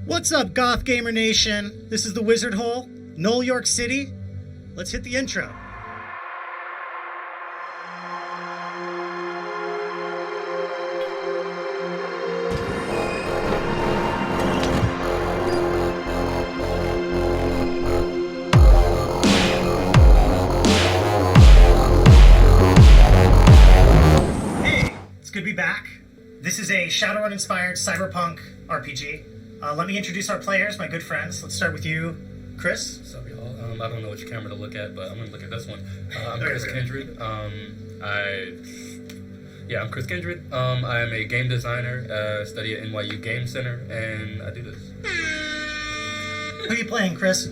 What's up, Goth Gamer Nation? This is the Wizardhole, Null York City. Let's hit the intro. Hey, it's good to be back. This is a Shadowrun-inspired cyberpunk RPG. Let me introduce our players, my good friends. Let's start with you, Chris. What's up, y'all? I don't know which camera to look at, but I'm going to look at this one. I'm Chris Kindred. I'm Chris Kindred. I am a game designer, study at NYU Game Center, and I do this. Who are you playing, Chris?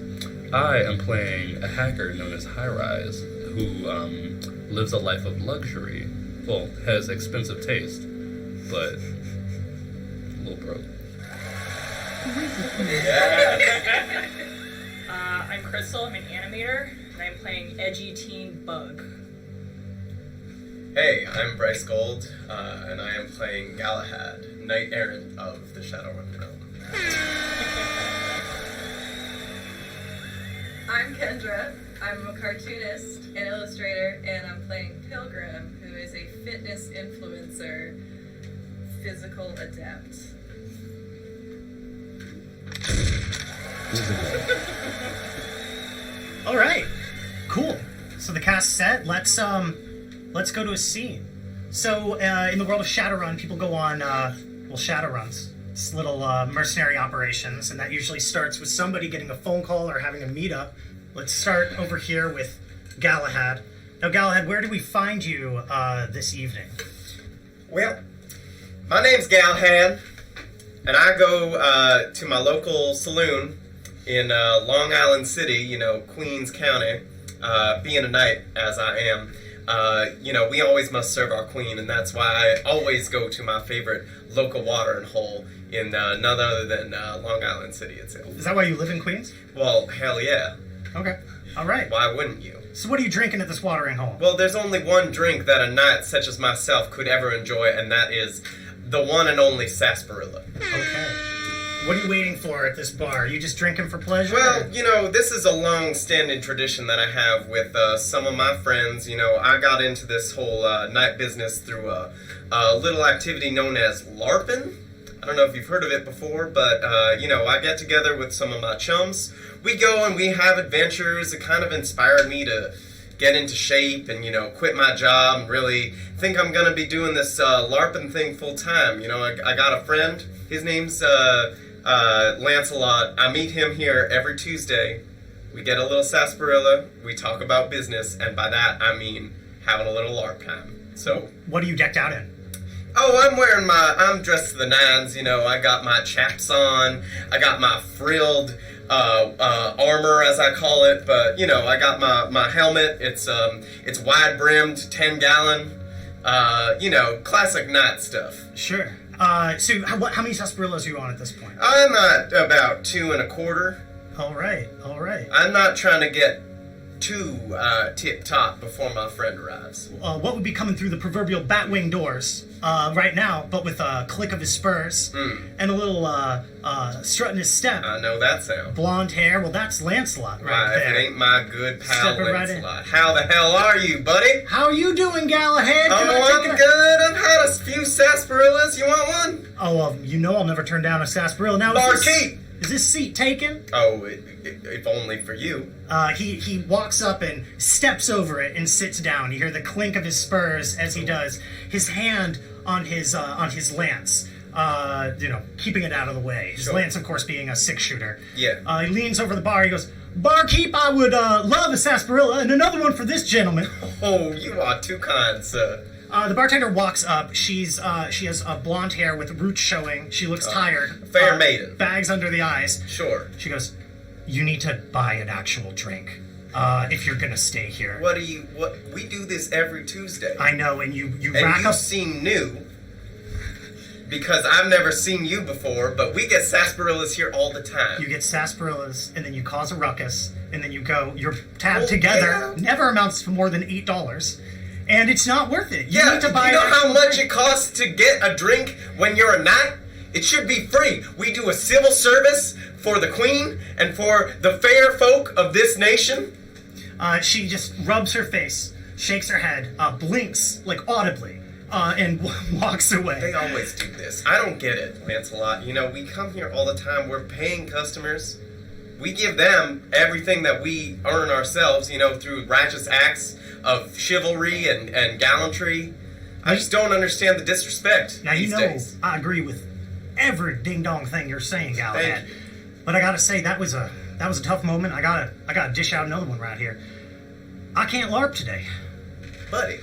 I am playing a hacker known as Highrise, who lives a life of luxury. Well, has expensive taste, but a little broke. I'm Crystal, I'm an animator, and I'm playing edgy teen Bug. Hey, I'm Bryce Gold, and I am playing Galahad, Knight Errant of the Shadowrun realm. I'm Kendra. I'm a cartoonist and illustrator, and I'm playing Pilgrim, who is a fitness influencer, physical adept. All right, cool. So the cast's set. Let's go to a scene. So in the world of Shadowrun, people go on Shadowruns. It's little mercenary operations, and that usually starts with somebody getting a phone call or having a meetup. Let's start over here with Galahad. Now, Galahad, where do we find you this evening? Well, my name's Galahad, and I go to my local saloon in Long Island City, Queens County, being a knight as I am. We always must serve our queen, and that's why I always go to my favorite local watering hole in none other than Long Island City itself. Is that why you live in Queens? Well, hell yeah. Okay, all right. Why wouldn't you? So what are you drinking at this watering hole? Well, there's only one drink that a knight such as myself could ever enjoy, and that is the one and only sarsaparilla. Okay. What are you waiting for at this bar? Are you just drinking for pleasure? Well, this is a long-standing tradition that I have with some of my friends. I got into this whole night business through a little activity known as LARPing. I don't know if you've heard of it before, but, I get together with some of my chums. We go and we have adventures. It kind of inspired me to get into shape and, quit my job and really think I'm going to be doing this LARPing thing full-time. I got a friend. His name's Lancelot. I meet him here every Tuesday. We get a little sarsaparilla. We talk about business, and by that, I mean having a little LARP time. So, what are you decked out in? Oh, I'm dressed to the nines, I got my chaps on, I got my frilled armor, as I call it, but, I got my helmet, it's wide-brimmed, 10-gallon, classic knight stuff. Sure. So how many sarsaparillas are you on at this point? I'm at about 2 1/4. All right. I'm not trying to get too tip-top before my friend arrives. What would be coming through the proverbial batwing doors right now, but with a click of his spurs and a little strut in his step. I know that sound. Blonde hair, well, that's Lancelot right there. If it ain't my good pal Stepping right Lancelot. How the hell are you, buddy? How are you doing, Galahad? I'm good. I've had a few sarsaparillas. You want one? Oh, well, I'll never turn down a sarsaparilla. Now, Barkeep! Is this seat taken? Oh, if only for you. He walks up and steps over it and sits down. You hear the clink of his spurs as he does. His hand on his lance, keeping it out of the way. His lance, of course, being a 6-shooter. Yeah. He leans over the bar. He goes, "Barkeep, I would love a sarsaparilla and another one for this gentleman." Oh, you are too kind, sir. The bartender walks up. She has blonde hair with roots showing. She looks tired. Fair maiden. Bags under the eyes. Sure. She goes, "You need to buy an actual drink if you're gonna stay here." What we do this every Tuesday. I know, and you and rack you up. seem new because I've never seen you before, but we get sarsaparillas here all the time. You get sarsaparillas, and then you cause a ruckus, and then you go. Your tab together never amounts to more than $8. And it's not worth it. You need to buy you know how much it costs to get a drink when you're a knight? It should be free. We do a civil service for the queen and for the fair folk of this nation. She just rubs her face, shakes her head, blinks, like, audibly, and walks away. They always do this. I don't get it, Lancelot. You know, we come here all the time. We're paying customers. We give them everything that we earn ourselves, you know, through righteous acts of chivalry and gallantry. I just don't understand the disrespect Now, these you know, days. I agree with every ding-dong thing you're saying, Galahad. Thank you. But I gotta say, that was a tough moment. I gotta dish out another one right here. I can't LARP today. Buddy.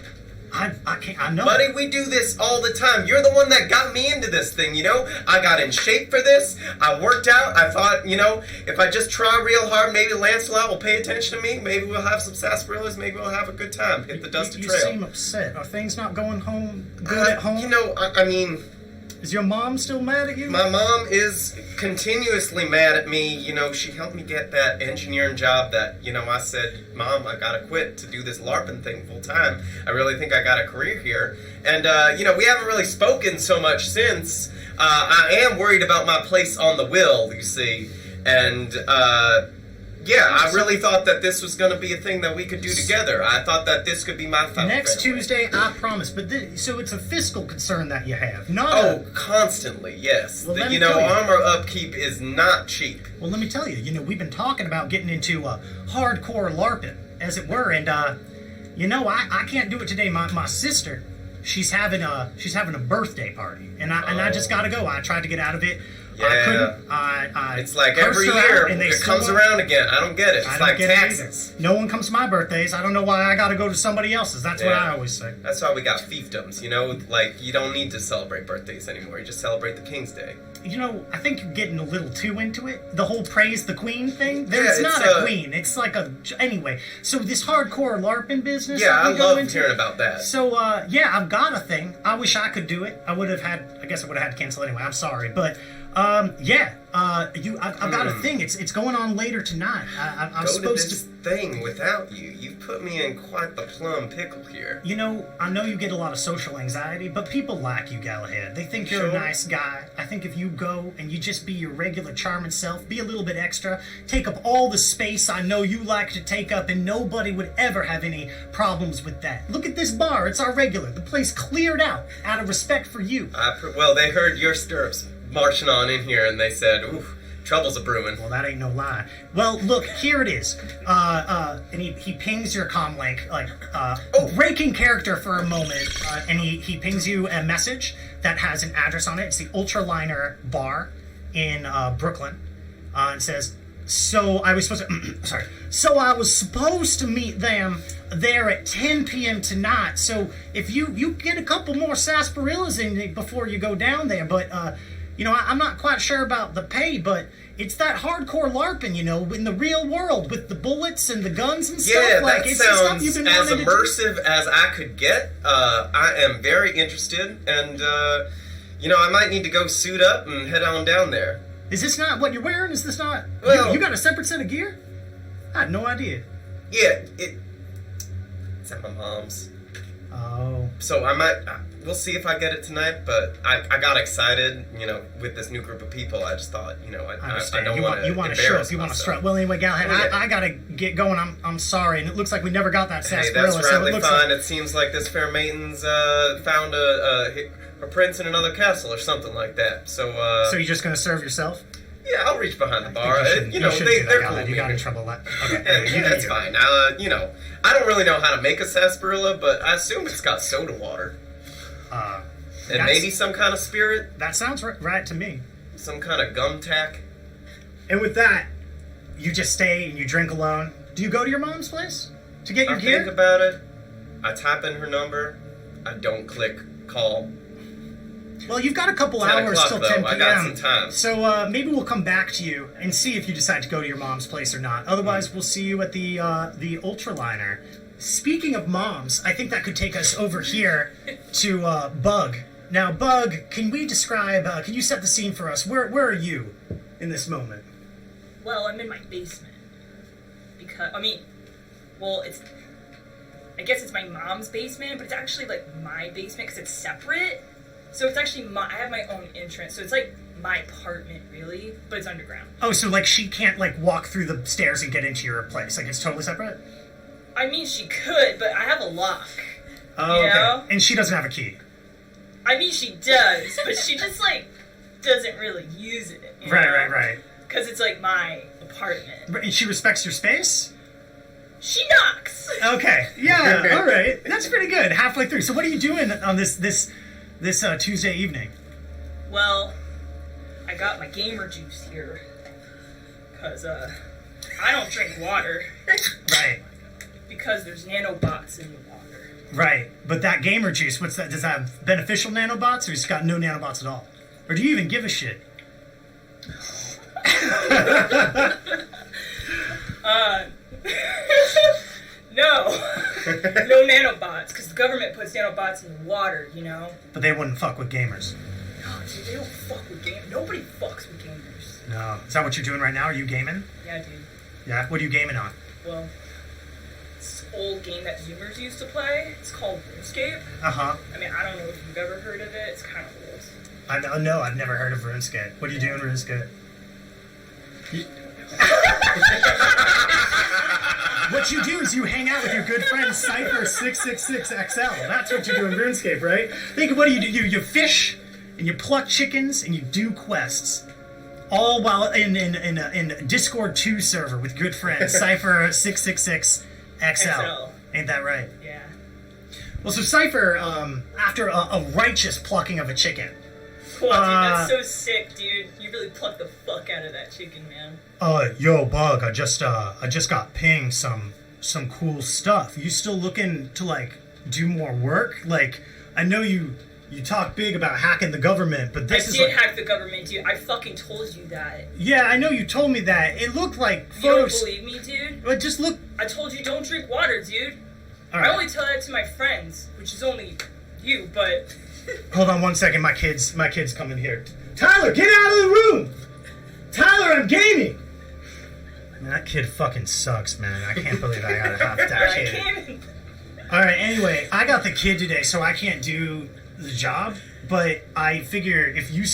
I can't, I know. Buddy, we do this all the time. You're the one that got me into this thing, you know? I got in shape for this. I worked out. I thought, you know, if I just try real hard, maybe Lancelot will pay attention to me. Maybe we'll have some sarsaparillas. Maybe we'll have a good time. Hit the dusty You trail. seem upset. Are things not going good at home? You know, I mean... Is your mom still mad at you? My mom is continuously mad at me. You know, she helped me get that engineering job that, you know, I said, Mom, I gotta quit to do this LARPing thing full time. I really think I got a career here. And, you know, we haven't really spoken so much since. I am worried about my place on the will, you see. And, yeah, I really thought that this was going to be a thing that we could do together. I thought that this could be my family. Next Tuesday, I promise. But so it's a fiscal concern that you have, not Oh, constantly, yes. Well, let me You know, tell you. armor upkeep is not cheap. Well, let me tell you. You know, we've been talking about getting into hardcore LARPing, as it were, and you know, I can't do it today. My sister, she's having a birthday party, and I just gotta go. I tried to get out of it. Yeah. I couldn't. I It's like cursed every her out, year and they it still comes won't. around again. I don't get it. I It's don't like get it taxes. either. No one comes to my birthdays. I don't know why I gotta go to somebody else's. That's what Yeah. I always say. That's why we got fiefdoms, you know? Like, you don't need to celebrate birthdays anymore. You just celebrate the King's Day. You know, I think you're getting a little too into it. The whole praise the queen thing. Yeah, There's it's not a queen. It's like a... Anyway, so this hardcore LARPing business Yeah, that I we go love into, hearing about that. So, yeah, I've got a thing. I wish I could do it. I would have had... I guess I would have had to cancel anyway. I'm sorry. But, yeah, I've got a thing. It's going on later tonight. I'm Go to supposed this to... thing without you. You've put me in quite the plum pickle here. You know, I know you get a lot of social anxiety, but people like you, Galahad. They think you're a Sure. nice guy. I think if you go and you just be your regular charming self, be a little bit extra, take up all the space I know you like to take up, and nobody would ever have any problems with that. Look at this bar. It's our regular. The place cleared out of respect for you. Well, they heard your stirrups marching on in here, and they said, ooh, trouble's a brewing. Well, that ain't no lie. Well, look, here it is. And he pings your comm link, like, breaking character for a moment, and he pings you a message that has an address on it. It's the Ultraliner Bar in Brooklyn. It says, so I was supposed to meet them there at 10 p.m. tonight. So if you get a couple more sarsaparillas in you before you go down there, but you know, I'm not quite sure about the pay, but it's that hardcore LARPing, you know, in the real world with the bullets and the guns and stuff. Yeah, like, that it's the stuff you've sounds been as wanting to do. immersive as I could get. I am very interested, and, you know, I might need to go suit up and head on down there. Is this not what you're wearing? Is this not... Well- you got a separate set of gear? I had no idea. Yeah, it's at my mom's. Oh. So I might, we'll see if I get it tonight, but I got excited, you know, with this new group of people. I just thought, you know, I understand. don't You want to show up. embarrass You want to myself. strut. Well, anyway, Galahad, Oh, yeah. I gotta get going. I'm sorry, and it looks like we never got that Hey, sarsaparilla. that's so it rightly looks fine. like, It seems like this fair maiden's found a prince in another castle or something like that. So, so you're just gonna serve yourself? yeah, I'll reach behind the bar. You know, shouldn't do that, they're cool. Galahad. You with got me. in trouble. Okay, And, you yeah, do that's you. fine. You know, I don't really know how to make a sarsaparilla, but I assume it's got soda water. And That's- maybe some kind of spirit, That sounds right to me. some kind of gum tack. And with that, you just stay and you drink alone. Do you go to your mom's place to get your I gear? think about it. I type in her number. I don't click call. Well, you've got a couple 10 hours o'clock, till though. 10 p.m. I got some time. So maybe we'll come back to you and see if you decide to go to your mom's place or not. Otherwise, we'll see you at the Ultraliner. Speaking of moms, I think that could take us over here to Bug. Now, Bug, can we describe? Can you set the scene for us? Where are you in this moment? Well, I'm in my basement. Because, I guess it's my mom's basement, but it's actually like my basement because it's separate. So it's actually I have my own entrance. So it's like my apartment, really, but it's underground. Oh, so like she can't like walk through the stairs and get into your place. Like it's totally separate? I mean, she could, but I have a lock. Oh, You okay. know? And she doesn't have a key. I mean, she does, but she just like doesn't really use it. Right. Because it's like my apartment. And she respects your space? She knocks. Okay. Yeah, all right. That's pretty good. Halfway through. So what are you doing on this Tuesday evening? Well, I got my gamer juice here. Because, I don't drink water. Right. Because there's nanobots in the water. Right. But that gamer juice, what's that? Does that have beneficial nanobots or it's got no nanobots at all? Or do you even give a shit? No. No nanobots, because the government puts nanobots in the water, you know? But they wouldn't fuck with gamers. No, dude, they don't fuck with gamers. Nobody fucks with gamers. No. Is that what you're doing right now? Are you gaming? Yeah, dude. Yeah. What are you gaming on? Well, this old game that Zoomers used to play, it's called RuneScape. Uh-huh. I mean, I don't know if you've ever heard of it. It's kind of old. No, I've never heard of RuneScape. What are you doing, RuneScape? What you do is you hang out with your good friend Cypher666XL. That's what you do in RuneScape, right? Think of what do? You fish and you pluck chickens and you do quests, all while in Discord 2 server with good friend Cypher666XL. Ain't that right? Yeah. Well, so Cypher, after a righteous plucking of a chicken. Cool, dude. That's so sick, dude. You really plucked the fuck out of that chicken, man. Yo, Bug, I just got pinged some cool stuff. You still looking to like do more work? Like, I know you talk big about hacking the government, but this I is did like, hack the government, dude. I fucking told you that. yeah, I know you told me that. It looked like You don't photos. believe me, dude? But just look. I told you don't drink water, dude. All I right. only tell that to my friends, which is only you, but... Hold on 1 second. My kids coming here. Tyler, get out of the room. Tyler, I'm gaming. Man, that kid fucking sucks, man. I can't believe I gotta have that I kid. can't... All right. Anyway, I got the kid today, so I can't do the job. But I figure if you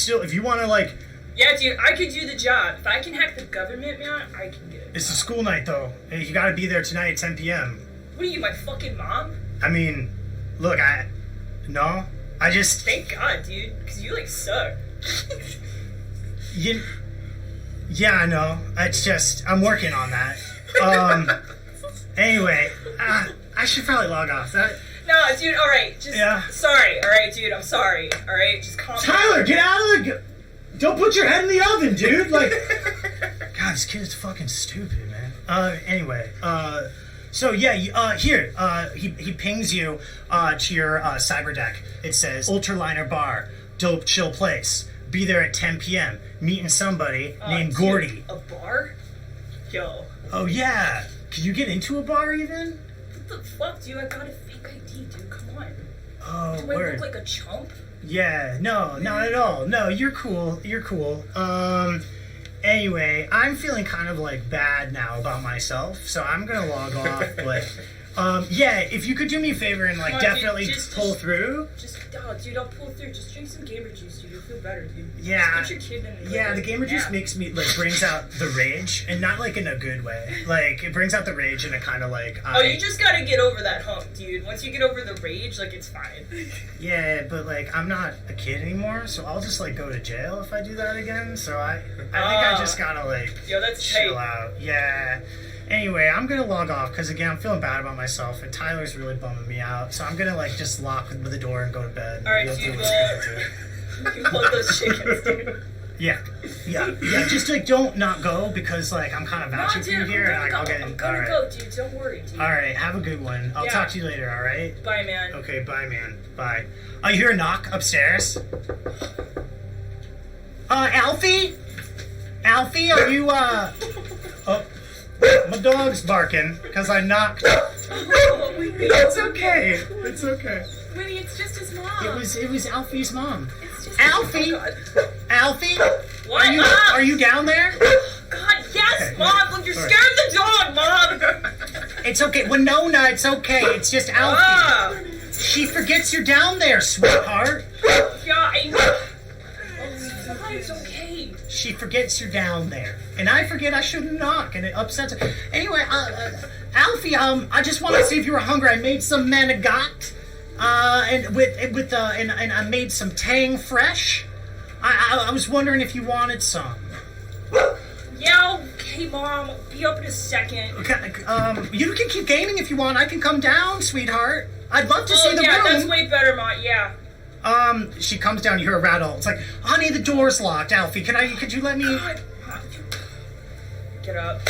want to like, Yeah, dude, I could do the job. If I can hack the government, man, I can get it. it's a school night though. Hey, you got to be there tonight at 10 p.m. What are you, my fucking mom? I mean, look, I just Thank God, dude, because you, like, suck. yeah, I know. It's just I'm working on that. Anyway, I should probably log off. That No, dude, alright, just... Yeah. Sorry, alright, dude, I'm sorry. Alright, just calm down. Tyler, get out of the. Don't put your head in the oven, dude. Like, God, this kid is fucking stupid, man. Anyway, so yeah, he pings you to your cyber deck. It says Ultraliner Bar, dope chill place. Be there at 10 p.m. Meeting somebody named Dude, Gordy. A bar? Yo. Oh yeah, can you get into a bar even? What the fuck, dude? I got a fake ID, dude. Come on. Oh, Do I word. look like a chump? Yeah, no, not at all. No, you're cool. You're cool. Anyway, I'm feeling kind of like bad now about myself, so I'm gonna log off. But, yeah, if you could do me a favor and like Come on, dude, definitely just- pull through. Dude, I'll pull through. Just drink some gamer juice, dude. You'll feel better, dude. Yeah, Just put your kid in yeah. The gamer juice makes me like brings out the rage, and not like in a good way. Like it brings out the rage in a kind of like. Oh, you just gotta get over that hump, dude. Once you get over the rage, like, it's fine. Yeah, but like I'm not a kid anymore, so I'll just like go to jail if I do that again. So I think I just gotta like Yo, that's chill tight. out. Yeah. Anyway, I'm gonna log off because again I'm feeling bad about myself and Tyler's really bumming me out. So I'm gonna like just lock the door and go to bed. Alright, You'll dude, do what you're gonna do. You pulled those chickens, dude. Yeah. Just like don't not go because like I'm kind of No, vouching for you dude, here and like, I'll get I'm in. gonna Alright. go, dude. Don't worry, dude. Alright, have a good one. I'll Yeah. talk to you later. All right. Bye, man. Okay. Bye, man. Bye. You hear a knock upstairs? Alfie? Alfie, are you, Oh, my dog's barking because I knocked. Oh, Winnie. It's okay. It's okay. Winnie, it's just his mom. It was Alfie's mom. It's just Alfie? Oh, God. Alfie? What? Are you down there? God, yes, Okay. Mom. Look, you're Sorry. scaring the dog, Mom. It's okay. Winona, it's okay. It's just Alfie. Ah. She forgets you're down there, sweetheart. Yeah, fine. It's fine, it's okay. She forgets you're down there, and I forget I shouldn't knock, and it upsets her. Anyway, Alfie, I just want to see if you were hungry. I made some manigat, and I made some tang fresh. I was wondering if you wanted some. Yeah, okay, Mom. I'll be up in a second. Okay, you can keep gaming if you want. I can come down, sweetheart. I'd love to see the room. Yeah, that's way better, Mom. Yeah. She comes down, you hear a rattle. It's like, honey, the door's locked. Alfie, could you let me... God. Get up.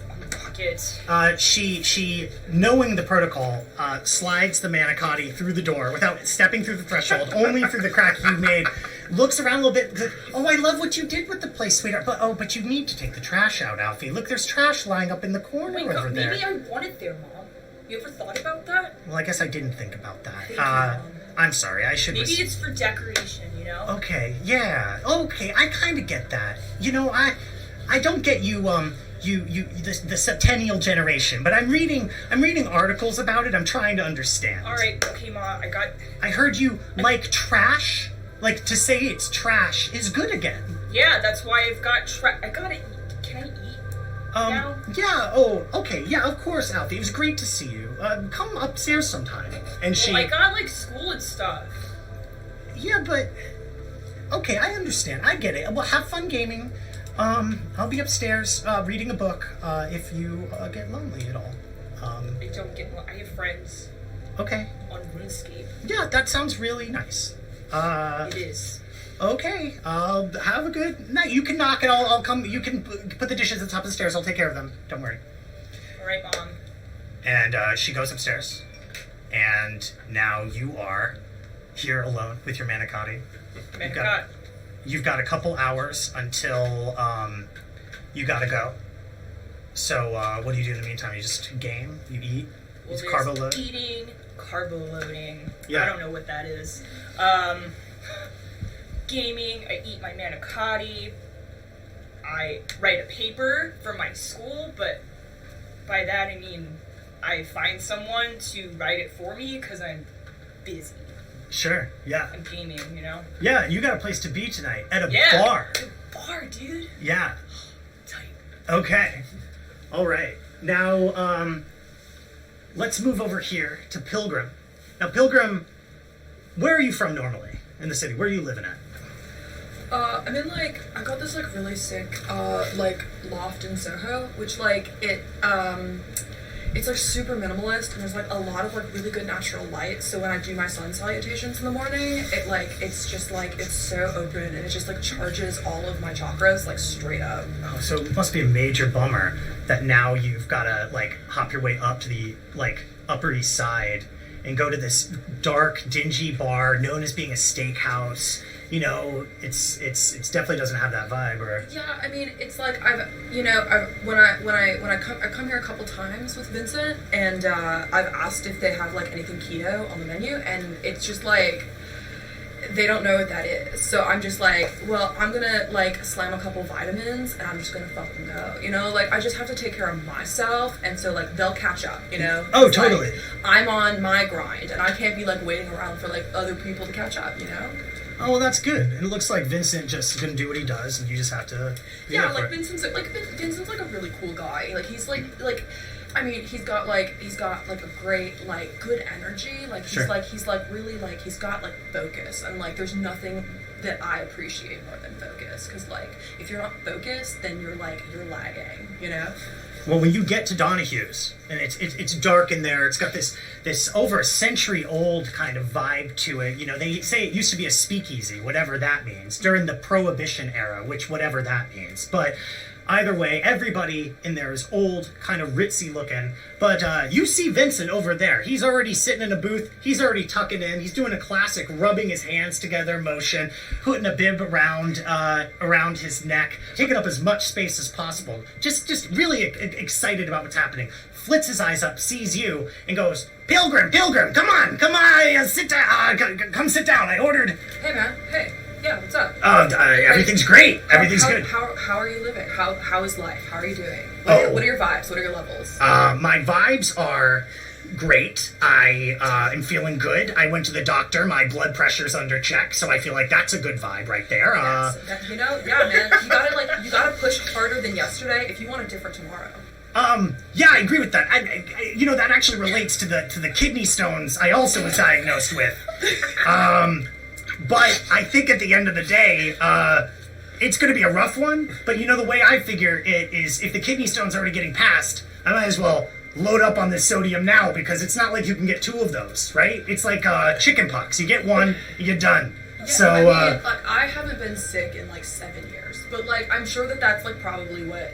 Unlock it. She, knowing the protocol, slides the manicotti through the door without stepping through the threshold, only through the crack you made, looks around a little bit, oh, I love what you did with the place, sweetheart, but you need to take the trash out, Alfie. Look, there's trash lying up in the corner over there. Maybe I want it there, Mom. You ever thought about that? Well, I guess I didn't think about that. Thank you, Mom. I'm sorry, I should... Maybe it's for decoration, you know? Okay, yeah, okay, I kind of get that. You know, I don't get you, the centennial generation, but I'm reading articles about it. I'm trying to understand. All right, okay, Ma. I heard you like trash. Like, to say it's trash is good again. Yeah, that's why I've got I gotta eat. Can I eat now? Yeah. Oh, okay. Yeah, of course, Alfie. It was great to see you. Come upstairs sometime. And she. Well, I got like school and stuff. Yeah, but okay, I understand. I get it. Well, have fun gaming. I'll be upstairs reading a book if you get lonely at all. I don't get. I have friends. Okay. On RuneScape. Yeah, that sounds really nice. It is. Okay. Have a good night. You can knock and I'll come. You can put the dishes at the top of the stairs. I'll take care of them. Don't worry. All right, Mom. And she goes upstairs, and now you are here alone with your manicotti. You've got a couple hours until you gotta go. So what do you do in the meantime? You just game? You eat? Well, you carbo load? Eating, carbo loading. Yeah. I don't know what that is. Gaming. I eat my manicotti. I write a paper for my school, but by that I mean I find someone to write it for me because I'm busy. Sure, yeah. I'm gaming, you know? Yeah, you got a place to be tonight. At a bar. At a bar, dude. Yeah. Tight. Okay. All right. Now, let's move over here to Pilgrim. Now, Pilgrim, where are you from normally in the city? Where are you living at? I'm in, I got this, really sick, loft in Soho, which, it's, super minimalist, and there's, a lot of, really good natural light, so when I do my sun salutations in the morning, it's just, it's so open, and it just, charges all of my chakras, straight up. Oh, so it must be a major bummer that now you've got to, hop your way up to the, Upper East Side and go to this dark, dingy bar known as being a steakhouse. You know, it's definitely doesn't have that vibe, or... Yeah, I mean, it's I come here a couple times with Vincent, and I've asked if they have anything keto on the menu, and it's just they don't know what that is. So I'm just well, I'm gonna slam a couple vitamins, and I'm just gonna fucking go. You know, I just have to take care of myself, and so they'll catch up. You know? Oh, totally. I'm on my grind, and I can't be waiting around for other people to catch up. You know? Oh, well, that's good. And it looks like Vincent just gonna do what he does, and you just have to... Yeah, Vincent's a really cool guy. He's I mean, he's got a great good energy. He's he's really he's got focus, and there's nothing that I appreciate more than focus. Because if you're not focused, then you're you're lagging. You know. Well, when you get to Donahue's, and it's dark in there, it's got this over a century old kind of vibe to it. You know, they say it used to be a speakeasy, whatever that means, during the Prohibition era, which whatever that means. But either way, everybody in there is old, kind of ritzy looking. But you see Vincent over there. He's already sitting in a booth. He's already tucking in. He's doing a classic rubbing his hands together motion, putting a bib around his neck, taking up as much space as possible. Just really excited about what's happening. Flits his eyes up, sees you, and goes, Pilgrim, come on, sit down, come sit down. I ordered... Hey, man, hey. Yeah, what's up? Everything's great. Everything's good. How are you living? How is life? How are you doing? Oh. What are your vibes? What are your levels? My vibes are great. I am feeling good. I went to the doctor. My blood pressure's under check, so I feel like that's a good vibe right there. Yes, yeah, man. You gotta push harder than yesterday if you want a different tomorrow. Yeah, I agree with that. That actually relates to the kidney stones I also was diagnosed with. But I think at the end of the day, it's going to be a rough one. But the way I figure it is, if the kidney stone's already getting passed, I might as well load up on this sodium now, because it's not like you can get 2 of those, right? It's like chicken pox. You get 1, you're done. Yeah, So, I haven't been sick in 7 years, but I'm sure that's probably what.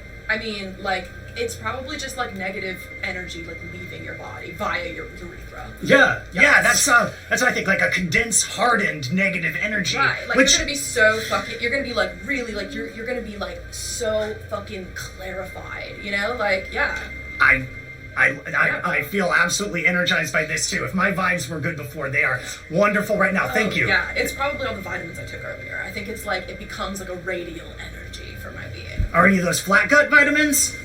It's probably just negative energy leaving your body via your urethra. Yeah, that's what I think, a condensed, hardened negative energy. Right, you're gonna be so fucking. You're gonna be really you're gonna be so fucking clarified. Yeah. I feel absolutely energized by this too. If my vibes were good before, they are wonderful right now. Thank you. Yeah, it's probably all the vitamins I took earlier. I think it's it becomes a radial energy for my being. Are any of those flat gut vitamins?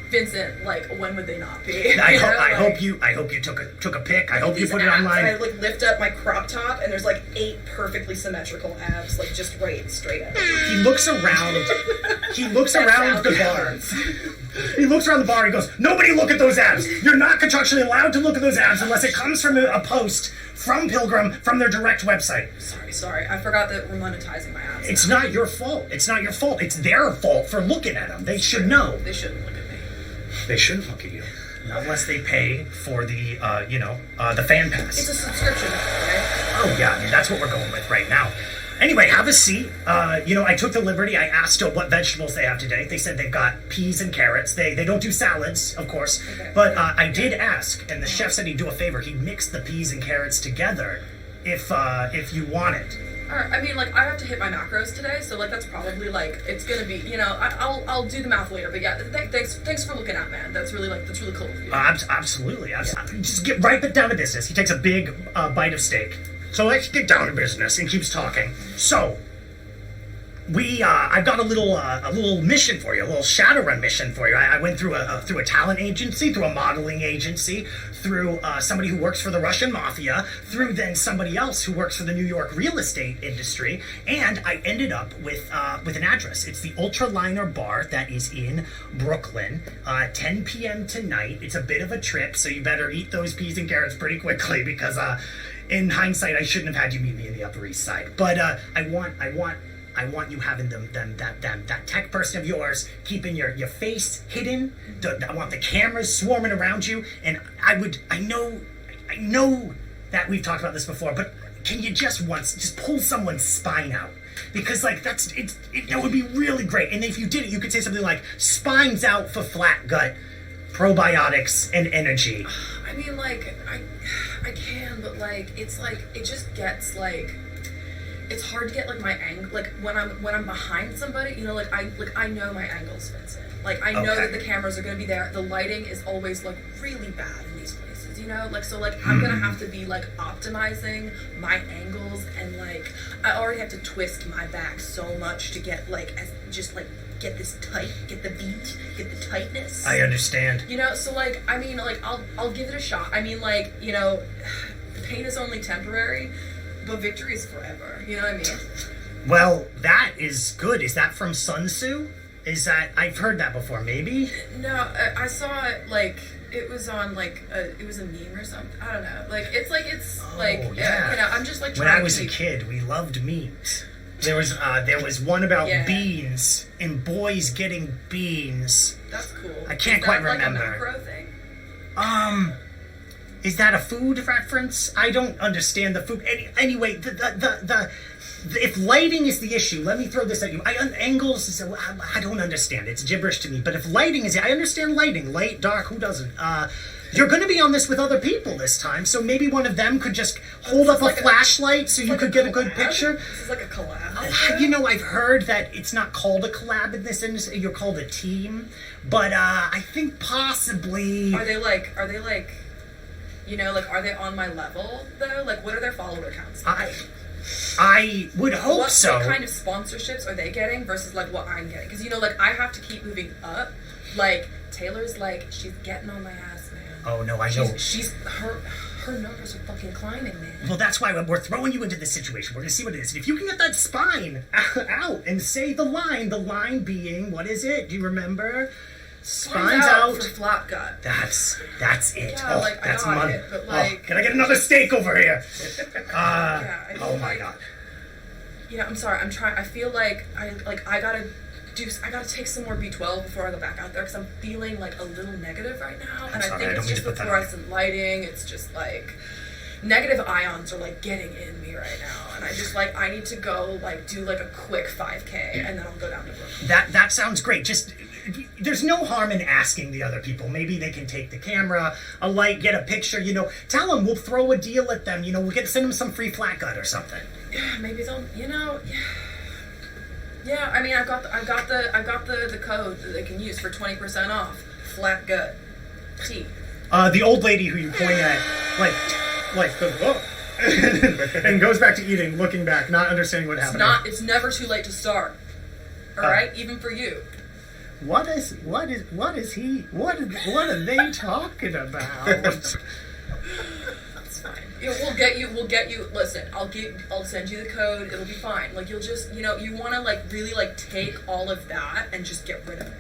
Vincent, when would they not be? I hope you took a pic. I hope you put it online. I lift up my crop top and there's 8 perfectly symmetrical abs, just right straight up. He looks around. He looks around the bar. He looks around the bar. He goes, "Nobody look at those abs. You're not contractually allowed to look at those abs unless it comes from a post from Pilgrim from their direct website." Sorry. I forgot that we're monetizing my abs. It's not your fault. It's their fault for looking at them. They should know. They shouldn't look at me. They shouldn't look at you. Not unless they pay for the, the fan pass. It's a subscription, right? Oh, yeah, that's what we're going with right now. Anyway, have a seat. I took the liberty. I asked what vegetables they have today. They said they've got peas and carrots. They don't do salads, of course. Okay. But I did ask, and the chef said he'd do a favor. He'd mix the peas and carrots together if you want it. Alright, I have to hit my macros today, so that's probably it's gonna be, I'll do the math later. But yeah, thanks for looking out, man. That's really cool of you. Absolutely. Just get right down to business. He takes a big bite of steak. So let's get down to business, and keeps talking. So, I've got a little mission for you, a little Shadowrun mission for you. I went through a talent agency, through a modeling agency, through somebody who works for the Russian mafia, through then somebody else who works for the New York real estate industry, and I ended up with an address. It's the Ultraliner Bar that is in Brooklyn, 10 p.m. tonight. It's a bit of a trip, so you better eat those peas and carrots pretty quickly, because in hindsight, I shouldn't have had you meet me in the Upper East Side. But I want you having that tech person of yours keeping your face hidden. I want the cameras swarming around you, and I know that we've talked about this before, but can you just pull someone's spine out? Because that would be really great. And if you did it, you could say something like, "Spine's out for flat gut, probiotics and energy." I can, but it just gets it's hard to get my angle. When I'm behind somebody, I know my angles, Vincent. I know that the cameras are gonna be there. The lighting is always really bad in these places, I'm gonna have to be optimizing my angles, and I already have to twist my back so much to get get this tight, get the beat, get the tightness. I understand. I'll give it a shot. Pain is only temporary, but victory is forever. You know what I mean? Well, that is good. Is that from Sun Tzu? I've heard that before, maybe? No, I saw it, it was on, it was a meme or something. I don't know. Yeah. I'm just, When I was a kid, we loved memes. There was one about beans, and boys getting beans. That's cool. I can't quite remember. Is that a macro thing? Is that a food reference? I don't understand the food. Anyway, if lighting is the issue, let me throw this at you. Angles, I don't understand. It's gibberish to me. But if lighting is, I understand lighting. Light, dark, who doesn't? You're going to be on this with other people this time, so maybe one of them could just hold up a flashlight so you could get a good picture. This is a collab. I've heard that it's not called a collab in this industry. You're called a team. But I think possibly... Are they are they on my level, though? What are their follower counts? I would hope so. What kind of sponsorships are they getting versus what I'm getting? Because I have to keep moving up. Taylor's she's getting on my ass, man. Oh no, I know. She's her numbers are fucking climbing, man. Well, that's why we're throwing you into this situation. We're gonna see what it is. And if you can get that spine out and say the line being, what is it? Do you remember? Spine's out. For flat gut. That's it. Yeah, like, I that's got money. it, but, like... can I get another steak over here? Yeah, oh my god. You know, I'm sorry. I feel like I gotta take some more B12 before I go back out there because I'm feeling like a little negative right now, and I think it's just the fluorescent lighting. It's just like negative ions are like getting in me right now, and I need to go like do like a quick 5K, and then I'll go down to Brooklyn. That sounds great. Just there's no harm in asking the other people. Maybe they can take the camera, a light, get a picture. You know, tell them we'll throw a deal at them. You know, we'll send them some free flat gut or something. Yeah, maybe they'll. You know. Yeah, I mean, I've got the code that they can use for 20% off. Flat gut tea. The old lady who you point at, like goes, whoa, and goes back to eating, looking back, not understanding what happened. It's never too late to start. All right, even for you. What are they talking about? We'll get you. Listen, I'll send you the code. It'll be fine. Like you'll just, you want to like really like take all of that and just get rid of it.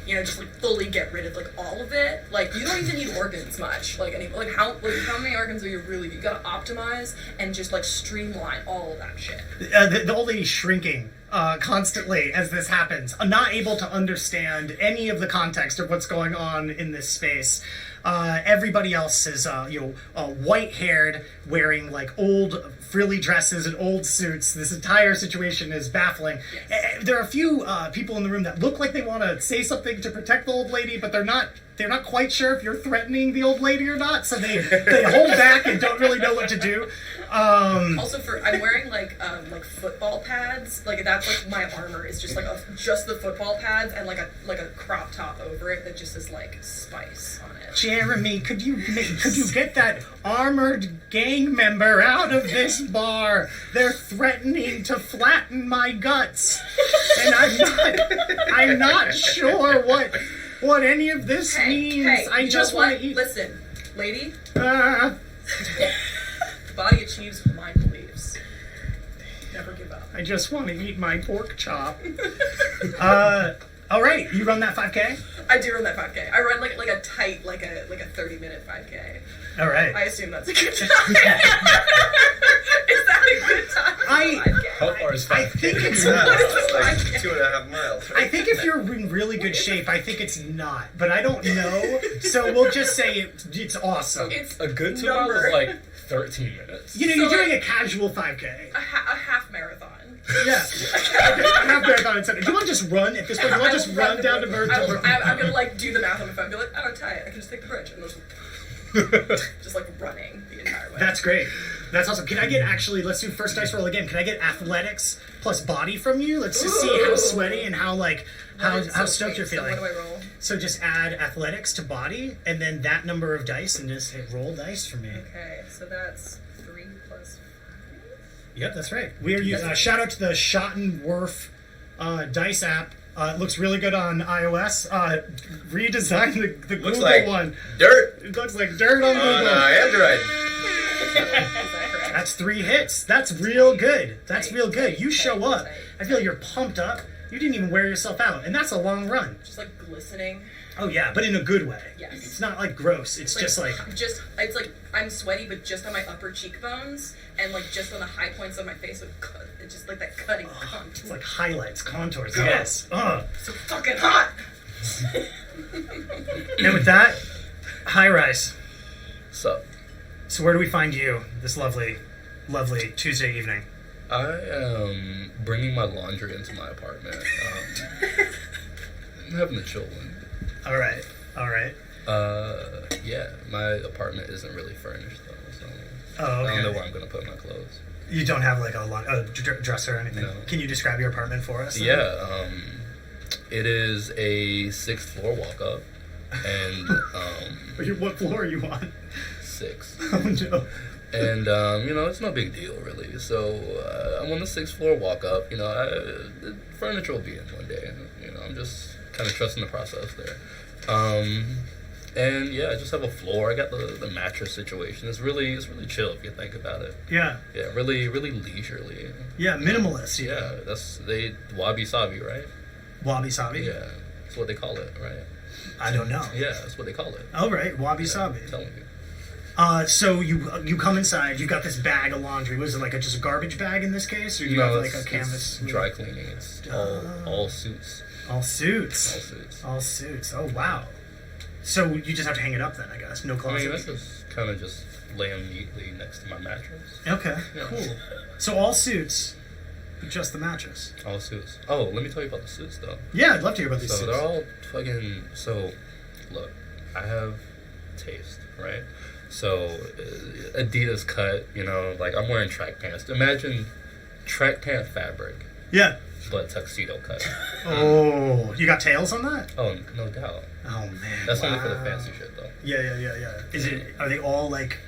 Just like fully get rid of like all of it. Like you don't even need organs much. Like how many organs are you really? You gotta optimize and just like streamline all of that shit. The old lady's shrinking constantly as this happens, not able to understand any of the context of what's going on in this space. Everybody else is, white-haired, wearing like old frilly dresses and old suits. This entire situation is baffling. Yes. There are a few people in the room that look like they want to say something to protect the old lady, but they're not quite sure if you're threatening the old lady or not. So they hold back and don't really know what to do. Also, I'm wearing like football pads. Like that's like my armor is just like just the football pads and like a crop top over it that just says like spice on it. Jeremy, could you get that armored gang member out of this bar? They're threatening to flatten my guts, and I'm not sure what any of this means. Hey, I just want to eat. Listen, lady. Body achieves, mind believes. Never give up. I just want to eat my pork chop. All right, you run that 5K? I do run that 5K. I run like a tight, like a 30-minute 5K. All right. I assume that's a good time. Is that a good time? How far is 5K? I think it's like 2.5 miles. I think if you're in really good shape, I think it's not, but I don't know. So we'll just say it's awesome. It's a good 2 miles is like 13 minutes. You're doing a casual 5K. A half marathon. Yeah. Okay, a half marathon instead. Do you want to just run at this point? Do you want to just run down to Brooklyn? I'm gonna like do the math on my phone. Be like, I'm tired. I can just take the bridge and just like running the entire way. That's great. That's awesome. Can I get let's do first dice roll again. Can I get athletics plus body from you? Let's just see how sweaty and how stoked you're feeling. So what do I roll? So just add athletics to body and then that number of dice and just hit roll dice for me. Okay, so that's 3 plus 5. Yep, that's right. We're using shout out to the Schottenwerf dice app. It looks really good on iOS. Redesigned the Google like one. Dirt. It looks like dirt on Google. Android. That's 3 hits. That's real good. That's real good. You show up. I feel you're pumped up. You didn't even wear yourself out, and that's a long run. Just like glistening. Oh yeah, but in a good way. Yes. It's not like gross. It's just like it's like I'm sweaty, but just on my upper cheekbones and like just on the high points of my face. It's just like that cutting contour. it's like highlights, contours. Yes. So fucking hot. And with that, Highrise. So, So where do we find you this lovely Tuesday evening? I am bringing my laundry into my apartment. I'm having a chill one. All right. Yeah, my apartment isn't really furnished though, so Oh, okay. I don't know where I'm gonna put my clothes. You don't have like a dresser or anything? No. Can you describe your apartment for us? Yeah, it is a 6th floor walk up, and What floor are you on? 6. Oh no. And it's no big deal really. So I'm on the 6th floor walk up. The furniture will be in one day. I'm just kind of trusting the process there. And yeah, I just have a floor. I got the mattress situation. It's really chill if you think about it. Yeah. Yeah, really leisurely. Yeah, minimalist. Yeah, that's wabi sabi, right? Wabi sabi. Yeah, that's what they call it, right? I don't know. Yeah, that's what they call it. Oh right, wabi sabi. I'm telling you. So you come inside. You got this bag of laundry. Was it like just a garbage bag in this case, or do you have like a canvas? It's dry cleaning. It's all suits. All suits. All suits. All suits. Oh wow. So you just have to hang it up then, I guess. No I closet. mean, this is kind of just laying neatly next to my mattress. Okay. Yeah. Cool. So all suits, but just the mattress. All suits. Oh, let me tell you about the suits though. Yeah, I'd love to hear about these So suits. they're all fucking. So, look, I have taste, right? So, Adidas cut. Like I'm wearing track pants. Imagine track pant fabric, Yeah. but tuxedo cut. Oh, you got tails on that? Oh, no doubt. Oh man. That's only wow. for the fancy shit though. Yeah. Are they all like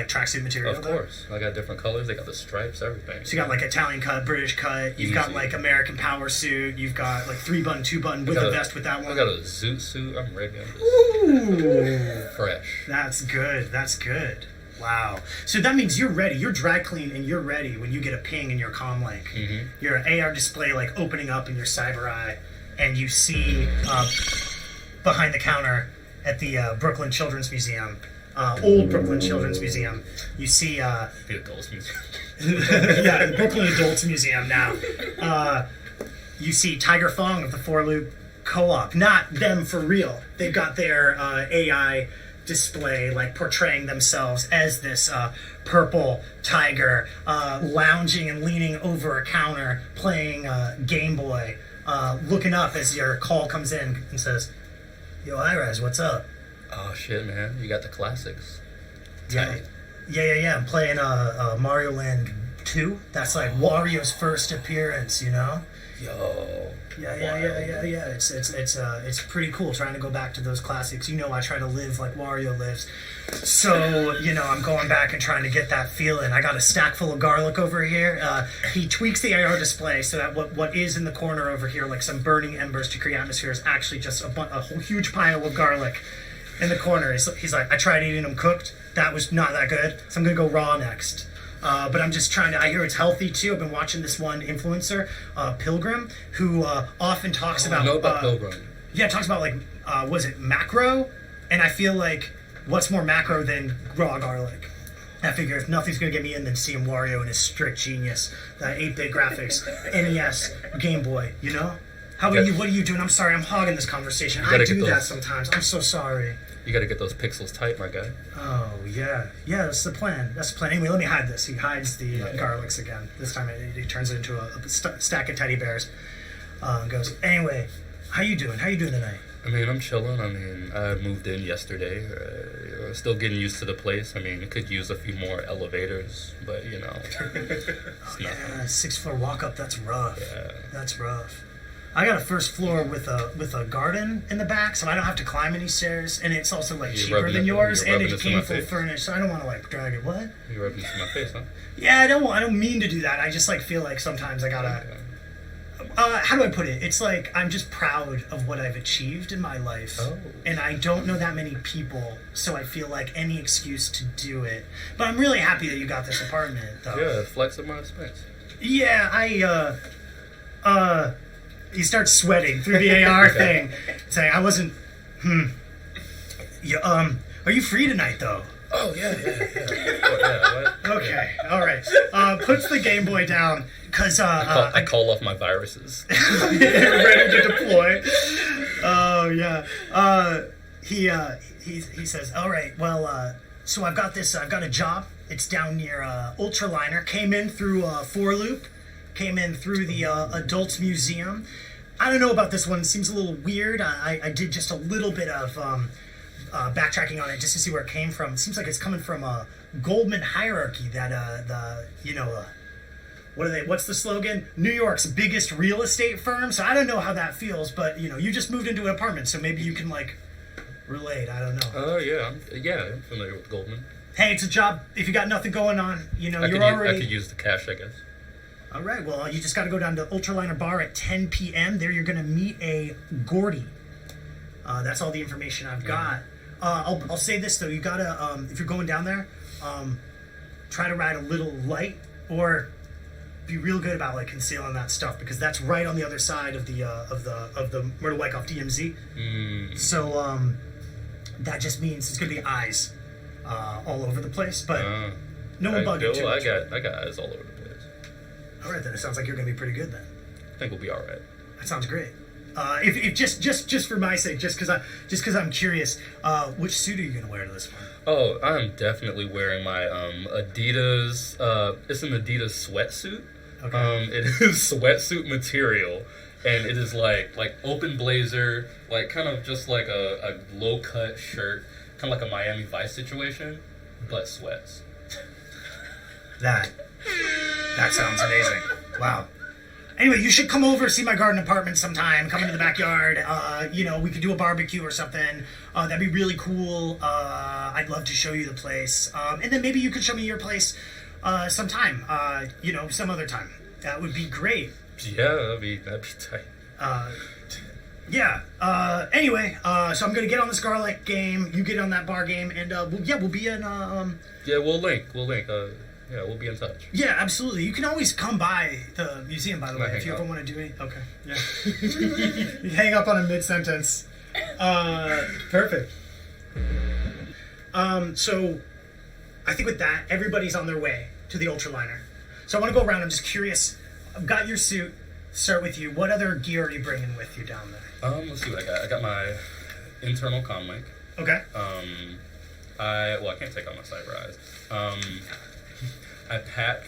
tracksuit material? Of though? course, I got different colors. They got the stripes, everything. So you got like Italian cut, British cut. You've got Easy. like American power suit. You've got like 3-button, 2-button with a vest with that one. I got a zoot suit. I'm ready. I'm just Ooh, fresh. that's good. That's good. Wow. So that means you're ready. You're dry clean and you're ready when you get a ping in your comm link. Mm-hmm. Your AR display like opening up in your cyber eye, and you see behind the counter at the Brooklyn Children's Museum, old Brooklyn Children's Museum, you see The adults museum. yeah, the Brooklyn Adults Museum now. You see Tiger Fong of the Four Loop Co-op. Not them for real. They've got their AI display, like portraying themselves as this purple tiger, lounging and leaning over a counter, playing Game Boy, looking up as your call comes in and says, "Yo, Highrise, what's up?" Oh shit, man! You got the classics. Yeah. Tight. Yeah. I'm playing Mario Land 2. That's like Wario's first appearance, you know? Yo. Yeah. It's pretty cool trying to go back to those classics. You know, I try to live like Wario lives. So, I'm going back and trying to get that feeling. I got a stack full of garlic over here. He tweaks the AR display so that what is in the corner over here, like some burning embers to create atmosphere, is actually just a whole huge pile of garlic in the corner. He's like, I tried eating them cooked. That was not that good. So I'm going to go raw next. But I'm just trying to, I hear it's healthy too. I've been watching this one influencer, Pilgrim, who often talks about... I know about Pilgrim. Yeah, talks about like, was it macro? And I feel like, what's more macro than raw garlic? I figure if nothing's going to get me in, then seeing Wario and his strict genius, that 8-bit graphics, NES, Game Boy, you know? How about you? What are you doing? I'm sorry, I'm hogging this conversation. I do that sometimes. I'm so sorry. You gotta get those pixels tight, my guy. Oh, yeah. Yeah, that's the plan. Anyway, let me hide this. He hides the garlics again. This time he turns it into a stack of teddy bears. And goes, anyway, how you doing? How you doing tonight? I mean, I'm chilling. I mean, I moved in yesterday. Still getting used to the place. I mean, it could use a few more elevators, but, it's nothing. Yeah, 6th floor walk up, that's rough. Yeah. That's rough. I got a first floor with a garden in the back, so I don't have to climb any stairs, and it's also like cheaper than yours, and it's painful furnished, so I don't want to like drag it. What? You're rubbing this in my face, huh? Yeah, I don't mean to do that. I just like feel like sometimes I gotta. How do I put it? It's like I'm just proud of what I've achieved in my life, and I don't know that many people, so I feel like any excuse to do it. But I'm really happy that you got this apartment, though. Yeah, flex at my expense. Yeah, he starts sweating through the AR thing, saying, "I wasn't. Are you free tonight, though?" Oh yeah. Oh, yeah. What? Okay, all right. Puts the Game Boy down because I call off my viruses. ready to deploy. Oh yeah. He says, "All right. Well, so I've got this. I've got a job. It's down near Ultraliner. Came in through Four Loop. Came in through the Adults Museum. I don't know about this one. It seems a little weird. I did just a little bit of backtracking on it just to see where it came from. It seems like it's coming from a Goldman hierarchy that what are they? What's the slogan? New York's biggest real estate firm. So I don't know how that feels, but you just moved into an apartment, so maybe you can like relate. I don't know. Oh yeah, I'm familiar with Goldman. Hey, it's a job. If you got nothing going on, I could use the cash, I guess. All right, well, you just got to go down to Ultraliner Bar at 10 p.m. There you're going to meet a Gordy. That's all the information I've got. I'll say this though: you gotta if you're going down there, try to ride a little light or be real good about like concealing that stuff because that's right on the other side of the Myrtle Wyckoff DMZ. So that just means it's gonna be eyes all over the place, but no one bug you too much. I got eyes all over the place. All right, then it sounds like you're gonna be pretty good then. I think we'll be all right. That sounds great. If just for my sake, just because I'm curious, which suit are you gonna wear to this one? Oh, I'm definitely wearing my Adidas. It's an Adidas sweatsuit. Okay. It is sweatsuit material, and it is like open blazer, like kind of just like a low cut shirt, kind of like a Miami Vice situation, but sweats. That sounds amazing. Wow. Anyway, you should come over, see my garden apartment sometime. Come into the backyard. We could do a barbecue or something. That'd be really cool. I'd love to show you the place. And then maybe you could show me your place sometime. Some other time. That would be great. Yeah, that'd be tight. Anyway, so I'm gonna get on the Scarlet game. You get on that bar game, and we'll be in. Yeah, we'll link. Yeah, we'll be in touch. Yeah, absolutely. You can always come by the museum, by the way, if you ever want to do anything. Okay. Yeah. You hang up on a mid-sentence. Perfect. So I think with that, everybody's on their way to the Ultraliner. So I want to go around. I'm just curious. I've got your suit. Start with you. What other gear are you bringing with you down there? Let's see what I got. I got my internal comm link. Okay. I can't take out my Cybereyes. I pack.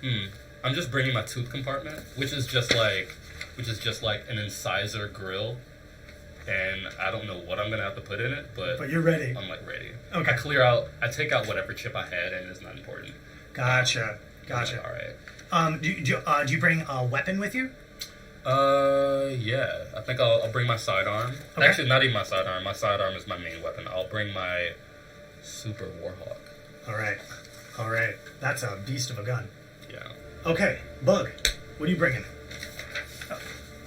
I'm just bringing my tooth compartment, which is just like an incisor grill, and I don't know what I'm gonna have to put in it, but you're ready. I'm like ready. Okay. I take out whatever chip I had, and it's not important. Gotcha. All right. Do you bring a weapon with you? Yeah. I think I'll bring my sidearm. Okay. Actually, not even my sidearm. My sidearm is my main weapon. I'll bring my Super Warhawk. All right. That's a beast of a gun. Yeah. Okay, Bug, what are you bringing?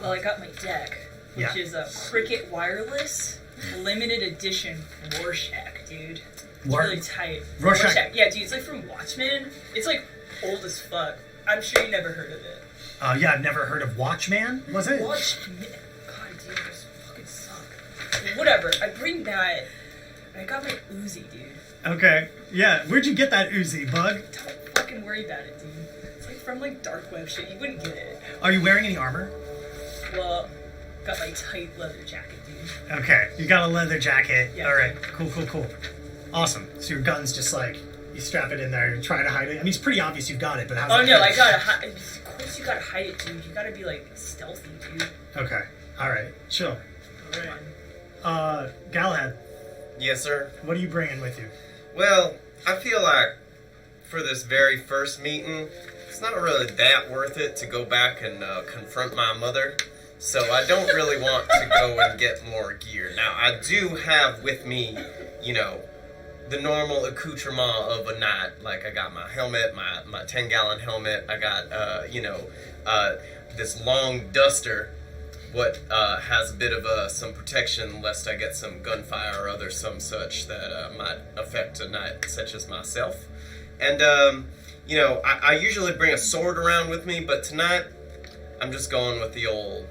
Well, I got my deck, which is a Cricket Wireless limited edition Rorschach, dude. It's really tight. Rorschach. Yeah, dude, it's like from Watchmen. It's like old as fuck. I'm sure you never heard of it. Yeah, I've never heard of Watchman, was it? Watchmen. God, dude, those fucking suck. Whatever, I bring that. I got my Uzi, dude. Okay, yeah. Where'd you get that Uzi, Bug? Don't fucking worry about it, dude. It's like from like dark web shit. You wouldn't get it. Are you wearing any armor? Well, got my tight leather jacket, dude. Okay, you got a leather jacket. Yeah. All right, cool. Awesome. So your gun's just like, you strap it in there and try to hide it. I mean, it's pretty obvious you've got it, but how's Oh it no, hide? I gotta hide. Of course you gotta hide it, dude. You gotta be like stealthy, dude. Okay, all right, chill. Alright. Galahad, Yes, sir. what are you bringing with you? Well, I feel like for this very first meeting, it's not really that worth it to go back and confront my mother. So I don't really want to go and get more gear. Now, I do have with me, the normal accoutrement of a knight. Like, I got my helmet, my 10-gallon helmet. I got, this long duster, what has a bit of some protection lest I get some gunfire or some such that might affect a knight such as myself. And, I usually bring a sword around with me, but tonight I'm just going with the old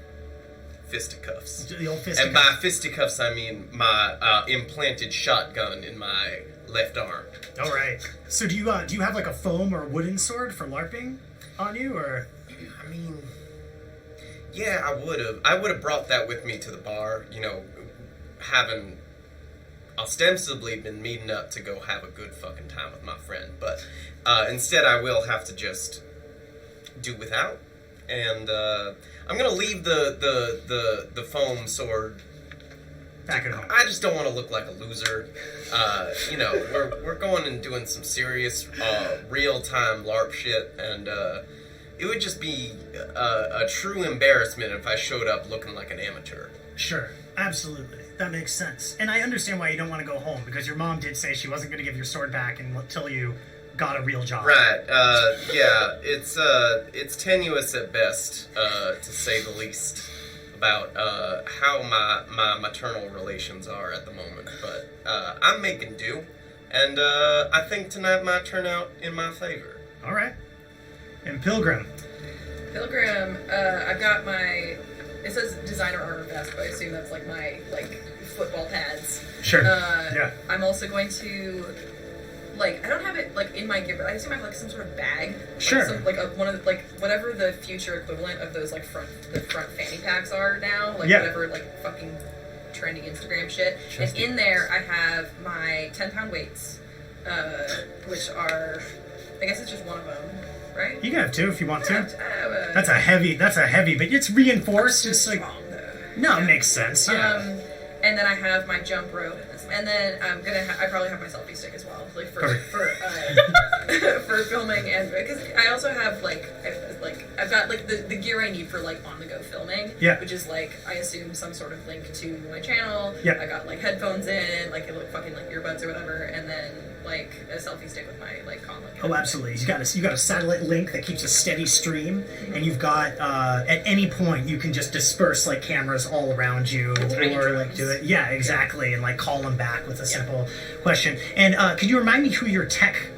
fisticuffs. The old And fisticuffs. by fisticuffs, I mean my implanted shotgun in my left arm. All right. So do you have like a foam or wooden sword for LARPing on you, or? I mean, yeah, I would have brought that with me to the bar, having ostensibly been meeting up to go have a good fucking time with my friend. But instead, I will have to just do without. And I'm going to leave the foam sword Back at home. I just don't want to look like a loser. We're going and doing some serious, real-time LARP shit, and it would just be a true embarrassment if I showed up looking like an amateur. Sure, absolutely. That makes sense. And I understand why you don't want to go home, because your mom did say she wasn't going to give your sword back until you got a real job. Right. Yeah. It's tenuous at best, to say the least, about how my maternal relations are at the moment, but I'm making do, and I think tonight might turn out in my favor. All right. And Pilgrim. Pilgrim, I've got my. It says designer armor vest, but I assume that's like my football pads. Sure. Yeah. I'm also going to. I don't have it in my gear, but I assume I have some sort of bag. Sure. One of the whatever the future equivalent of those front fanny packs are now. Yeah. Whatever fucking trendy Instagram shit. And in there I have my 10-pound weights, which are, I guess it's just one of them, right? You can have two if you want to. That's a heavy, but it's reinforced. It's like strong, though. No, it makes sense. Yeah. And then I have my jump rope, and then I'm gonna. I probably have my selfie stick as well, for filming, and because I also have I've got the gear I need for on the go filming. Yeah. Which is I assume some sort of link to my channel. Yeah. I got headphones in, fucking earbuds or whatever, and then a selfie stick with my comm. Oh, absolutely. You got a satellite link that keeps a steady stream, and you've got at any point you can just disperse cameras all around you, or do it. Yeah, exactly, and call them back with a simple question. And could you remind me who your tech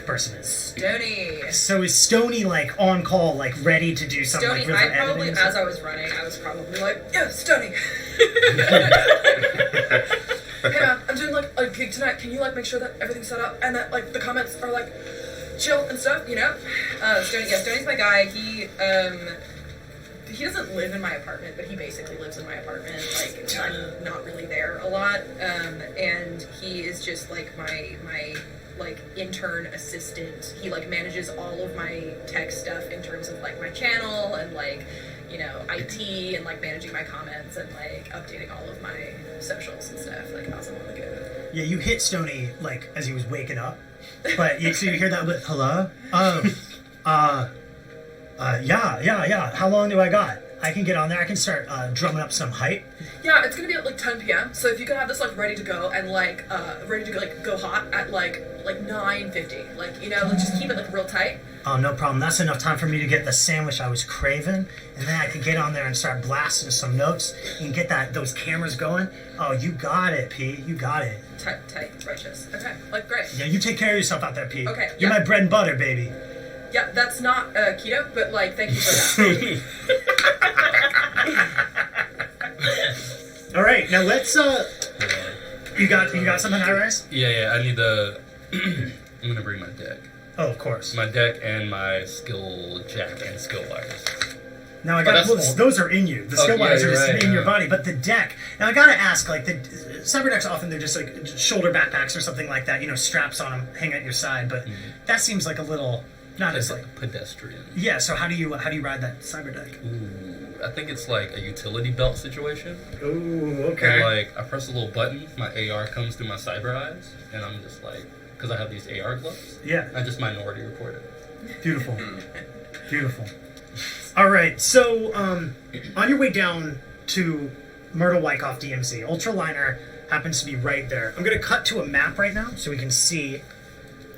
person is? Stoney. So is Stoney on call, ready to do something? Stoney, I probably, as I was running, I was probably yeah, Stoney. Hey man, I'm doing a gig tonight. Can you make sure that everything's set up and that the comments are chill and stuff, Stoney's my guy. He doesn't live in my apartment, but he basically lives in my apartment. I'm not really there a lot. And he is just my intern assistant. He manages all of my tech stuff in terms of my channel and IT and managing my comments and updating all of my socials and stuff as I'm on the go. Yeah, you hit Stoney as he was waking up, but you hear that with hello. Yeah. How long do I got? I can get on there. I can start drumming up some hype. Yeah, it's gonna be at 10 p.m. So if you can have this ready to go and ready to go hot at 9:50, just keep it real tight. Oh, no problem. That's enough time for me to get the sandwich I was craving, and then I can get on there and start blasting some notes and get those cameras going. Oh, you got it, P. You got it. Tight, righteous. Okay, great. Yeah, you take care of yourself out there, P. Okay. You're my bread and butter, baby. Yeah, that's not keto, but thank you for that. All right, now let's. You got something, Highrise? Yeah. I need the. I'm gonna bring my deck. Oh, of course. My deck and my skill jack and skill wires. Now I got those are in you. The skill wires are just in your body, but the deck. Now I gotta ask, the cyber decks often they're just shoulder backpacks or something like that. Straps on them, hang at your side. But that seems a little not it's as pedestrian. Yeah. So how do you ride that cyber deck? Ooh, I think it's a utility belt situation. Ooh, okay. And I press a little button, my AR comes through my cyber eyes, and I'm just because I have these AR gloves. Yeah. I just minority report it. Beautiful. Beautiful. All right, so on your way down to Myrtle Wyckoff DMC, Ultraliner happens to be right there. I'm going to cut to a map right now so we can see.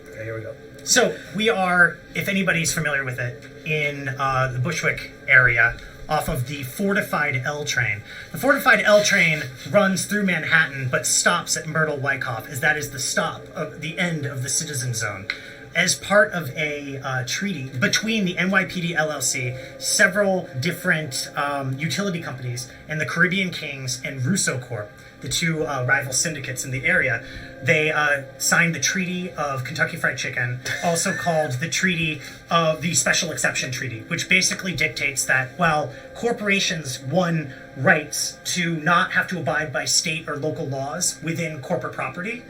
Okay, here we go. So we are, if anybody's familiar with it, in the Bushwick area off of the fortified L train. The fortified L train runs through Manhattan but stops at Myrtle Wyckoff, as that is the stop of the end of the Citizen Zone. As part of a treaty between the NYPD LLC, several different utility companies, and the Caribbean Kings and Russo Corp, the two rival syndicates in the area, they signed the Treaty of Kentucky Fried Chicken, also called the Treaty of the Special Exception Treaty, which basically dictates that while corporations won rights to not have to abide by state or local laws within corporate property,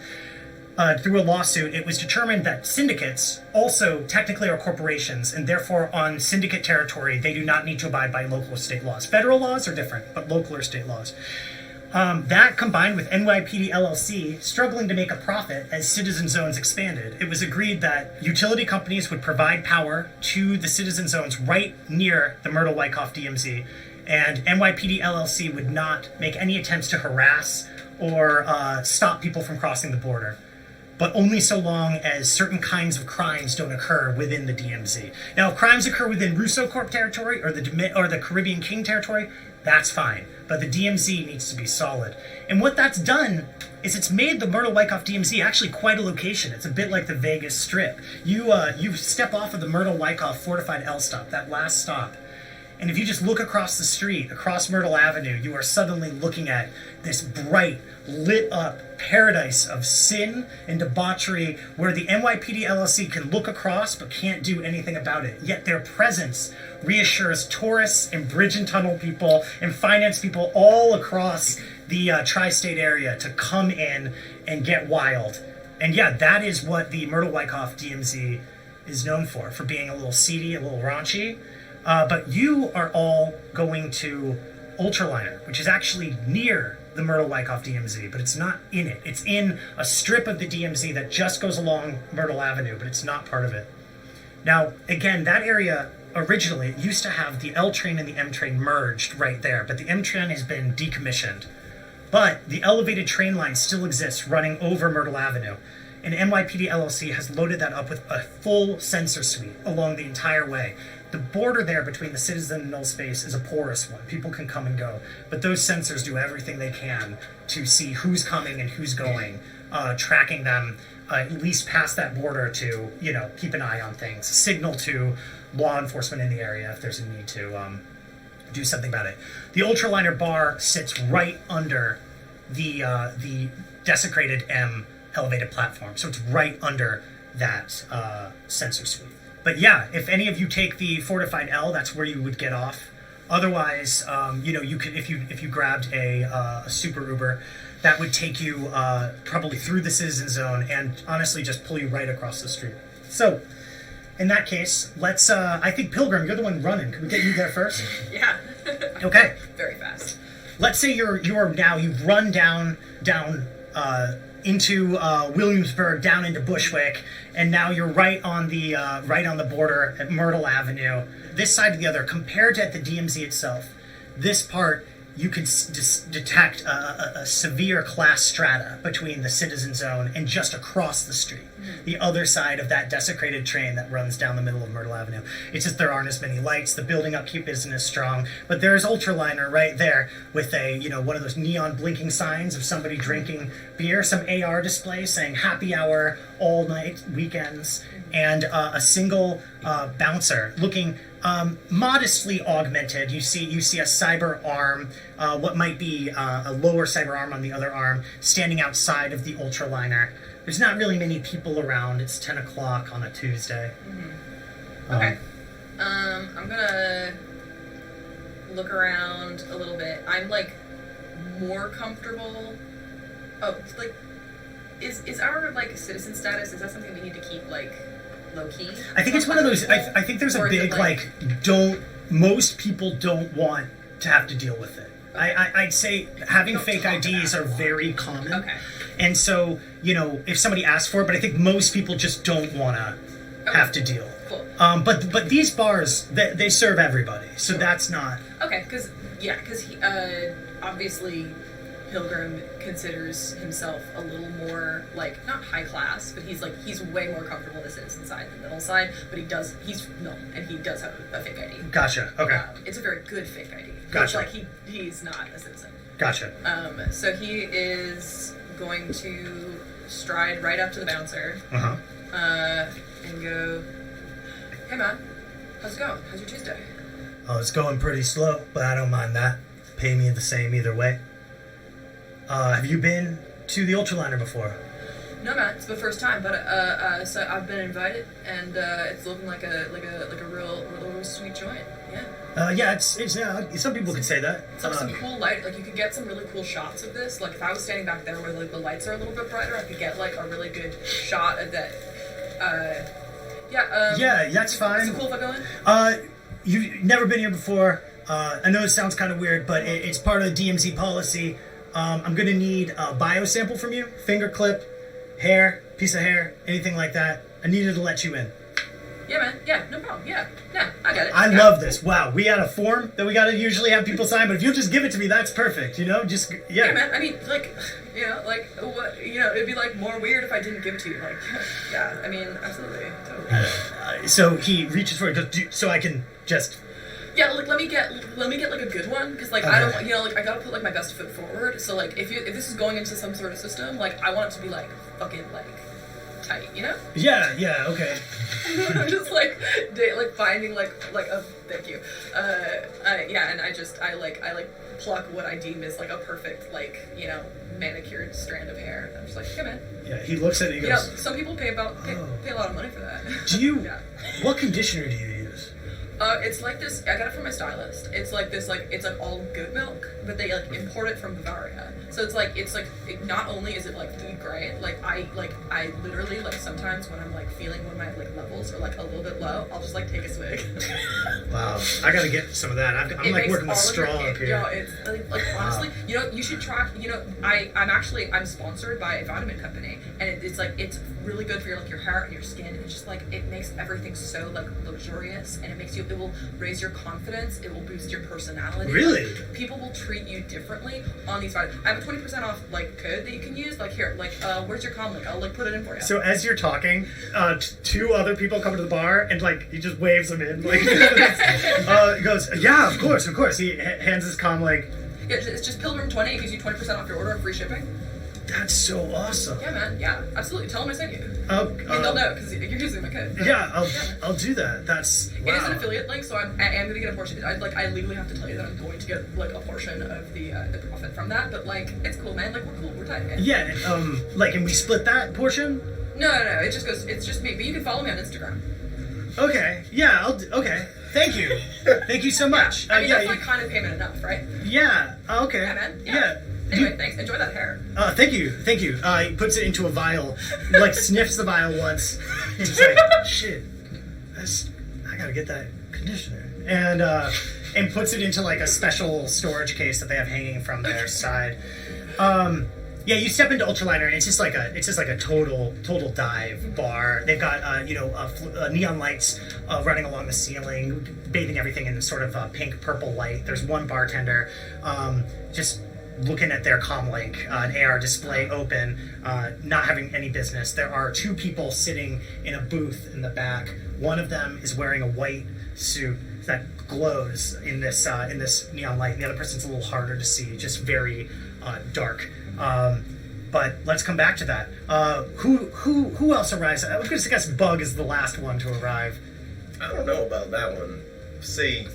through a lawsuit, it was determined that syndicates also technically are corporations, and therefore on syndicate territory, they do not need to abide by local or state laws. Federal laws are different, but local or state laws. That combined with NYPD LLC struggling to make a profit as citizen zones expanded, it was agreed that utility companies would provide power to the citizen zones right near the Myrtle Wyckoff DMZ, and NYPD LLC would not make any attempts to harass or stop people from crossing the border. but only so long as certain kinds of crimes don't occur within the DMZ. Now, if crimes occur within Russo Corp territory or the Caribbean King territory, that's fine. But the DMZ needs to be solid. And what that's done is it's made the Myrtle Wyckoff DMZ actually quite a location. It's a bit like the Vegas Strip. You step off of the Myrtle Wyckoff Fortified L stop, that last stop, and if you just look across the street, across Myrtle Avenue, you are suddenly looking at this bright, lit up paradise of sin and debauchery where the NYPD LLC can look across but can't do anything about it. Yet their presence reassures tourists and bridge and tunnel people and finance people all across the tri-state area to come in and get wild. And yeah, that is what the Myrtle Wyckoff DMZ is known for being a little seedy, a little raunchy. But you are all going to Ultraliner, which is actually near the Myrtle Wyckoff DMZ, but it's not in it. It's in a strip of the DMZ that just goes along Myrtle Avenue, but it's not part of it. Now, again, that area originally used to have the L train and the M train merged right there, but the M train has been decommissioned. But the elevated train line still exists running over Myrtle Avenue. And NYPD LLC has loaded that up with a full sensor suite along the entire way. The border there between the citizen and null space is a porous one. People can come and go. But those sensors do everything they can to see who's coming and who's going, tracking them at least past that border to, keep an eye on things, signal to law enforcement in the area if there's a need to do something about it. The Ultraliner bar sits right under the desecrated M elevated platform. So it's right under that sensor suite. But yeah, if any of you take the Fortified L, that's where you would get off. Otherwise, you could if you grabbed a Super Uber, that would take you probably through the Citizen Zone and honestly just pull you right across the street. So, in that case, let's. I think Pilgrim, you're the one running. Can we get you there first? Yeah. Okay. Very fast. Let's say you've run down into Williamsburg, down into Bushwick, and now you're right on the border at Myrtle Avenue. This side to the other, compared to at the DMZ itself, this part you can detect a severe class strata between the Citizen Zone and just across the street, the other side of that desecrated train that runs down the middle of Myrtle Avenue. It's just there aren't as many lights, the building upkeep isn't as strong, but there's Ultraliner right there with one of those neon blinking signs of somebody drinking beer, some AR display saying happy hour all night weekends, and a single bouncer looking modestly augmented. You see a cyber arm, what might be a lower cyber arm on the other arm, standing outside of the Ultraliner. There's not really many people around. It's 10 o'clock on a Tuesday. Okay. I'm gonna look around a little bit. I'm more comfortable. Oh, is our citizen status? Is that something we need to keep low key? I think it's one of those. I think there's a big most people don't want to have to deal with it. I'd say having fake IDs are very common. Okay. And so, if somebody asks for it, but I think most people just don't want to have to deal. Cool. But these bars, they serve everybody, so that's not... Okay, because obviously Pilgrim considers himself a little more, not high class, but he's way more comfortable in the citizen side than the middle side, but he's null, and he does have a fake ID. Gotcha, okay. It's a very good fake ID. Gotcha. He's not a citizen. Gotcha. So he is going to stride right up to the bouncer. And go, hey man, how's it going? How's your Tuesday? Oh, it's going pretty slow, but I don't mind that. Pay me the same either way. Have you been to the Ultraliner before? No man, it's my first time, but so I've been invited, and it's looking like a real sweet joint. Yeah. Yeah, it's some people could say that. It's some cool light. You could get some really cool shots of this. If I was standing back there where the lights are a little bit brighter, I could get a really good shot of that. Yeah, that's fine. Is it cool if I go in? You've never been here before. I know it sounds kind of weird, but it's part of the DMZ policy. I'm gonna need a bio sample from you, finger clip, hair, piece of hair, anything like that. I needed to let you in. Yeah, man. Yeah, no problem. Yeah. Yeah, I get it. I Yeah. love this. Wow, we had a form that we gotta usually have people sign, but if you'll just give it to me, that's perfect. You know, just Yeah, man. I mean, like, like what? It'd be like more weird if I didn't give it to you. Like, yeah. I mean, absolutely, totally. So he reaches for it, goes, so I can just. Yeah, like let me get like a good one because like I don't want like I gotta put like my best foot forward. So like if this is going into some sort of system, like I want it to be like fucking like tight, you know? Yeah, okay. I'm just like finding like a thank you. Yeah, and I pluck what I deem is like a perfect like manicured strand of hair. I'm just like, hey man. Yeah, he looks at it and he goes. Some people pay a lot of money for that. Do you? Yeah. What conditioner do you use? It's like this. I got it from my stylist. It's like this, like it's like all goat milk, but they like import it from Bavaria. So it's like not only is it like food grade, like I literally like sometimes when I'm like feeling when my like levels are like a little bit low, I'll just like take a swig. Wow, I gotta get some of that. I'm like working with straw up here. It's like honestly, you should try. I'm sponsored by a vitamin company, and it's like it's really good for your hair and your skin. It's just like it makes everything so like luxurious, and it will raise your confidence. It will boost your personality. Really? Like, people will treat you differently on these vitamins. I have a 20% off like code that you can use. Like here, like where's your com link? I'll like put it in for you. So as you're talking, two other people come to the bar and like he just waves them in. Like he goes, yeah, of course. He hands his com link. Yeah, it's just Pilgrim 20. It gives you 20% off your order and free shipping. That's so awesome. Yeah, man. Yeah, absolutely. Tell them I sent you. I mean, they'll know because you're using my code. Yeah, I'll do that. That's wow. It is an affiliate link, so I am going to get a portion. I legally have to tell you that I'm going to get like a portion of the profit from that. But like, it's cool, man. Like we're cool. We're tight, man. Yeah. Like, and we split that portion. No. It just goes. It's just me. But you can follow me on Instagram. Okay. Yeah. Okay. Thank you. Thank you so much. I mean, that's like kind of payment enough, right? Yeah. Okay. Yeah, man. Yeah. Anyway, thanks. Enjoy that hair. Thank you. He puts it into a vial, like sniffs the vial once, and he's like, "Shit, I gotta get that conditioner," and puts it into like a special storage case that they have hanging from their side. Yeah, you step into Ultraliner, and it's just like a total dive bar. They've got neon lights running along the ceiling, bathing everything in sort of pink purple light. There's one bartender, just looking at their comlink, an AR display open, not having any business. There are two people sitting in a booth in the back. One of them is wearing a white suit that glows in this neon light, and the other person's a little harder to see, just very dark. But let's come back to that. Who else arrives? I was going to guess Bug is the last one to arrive. I don't know about that one. See.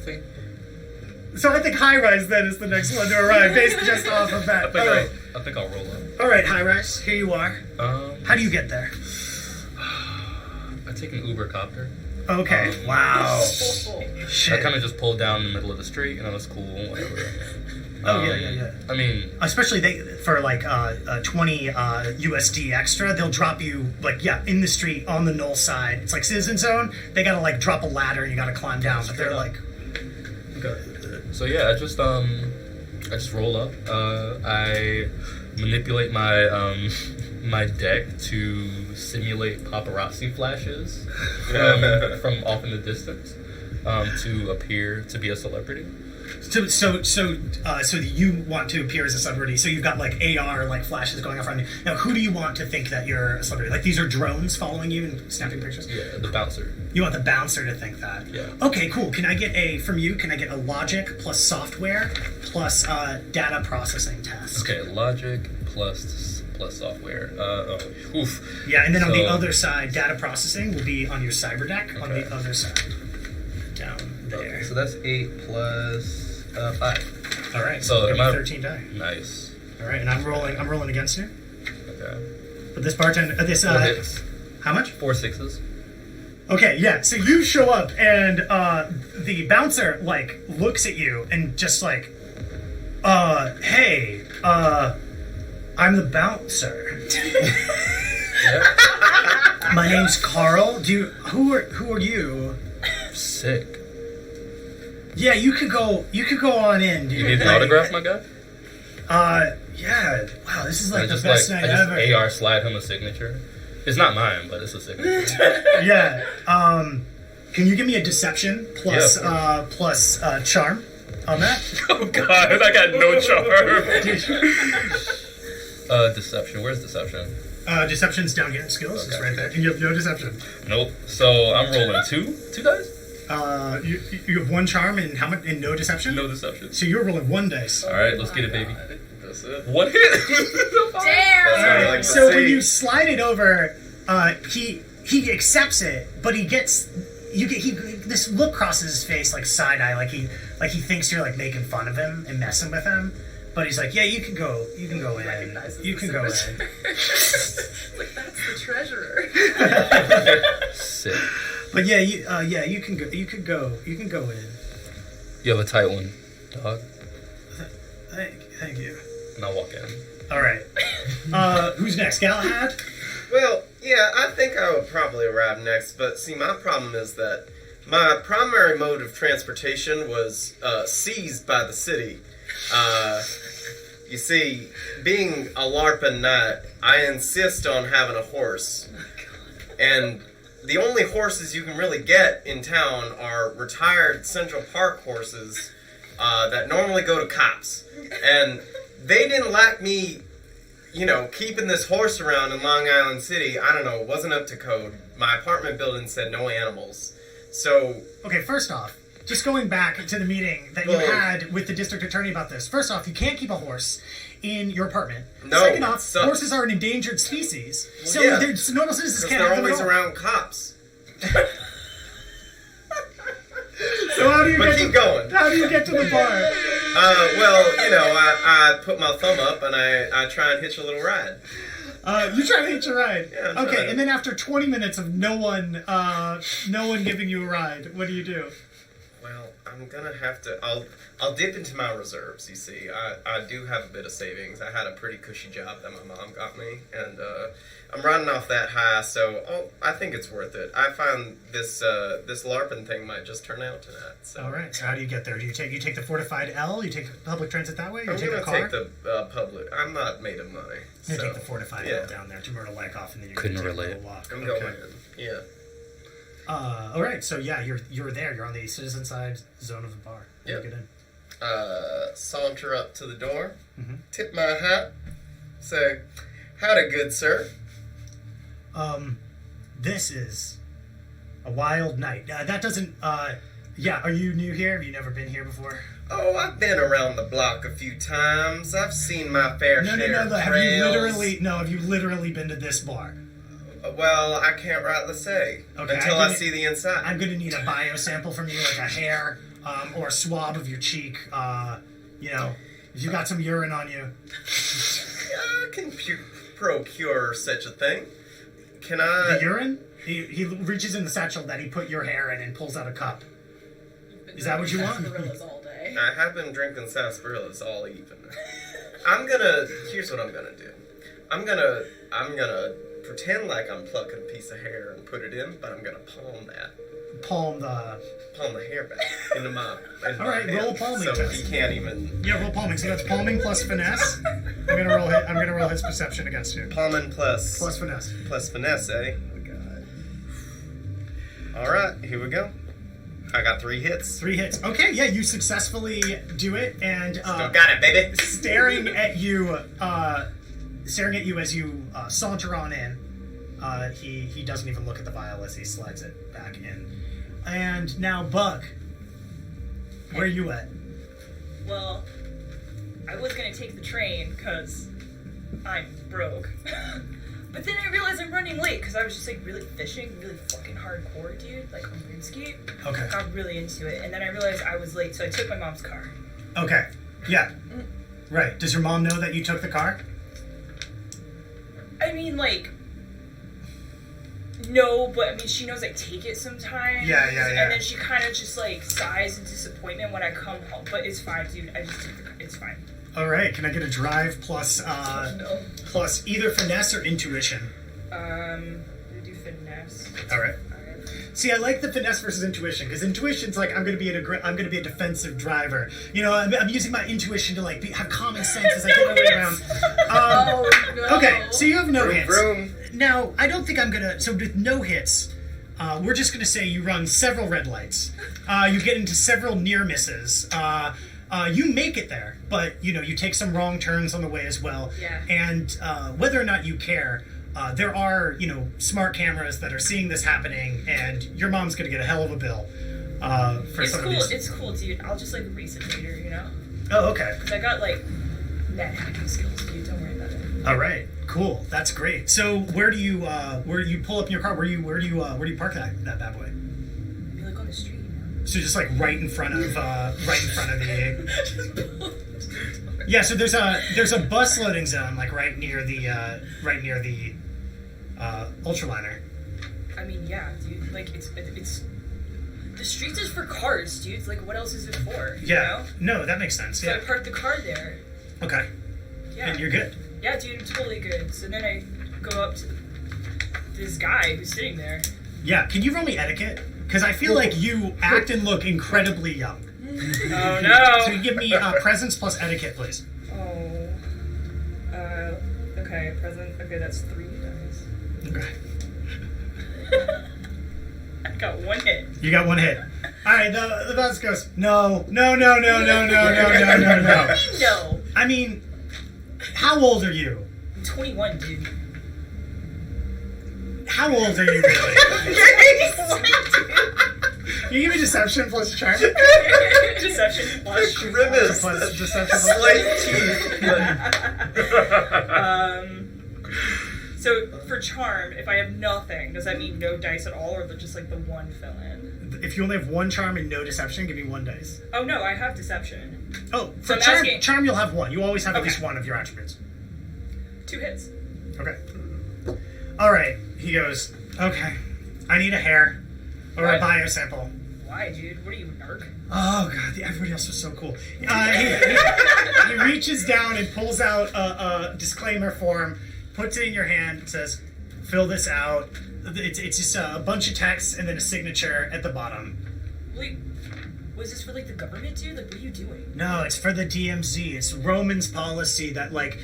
So I think Highrise then is the next one to arrive, based just off of that. I think I'll roll up. All right, Highrise, here you are. How do you get there? I take an Uber copter. Okay. Wow. I kind of just pulled down in the middle of the street, that's cool, whatever. Yeah. I mean, especially for like 20 USD extra, they'll drop you in the street on the Null side. It's like Citizen Zone. They gotta like drop a ladder and you gotta climb down, but they're like. So yeah, I just roll up. I manipulate my my deck to simulate paparazzi flashes from off in the distance to appear to be a celebrity. So you want to appear as a celebrity. So you've got like AR like flashes going off on you. Now, who do you want to think that you're a celebrity? Like these are drones following you and snapping pictures? Yeah, the bouncer. You want the bouncer to think that? Yeah. Okay, cool. Can I get a logic plus software plus data processing test? Okay, logic plus software. Oof. Yeah, and then on the other side, data processing will be on your cyber deck on the other side. Down there. Okay, so that's 8 plus 5. All right. So am I 13 die. Nice. All right, and I'm rolling against you. Okay. But this bartender, hits. How much? 4 6s. Okay, yeah. So you show up, and the bouncer like looks at you and just like, hey, I'm the bouncer. My name's Carl. Who are you? Sick. Yeah, you could go on in, dude. You need an autograph, my guy? Yeah. Wow, this is like the just best night I just ever. AR slide him a signature. It's not mine, but it's a signature. Yeah. Can you give me a deception plus Yeah. plus charm on that? Oh god, I got no charm. Deception. Where's deception? Deception's down here in skills. It's Okay. right there. And you have no deception. Nope. So I'm rolling two dice. You have one charm and how much? And no deception. No deception. So you're rolling one dice. All right, let's get it, baby. That's it. One hit. Damn! That's what I like to So when see. you slide it over, he accepts it, but he gets this look crosses his face like side eye, like he thinks you're like making fun of him and messing with him. But he's like, yeah, you can go in. Recognizes You the can go in. signature. Like, that's the treasurer. Sick. But yeah, you can go. You can go in. You have a tight one, dog. Thank you. And I'll walk in. All right. Who's next? Galahad. Well, yeah, I think I would probably arrive next, but see, my problem is that my primary mode of transportation was seized by the city. You see, being a LARPing knight, I insist on having a horse. And the only horses you can really get in town are retired Central Park horses that normally go to cops. And they didn't like me, keeping this horse around in Long Island City. I don't know, it wasn't up to code. My apartment building said no animals. So, Okay, first off, just going back to the meeting that you Well- had with the district attorney about this. First off, you can't keep a horse in your apartment. No, Second off, sucks. horses are an endangered species. So yeah. normal citizens because can't they're have them always at all. around cops. So how do you But get keep to, going. How do you get to the bar? I put my thumb up and I try and hitch a little ride. You try to hitch a ride. Yeah, I'm okay, trying. and then after 20 minutes of no one giving you a ride, what do you do? Well, I'm gonna have to. I'll dip into my reserves. You see, I do have a bit of savings. I had a pretty cushy job that my mom got me, and I'm running off that high. So I think it's worth it. I find this LARPing thing might just turn out to that. So. All right. So how do you get there? Do you take the fortified L? You take public transit that way? You I'm take gonna a car? take the public. I'm not made of money. You so, take the fortified yeah. L down there to Myrtle Lake off, and then you Couldn't take relate. a little walk. I'm Okay. going in. Yeah. All right. So yeah, you're there. You're on the citizen side zone of the bar. How do you Yep. get in? Saunter up to the door, Mhm. tip my hat, say, "Howdy, good sir." This is a wild night. That doesn't. Yeah. Are you new here? Have you never been here before? Oh, I've been around the block a few times. I've seen my fair No. share of Have trails. you literally been to this bar? Well, I can't rightly say Okay, until I I get it. see the inside. I'm gonna need a bio sample from you, like a hair, or a swab of your cheek. If you got some urine on you. I can procure such a thing. Can The I? urine? He reaches in the satchel that he put your hair in and pulls out a cup. Is that what you want? Gorillas all day. I have been drinking sarsaparillas all evening. Here's what I'm gonna do. I'm gonna pretend like I'm plucking a piece of hair and put it in, but I'm gonna palm the hair back into my. All right, roll palming so test. he can't even. Yeah, roll palming. So that's palming plus finesse. I'm gonna roll his perception against you. Palming plus Finesse. finesse, eh? Oh God. All right, here we go. I got 3 hits. 3 hits. Okay, yeah, you successfully do it, and Still got it, baby. staring at you as you saunter on in. He doesn't even look at the vial as he slides it back in. And now, Bug, where you at? Well, I was gonna take the train because I'm broke. But then I realized I'm running late because I was just like really fishing, really fucking hardcore, dude, like on RuneScape. Okay. Got really into it, and then I realized I was late, so I took my mom's car. Okay. Yeah. Right. Does your mom know that you took the car? I mean, like, no, but I mean, she knows I take it sometimes. Yeah. And then she kind of just like sighs in disappointment when I come home. But it's fine, dude. I just took the car. It's fine. All right. Can I get a drive plus plus either finesse or intuition? We do finesse. All right. Alright. See, I like the finesse versus intuition because intuition's like I'm gonna be a defensive driver. You know, I'm using my intuition to like have common sense as I get my way around. Oh no. Okay, so you have no hits. Vroom. Now, I don't think I'm gonna. So with no hits, We're just going to say you run several red lights. You get into several near misses. You make it there, but you take some wrong turns on the way as well. Yeah. And whether or not you care, there are smart cameras that are seeing this hacking, and your mom's going to get a hell of a bill for It's some cool. of these. It's cool, dude. I'll just race it later, Oh, okay. Because I got net hacking skills, dude. Don't worry about it. All right. Cool. That's great. So where do you pull up in your car? Where do you park that bad boy? Be on the street, So just right in front of the. Yeah. So there's a bus loading zone right near the ultraliner. I mean, yeah, dude. It's the streets is for cars, dude. What else is it for? Yeah. No, that makes sense. So Yeah. I parked the car there. Okay. Yeah. And you're good. Yeah, dude, totally good. So then I go up to this guy who's sitting there. Yeah. Can you roll me etiquette? Because I feel like you act and look incredibly young. Oh no! So you give me presence plus etiquette, please. Oh. Okay, present. Okay, that's 3 dice. Okay. I got 1 hit. You got 1 hit. All right. The bus goes. No. No. No. I mean, how old are you? I'm 21, dude. How old are you really? Can you give me deception plus charm? Deception plus Grimace. Plus deception plus Slight teeth. So for charm, if I have nothing, does that mean no dice at all, or just the 1 fill in? If you only have 1 charm and no deception, give me 1 dice. Oh no, I have deception. Oh, So for I'm charm, asking- charm you'll have 1. You always have at Okay. least 1 of your attributes. 2 hits. Okay. All right. He goes, okay, I need a hair or a What? biosample. Why, dude? What are you, narc? Oh, God, everybody else was so cool. He reaches down and pulls out a disclaimer form, puts it in your hand, says, fill this out. It's just a bunch of text and then a signature at the bottom. Wait, was this for the government, dude? What are you doing? No, it's for the DMZ. It's Roman's policy that, look,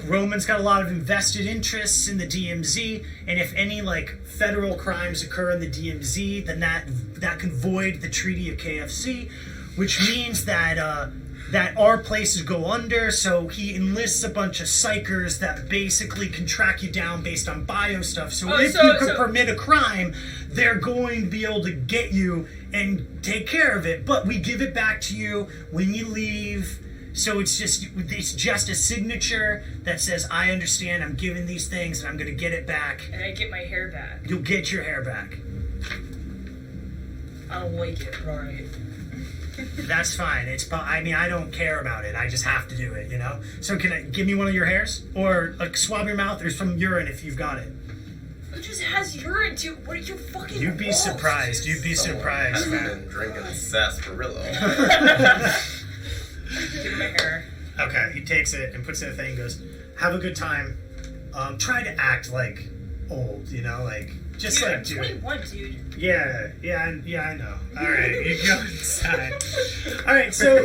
Roman's got a lot of invested interests in the DMZ, and if any, federal crimes occur in the DMZ, then that can void the Treaty of KFC, which means that our places go under, so he enlists a bunch of psychers that basically can track you down based on bio stuff. So if you could permit a crime, they're going to be able to get you and take care of it. But we give it back to you when you leave. So it's just a signature that says, I understand, I'm giving these things, and I'm going to get it back. And I get my hair back. You'll get your hair back. I don't like it, alright. That's fine. I don't care about it. I just have to do it, So give me one of your hairs? Or swab your mouth or some urine if you've got it. Who just has urine, dude? What are you fucking You'd be surprised. You'd be surprised, I've man. been drinking sarsaparilla. Give me my hair. Okay, he takes it and puts it in a thing and goes, have a good time. Try to act old, just Dude, I'm dude. 21, dude. Yeah, I know. All right, you go inside. All right, so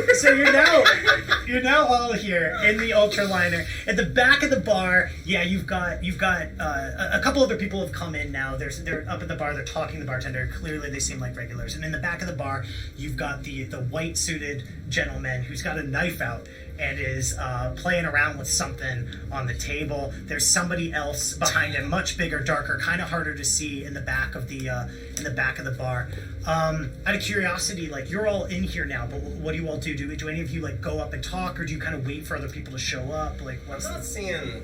you're now all here in the ultraliner at the back of the bar. Yeah, you've got a couple other people have come in now. They're up at the bar. They're talking to the bartender. Clearly, they seem like regulars. And in the back of the bar, you've got the white suited gentleman who's got a knife out and is playing around with something on the table. There's somebody else behind him, much bigger, darker, kind of harder to see in the back of the bar. Out of curiosity, like, you're all in here now, but what do you all do? Do any of you, like, go up and talk, or do you kind of wait for other people to show up? Like, what's I'm not seeing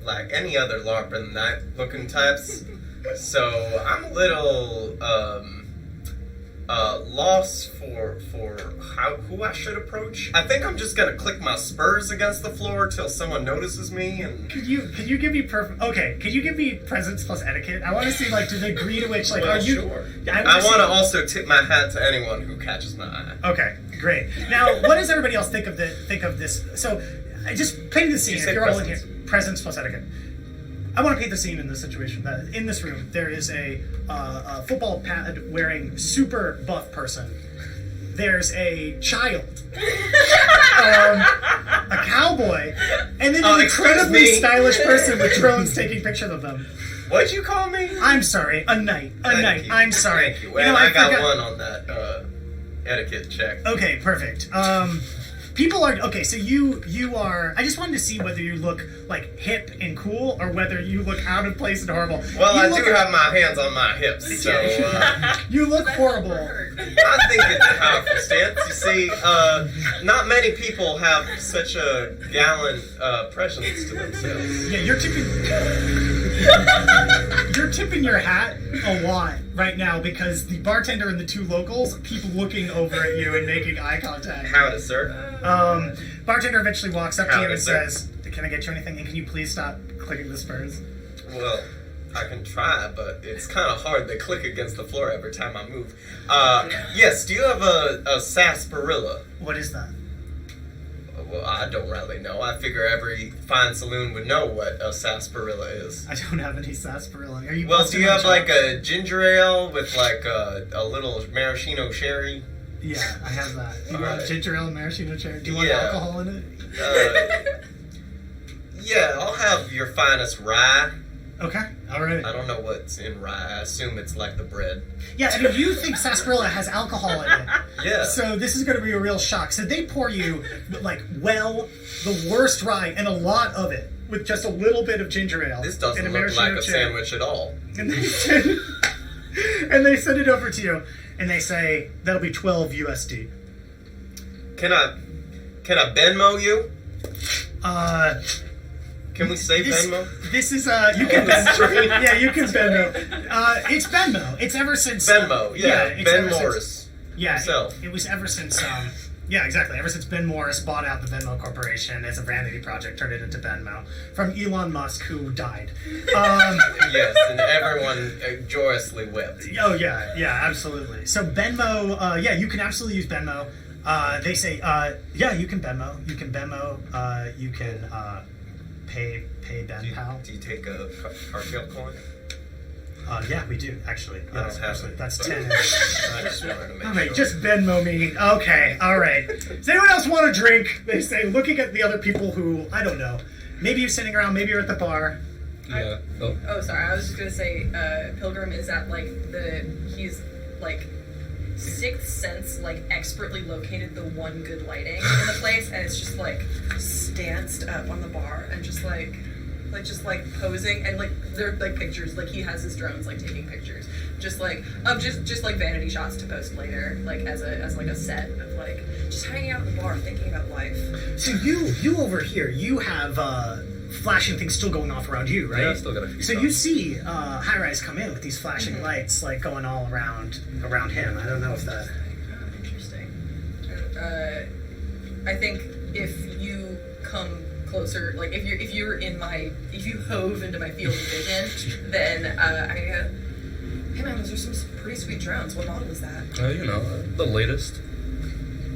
like any other LARPing night looking types, so I'm a little lost for who I should approach. I think I'm just gonna click my spurs against the floor till someone notices me. And Could you give me could you give me presence plus etiquette? I want to see, like, to the degree to which, like, well, are you? sure. I I want to see- also tip my hat to anyone who catches my eye. Okay, great. Now, what does everybody else think of this? So, I just paint the scene. You If said you're all in here, presence. presence plus etiquette. I want to paint the scene in this situation. That in this room, there is a football pad wearing super buff person. There's a child, a cowboy, and then an Excuse incredibly me. stylish person with drones taking pictures of them. What'd you call me? I'm sorry. A knight. Thank you. I'm sorry. Thank you. You And know, I got forgot- one on that etiquette check. Okay, perfect. People are okay. So you are. I just wanted to see whether you look like hip and cool, or whether you look out of place and horrible. Well, You I look- do have my hands on my hips, so You look horrible. I think it's a powerful stance. You see, not many people have such a gallant presence to themselves. Yeah, you're tipping your hat a lot right now because the bartender and the two locals keep looking over at you and making eye contact. Howdy, sir. Bartender eventually walks up to you Howdy, and sir. says, "Can I get you anything? And can you please stop clicking the spurs?" Well, I can try, but it's kind of hard. They click against the floor every time I move. Yes, do you have a sarsaparilla? What is that? Well, I don't really know. I figure every fine saloon would know what a sarsaparilla is. I don't have any sarsaparilla. Are you? Well, do busting you my have like chops? a ginger ale with like a little maraschino sherry? Yeah, I have that. You want Alright. ginger ale and maraschino cherry? Do you want Yeah. alcohol in it? Yeah, I'll have your finest rye. Okay. All right. I don't know what's in rye. I assume it's like the bread. Yeah, I mean, you think sarsaparilla has alcohol in it. Yeah. So this is going to be a real shock. So they pour you, like, the worst rye and a lot of it with just a little bit of ginger ale. This and doesn't a look maraschino like a cherry. sandwich at all. And they send it over to you, and they say that'll be 12 USD. Can I Venmo you? Can we say Venmo? This is you can Venmo. Yeah, you can Venmo. It's Venmo. It's ever since Venmo, yeah. it's Ben ever since- Morris. Yeah, himself. it was ever since yeah, exactly. Ever since Ben Morris bought out the Venmo Corporation as a vanity project, turned it into Venmo from Elon Musk, who died. Yes, and everyone joyously wept. Oh yeah, absolutely. So Venmo, yeah, you can absolutely use Venmo. They say, yeah, you can Venmo. You can Venmo. You can pay Ben Pal. Do you take a cartel coin? Yeah, we do actually. I Yes, don't have absolutely. it, That's but 10. I just wanted to make Okay, sure. just Venmo me. Okay, all right. Does anyone else want a drink? They say, looking at the other people who, I don't know, maybe you're sitting around, maybe you're at the bar. Yeah. Oh. Oh, sorry. I was just gonna say, Pilgrim is at he's like sixth sense, like expertly located the one good lighting in the place, and it's just like stanced up on the bar and just posing, and like they're like pictures, like he has his drones like taking pictures, just like vanity shots to post later, like as a set of like just hanging out in the bar thinking about life. So you over here, you have flashing things still going off around you, right? Yeah, I still got a few So songs. you see Highrise come in with these flashing lights like going all around him. I don't know if that. Oh, interesting. I think if you come closer, like if you hove into my field of vision, then I go, hey man, those are some pretty sweet drones. What model is that? The latest.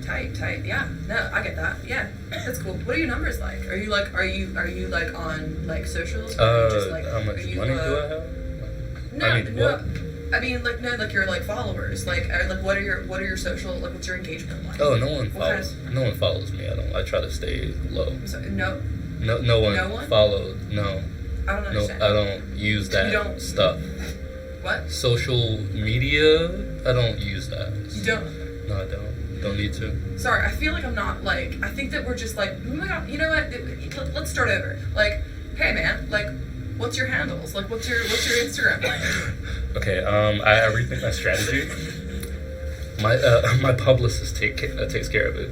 Tight, yeah. No, I get that. Yeah, that's cool. What are your numbers like? Are you like on like socials? Or just, like, How much are you, money do I have? No, I mean, no. what? I mean, like no, like your like followers. Like what are your social? Like what's your engagement like? Oh, no one What kind follows. No one follows me. I try to stay low. So, no, No one, No one? follows. No, I don't no, understand. I don't use that don't- stuff. What? Social media, I don't use that. You don't. No, I don't. Don't need to. Sorry, I feel like I'm not like. I think that we're just like. Oh my god, you know what? Let's start over. Like, hey man, like, what's your handles? Like, what's your Instagram like? Okay. I rethink my strategy. My publicist takes care of it.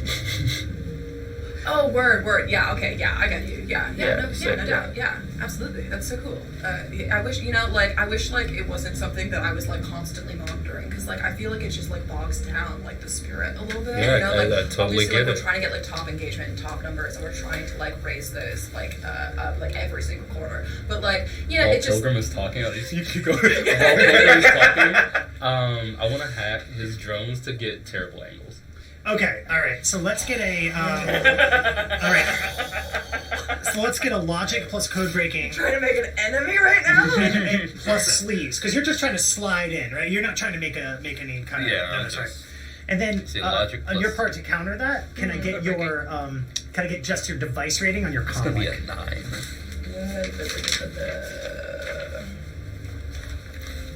Oh, word. Yeah, okay, yeah, I got you. Yeah, no so, doubt. Yeah, absolutely. That's so cool. I wish, it wasn't something that I was like constantly monitoring, because like I feel like it just like bogs down like the spirit a little bit. Yeah, you know, like I totally obviously get like, we're it. trying to get like top engagement and top numbers, and we're trying to like raise those like up like every single quarter. But like While it just Pilgrim is talking, you keep going. While Pilgrim is talking, I want to hack his drones to get terrible angles. Okay, all right. So let's get a. All right. So let's get a logic plus code breaking Trying to make an enemy right now? and plus sleeves, because you're just trying to slide in, right? You're not trying to make any kind of. Yeah, no, I'm that's right. just- And then See, logic on your plus- part to counter that, can I get your can I get just your device rating on your It's gonna be comic? a 9.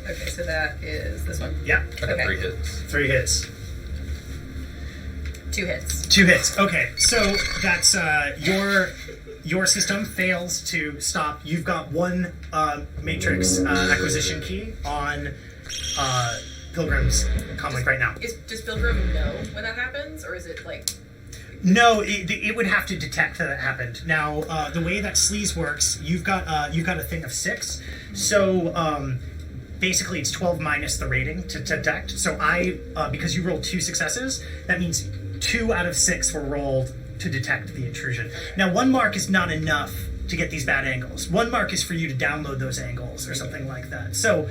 Okay, so that is this one. Yeah, I got Okay. 3 hits. 3 hits. 2 hits. 2 hits. Okay, so that's your system fails to stop. You've got 1 matrix acquisition key on Pilgrim's comlink right now. Does Pilgrim know when that happens, or is it like? No, it would have to detect that it happened. Now, the way that Sleaze works, you've got a thing of 6, so basically it's 12 minus the rating to detect. So because you rolled 2 successes, that means 2 out of 6 were rolled to detect the intrusion. Now, 1 mark is not enough to get these bad angles. 1 mark is for you to download those angles or something like that. So,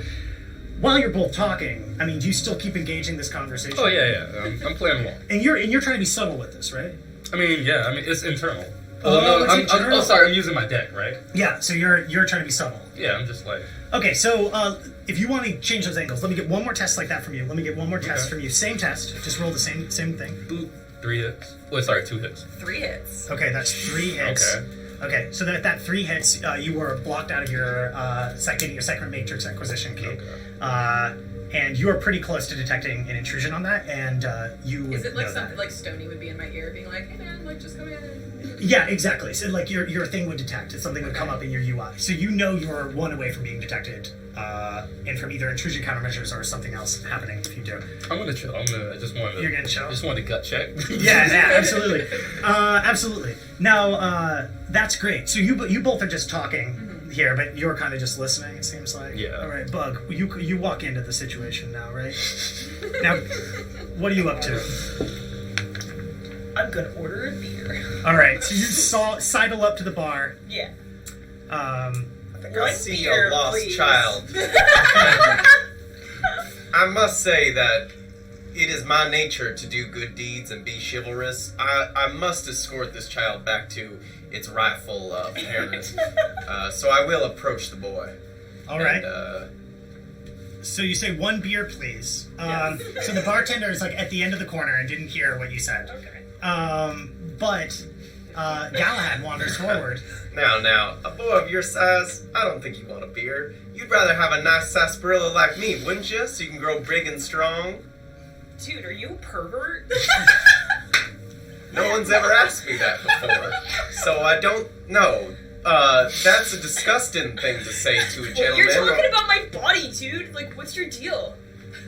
while you're both talking, I mean, do you still keep engaging this conversation? Oh yeah. I'm playing along. And you're trying to be subtle with this, right? I mean, yeah. I mean, it's internal. Oh, it's internal. Oh, sorry. I'm using my deck, right? Yeah. So you're trying to be subtle. Yeah. I'm just like. Okay. So if you want to change those angles, let me get one more test like that from you. Let me get one more test Okay. from you. Same test. Just roll the same thing. Boop. 3 hits. Wait, sorry. 2 hits. 3 hits. Okay, that's 3 hits. Okay. Okay, so that 3 hits, you were blocked out of your second matrix acquisition key. Okay. And you are pretty close to detecting an intrusion on that, and you would Is it like know something that. like Stony would be in my ear, being like, "Hey man, like just come in." Yeah, exactly. So like your thing would detect. Something would come up in your UI. So you know you're 1 away from being detected, and from either intrusion countermeasures or something else happening if you do. I'm gonna chill. I just wanted. You're gonna chill? Just wanted to gut check. Yeah, absolutely. Absolutely. Now, that's great. So you both are just talking here, but you're kind of just listening, it seems like. Yeah. All right, Bug, you walk into the situation now, right? Now, what are you up to? I'm gonna order a beer. All right, so you sidle up to the bar. Yeah. I think I One see beer, a lost please. child. I must say that it is my nature to do good deeds and be chivalrous. I must escort this child back to its rightful parent. So I will approach the boy. All right. And, So you say 1 beer, please. Yes. So the bartender is like at the end of the corner and didn't hear what you said. Okay. But Galahad wanders forward. Now, a boy of your size, I don't think you want a beer. You'd rather have a nice sarsaparilla like me, wouldn't you? So you can grow big and strong. Dude, are you a pervert? No one's ever asked me that before, so I don't know. That's a disgusting thing to say to a Well, gentleman. you're talking about my body, dude. Like, what's your deal?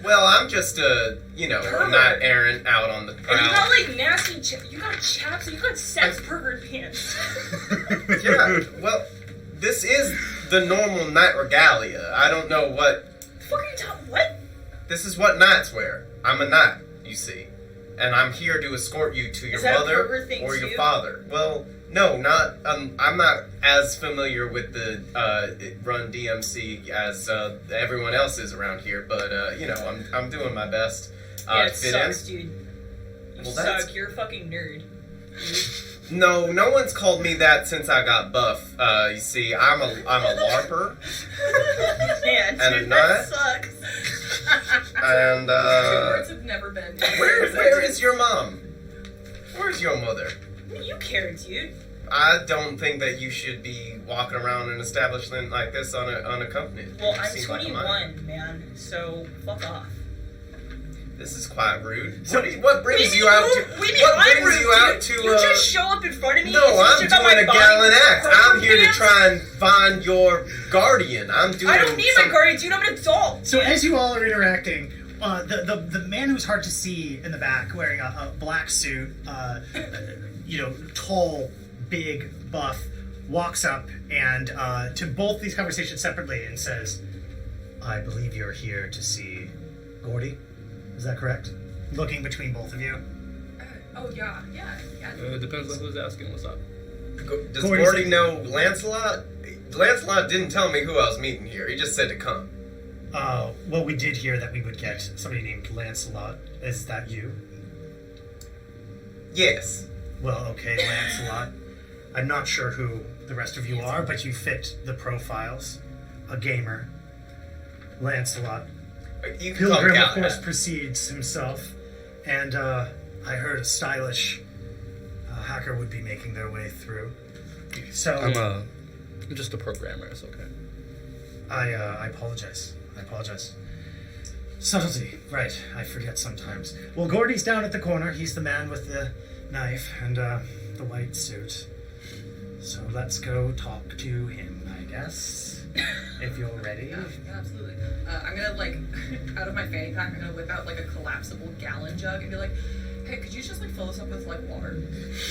Well, I'm just a knight errant out on the And you prowl. got like nasty, you got chaps, and you got sex pervert pants. Yeah, well, this is the normal knight regalia. I don't know what... The fuck are you talking? What? This is what knights wear. I'm a knight, you see. And I'm here to escort you to your Is that a mother pervert thing or your too? father. Well, no, not. I'm not as familiar with the Run DMC as everyone else is around here, but I'm doing my best Yeah, to it fit sucks, in. dude. You Well, that's- suck. You're a fucking nerd. No one's called me that since I got buff. You see, I'm a LARPer, Man, And a dude, nut? that sucks. and Two words have never been. where is your mom? Where's your mother? You care, dude. I don't think that you should be walking around an establishment like this unaccompanied. Well, You I'm seem like a minor. 21, man. So fuck off. This is quite rude. So- What brings you out to? What do you mean What I'm brings rude, you out dude? to? You just show up in front of me. No, and say I'm shit about my doing a body gallant with act. pervert I'm here to pants. try and find your guardian. I'm doing. I don't need my guardian, dude. I'm an adult. So as you all are interacting, the man who's hard to see in the back, wearing a black suit, tall, big, buff, walks up and to both these conversations separately and says, "I believe you're here to see Gordy. Is that correct?" Looking between both of you. Oh yeah. It depends on who's asking. What's up? Does Gordy's Gordy like- know Lancelot? Lancelot didn't tell me who I was meeting here. He just said to come. Well, we did hear that we would get somebody named Lancelot. Is that you? Yes. Well, okay, Lancelot. I'm not sure who the rest of you are, but you fit the profiles. A gamer. Lancelot. You can call him Pilgrim, of course, Galahad. precedes himself, and I heard a stylish hacker would be making their way through. So I'm just a programmer. It's okay. I apologize. I apologize. Subtlety. Right. I forget sometimes. Well, Gordy's down at the corner. He's the man with the knife and the white suit. So let's go talk to him, I guess. If you're ready. Yeah, absolutely. I'm gonna, like, out of my fanny pack, I'm gonna whip out, like, a collapsible gallon jug and be like, hey, could you just, like, fill this up with, like, water?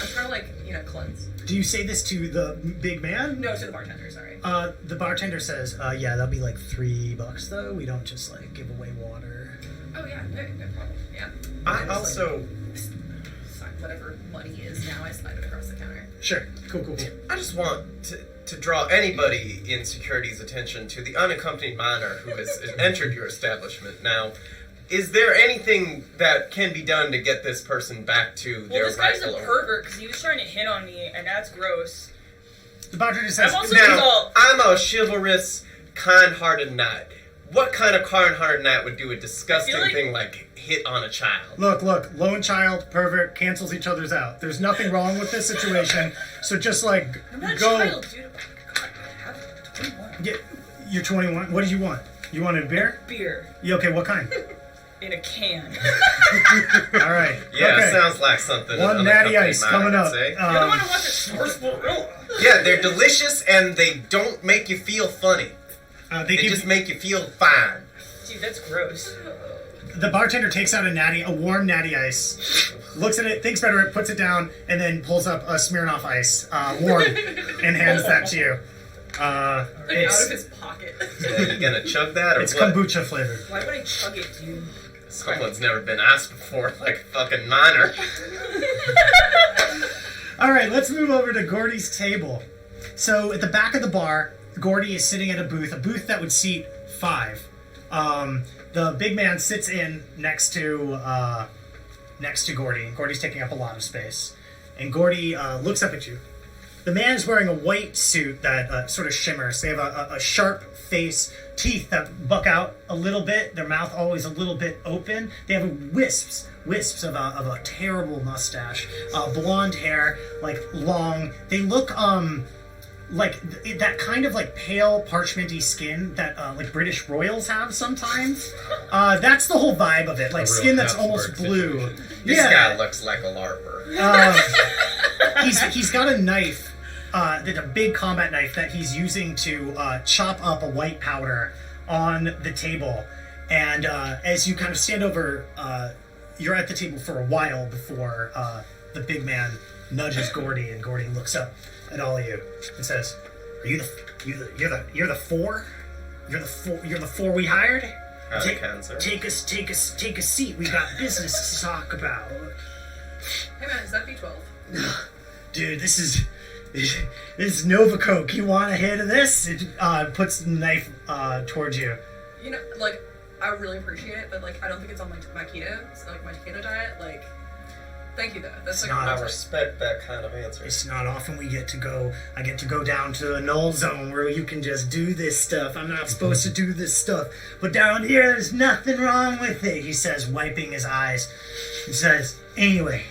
I'm trying to, like, cleanse. Do you say this to the big man? No, to the bartender, sorry. The bartender says, yeah, that'll be like $3 though. We don't just like give away water. Oh, yeah, no problem. Yeah. I just, also... like, whatever money is now, I slide it across the counter. Sure. Cool. I just want to draw anybody in security's attention to the unaccompanied minor who has entered your establishment. Now, is there anything that can be done to get this person back to Well, their this guy's rightful a owner? pervert because he was trying to hit on me, and that's gross. The bartender says, I'm also Now, I'm a chivalrous, kind-hearted knight. What kind of kind-hearted knight would do a disgusting thing like hit on a child? Look, lone child, pervert, cancels each other's out. There's nothing wrong with this situation, so just like, I'm not go. a child, dude. Oh my God, I'm 21. Yeah, you're 21. What do you want? You want a beer? Beer Yeah, okay, what kind? in a can. All right. Yeah, okay. sounds like something. One an natty unaccompanied ice minor coming would up. say. You're the one who wants to source Barilla. Yeah, they're delicious and they don't make you feel funny. They They give, just make you feel fine. Dude, that's gross. the bartender takes out a warm natty ice, looks at it, thinks better, it puts it down, and then pulls up a Smirnoff ice, warm, and hands that to you. Like, out of It's his pocket. Are you gonna chug that or it's what? kombucha flavored. Why would I chug it, dude? Someone's never been asked before, like a fucking minor. All right, let's move over to Gordy's table. So at the back of the bar, Gordy is sitting at a booth that would seat 5. The big man sits in next to Gordy. Gordy's taking up a lot of space, and Gordy looks up at you. The man is wearing a white suit that sort of shimmers. They have a sharp face, teeth that buck out a little bit. Their mouth always a little bit open. They have wisps of a terrible mustache, blonde hair, like long. They look like that kind of like pale parchmenty skin that like British royals have sometimes. That's the whole vibe of it, like A real skin that's Habsburg almost blue. situation. This guy looks like a LARPer. He's got a knife, a big combat knife that he's using to chop up a white powder on the table. And as you kind of stand over, you're at the table for a while before the big man nudges Gordy, and Gordy looks up at all of you and says, "Are you're the four? You're the four we hired? Take a seat. We got business to talk about." Hey man, is that B12? Dude, this is Nova Coke. You want a hit of this? It puts the knife towards you. You know, like, I really appreciate it, but, like, I don't think it's on my keto. It's like my keto diet. Like, thank you, though. That's like, not. I respect that kind of answer. It's not often I get to go down to a null zone where you can just do this stuff. I'm not supposed to do this stuff. But down here, there's nothing wrong with it, he says, wiping his eyes. He says, anyway,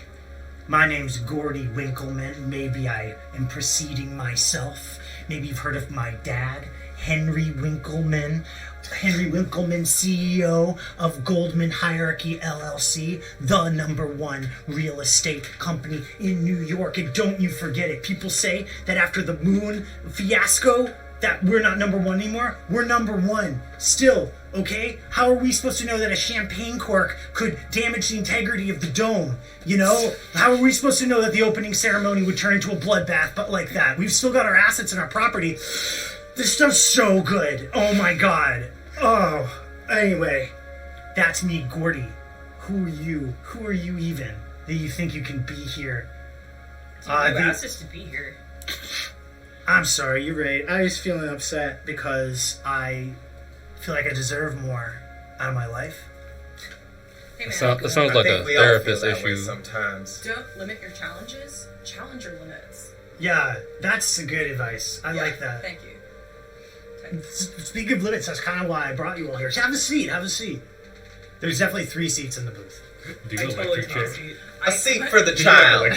my name's Gordy Winkleman. Maybe I am preceding myself. Maybe you've heard of my dad, Henry Winkleman. Henry Winkleman, CEO of Goldman Hierarchy LLC, the #1 real estate company in New York. And don't you forget it. People say that after the moon fiasco, that we're not #1 anymore. We're #1 still, okay? How are we supposed to know that a champagne cork could damage the integrity of the dome? You know? How are we supposed to know that the opening ceremony would turn into a bloodbath, but like that? We've still got our assets and our property. This stuff's so good. Oh my god. Oh, anyway, that's me, Gordy. Who are you? Who are you even that you think you can be here? Dude, you asked us to be here. I'm sorry, you're right. I was feeling upset because I feel like I deserve more out of my life. hey man, That sounds I like think a we all feel therapist that way issue. sometimes. don't limit your challenges. Challenge your limits. Yeah, that's good advice. I Yeah, like that. Thank you. Speaking of limits, that's kind of why I brought you all here. So have a seat. There's definitely 3 seats in the booth. Do you I totally electric take a chair? seat. A seat for the child.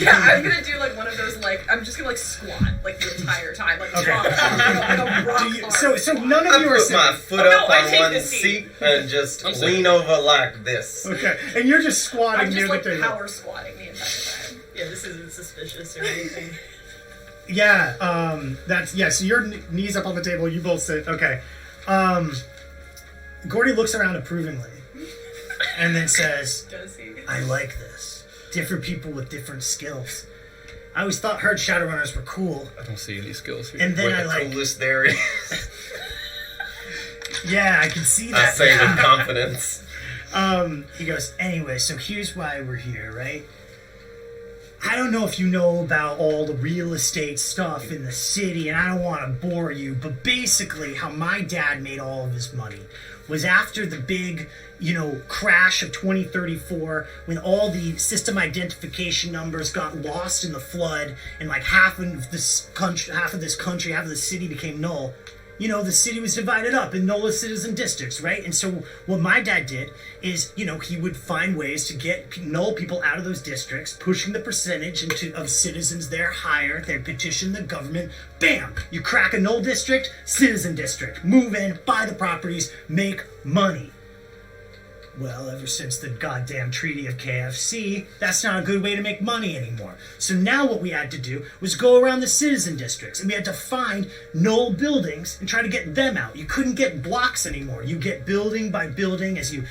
Yeah, I'm gonna do like one of those like I'm just gonna like squat like the entire time like Okay. like a rock hard So squat. none of I you are put my saying. foot Oh, no, up I on take one the seat. seat and just I'm lean over like this. Okay, and you're just squatting I'm near just like the table. power squatting the entire time. Yeah, this isn't suspicious or anything. Yeah, that's so your knees up on the table. You both sit. Okay. Gordy looks around approvingly, and then says, Does he? "I like this. Different people with different skills. I always heard Shadowrunners were cool, I don't see any skills here. and then What I the like. coolest there is. Yeah, I can see I that. say now." with confidence. He goes, anyway, so here's why we're here, right? I don't know if you know about all the real estate stuff in the city, and I don't want to bore you, but basically how my dad made all of his money was after the big, crash of 2034, when all the system identification numbers got lost in the flood, and like half of this country, half of the city became null. The city was divided up in null citizen districts, right? And so what my dad did is, he would find ways to get null people out of those districts, pushing the percentage of citizens there higher. They'd petition the government. Bam! You crack a null district, citizen district. Move in, buy the properties, make money. Well, ever since the goddamn Treaty of KFC, that's not a good way to make money anymore. So now what we had to do was go around the citizen districts, and we had to find null buildings and try to get them out. You couldn't get blocks anymore. You get building by building as you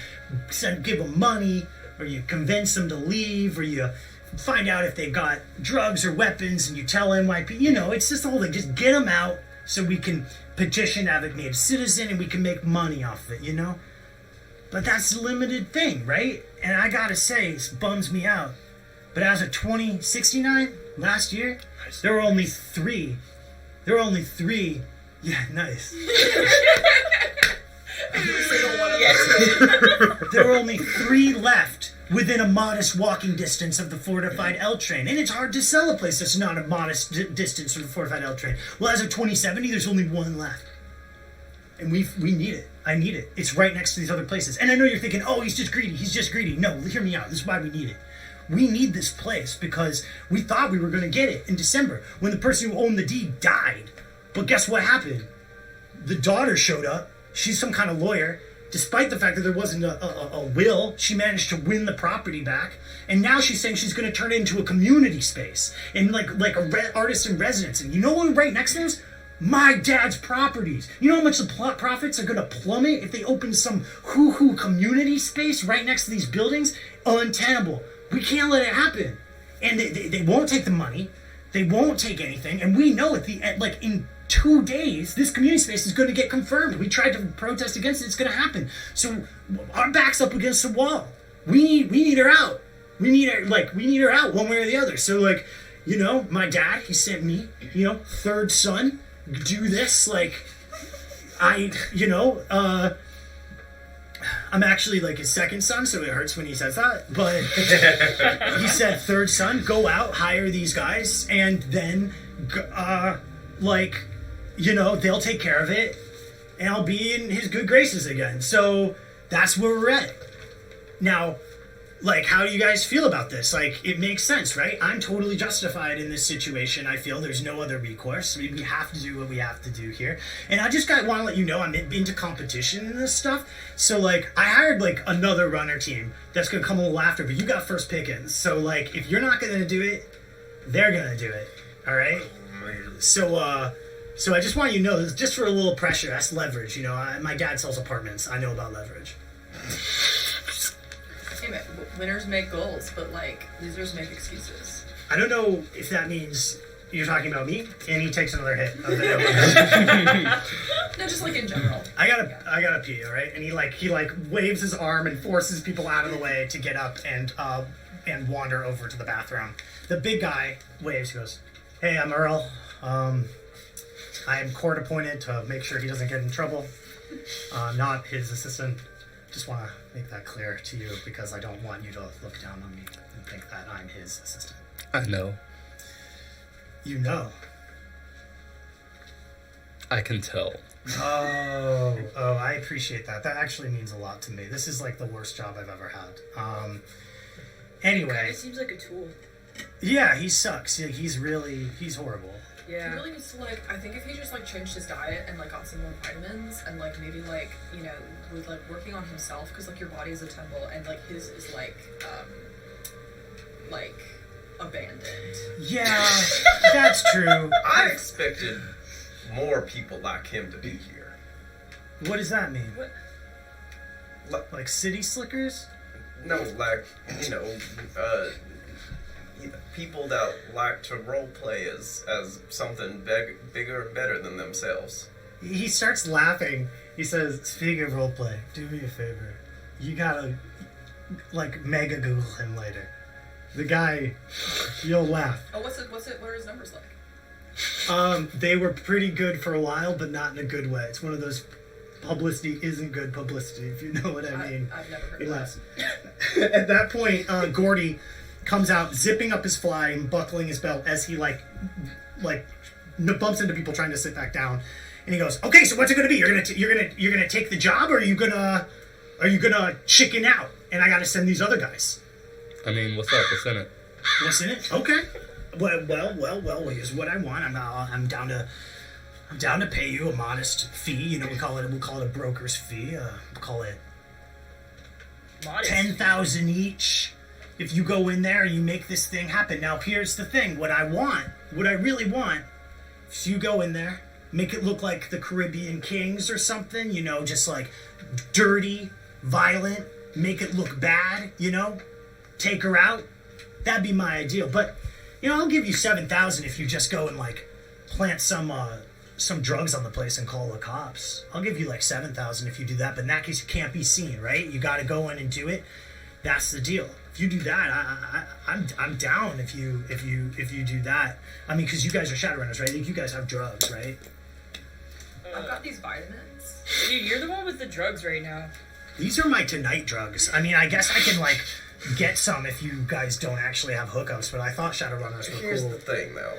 give them money, or you convince them to leave, or you find out if they've got drugs or weapons, and you tell NYP. It's just the whole thing. Just get them out so we can petition to have it made citizen, and we can make money off it, But that's a limited thing, right? And I gotta say, it bums me out. But as of 2069, last year, there were only three. Yeah, nice. There were only 3 left within a modest walking distance of the fortified L train. And it's hard to sell a place that's not a modest distance from the fortified L train. Well, as of 2070, there's only 1 left. And we need it. I need it. It's right next to these other places. And I know you're thinking, oh, he's just greedy. No, hear me out. This is why we need it. We need this place because we thought we were going to get it in December when the person who owned the deed died. But guess what happened? The daughter showed up. She's some kind of lawyer. Despite the fact that there wasn't a will, she managed to win the property back. And now she's saying she's going to turn it into a community space and like a artist in residence. And you know what right next to this? My dad's properties. You know how much the profits are going to plummet if they open some hoo-hoo community space right next to these buildings? Untenable. We can't let it happen. And they won't take the money. They won't take anything. And we know in 2 days, this community space is going to get confirmed. We tried to protest against it. It's going to happen. So our back's up against the wall. We need her out. We need her out one way or the other. So my dad, he sent me, third son, do this. I'm actually his second son, so it hurts when he says that. But he said, third son, go out, hire these guys, and then, they'll take care of it, and I'll be in his good graces again. So that's where we're at. Now, how do you guys feel about this? It makes sense, right? I'm totally justified in this situation. I feel there's no other recourse. We have to do what we have to do here. And I just want to let you know I'm into competition in this stuff. So, I hired, another runner team that's going to come a little after, but you got first pickings. So, if you're not going to do it, they're going to do it. All right? So I just want you to know, just for a little pressure, that's leverage. My dad sells apartments. I know about leverage. Winners make goals, but losers make excuses. I don't know if that means you're talking about me. And he takes another hit of the No, just in general. I gotta pee, all right? And he waves his arm and forces people out of the way to get up and wander over to the bathroom. The big guy waves. He goes, "Hey, I'm Earl. I am court appointed to make sure he doesn't get in trouble. Not his assistant. Just want to make that clear to you because I don't want you to look down on me and think that I'm his assistant." I know. You know. I can tell. Oh, I appreciate that. That actually means a lot to me. This is like the worst job I've ever had. Anyway. It seems like a tool. Yeah, he sucks. He's horrible. Yeah. He really needs to, like, I think if he just, like, changed his diet and, like, got some more vitamins and, like, maybe, like, you know, was, like, working on himself, because, like, your body is a temple and, like, his is, like, abandoned. Yeah, that's true. I expected more people like him to be here. What does that mean? What? Like city slickers? No, like, people that like to roleplay as something bigger and better than themselves. He starts laughing. He says, speaking of roleplay, do me a favor. You gotta, like, mega Google him later. The guy, you'll laugh. Oh, what are his numbers like? They were pretty good for a while, but not in a good way. It's one of those publicity isn't good publicity, if you know what I mean. I've never heard He of laughs. that. At that point, Gordy comes out, zipping up his fly and buckling his belt as he like bumps into people trying to sit back down, and he goes, "Okay, so what's it gonna be? You're gonna take the job, or are you gonna chicken out? And I gotta send these other guys." I mean, what's up? What's in it? What's in it? Okay. Well. Here's what I want. I'm down to pay you a modest fee. You know, we'll call it a broker's fee. We'll call it Modest. 10,000 each. If you go in there and you make this thing happen. Now, here's the thing. What I really want, is you go in there, make it look like the Caribbean Kings or something. You know, just like dirty, violent. Make it look bad. You know. Take her out. That'd be my ideal. But, you know, I'll give you 7,000 if you just go and, like, plant some drugs on the place and call the cops. I'll give you, like, 7,000 if you do that. But in that case, you can't be seen, right? You got to go in and do it. That's the deal. If you do that, I'm down if you do that. I mean, because you guys are Shadowrunners, right? Like, you guys have drugs, right? I've got these vitamins. Dude, you're the one with the drugs right now. These are my tonight drugs. I mean, I guess I can, like, get some if you guys don't actually have hookups, but I thought Shadowrunners were Here's cool. the thing, though.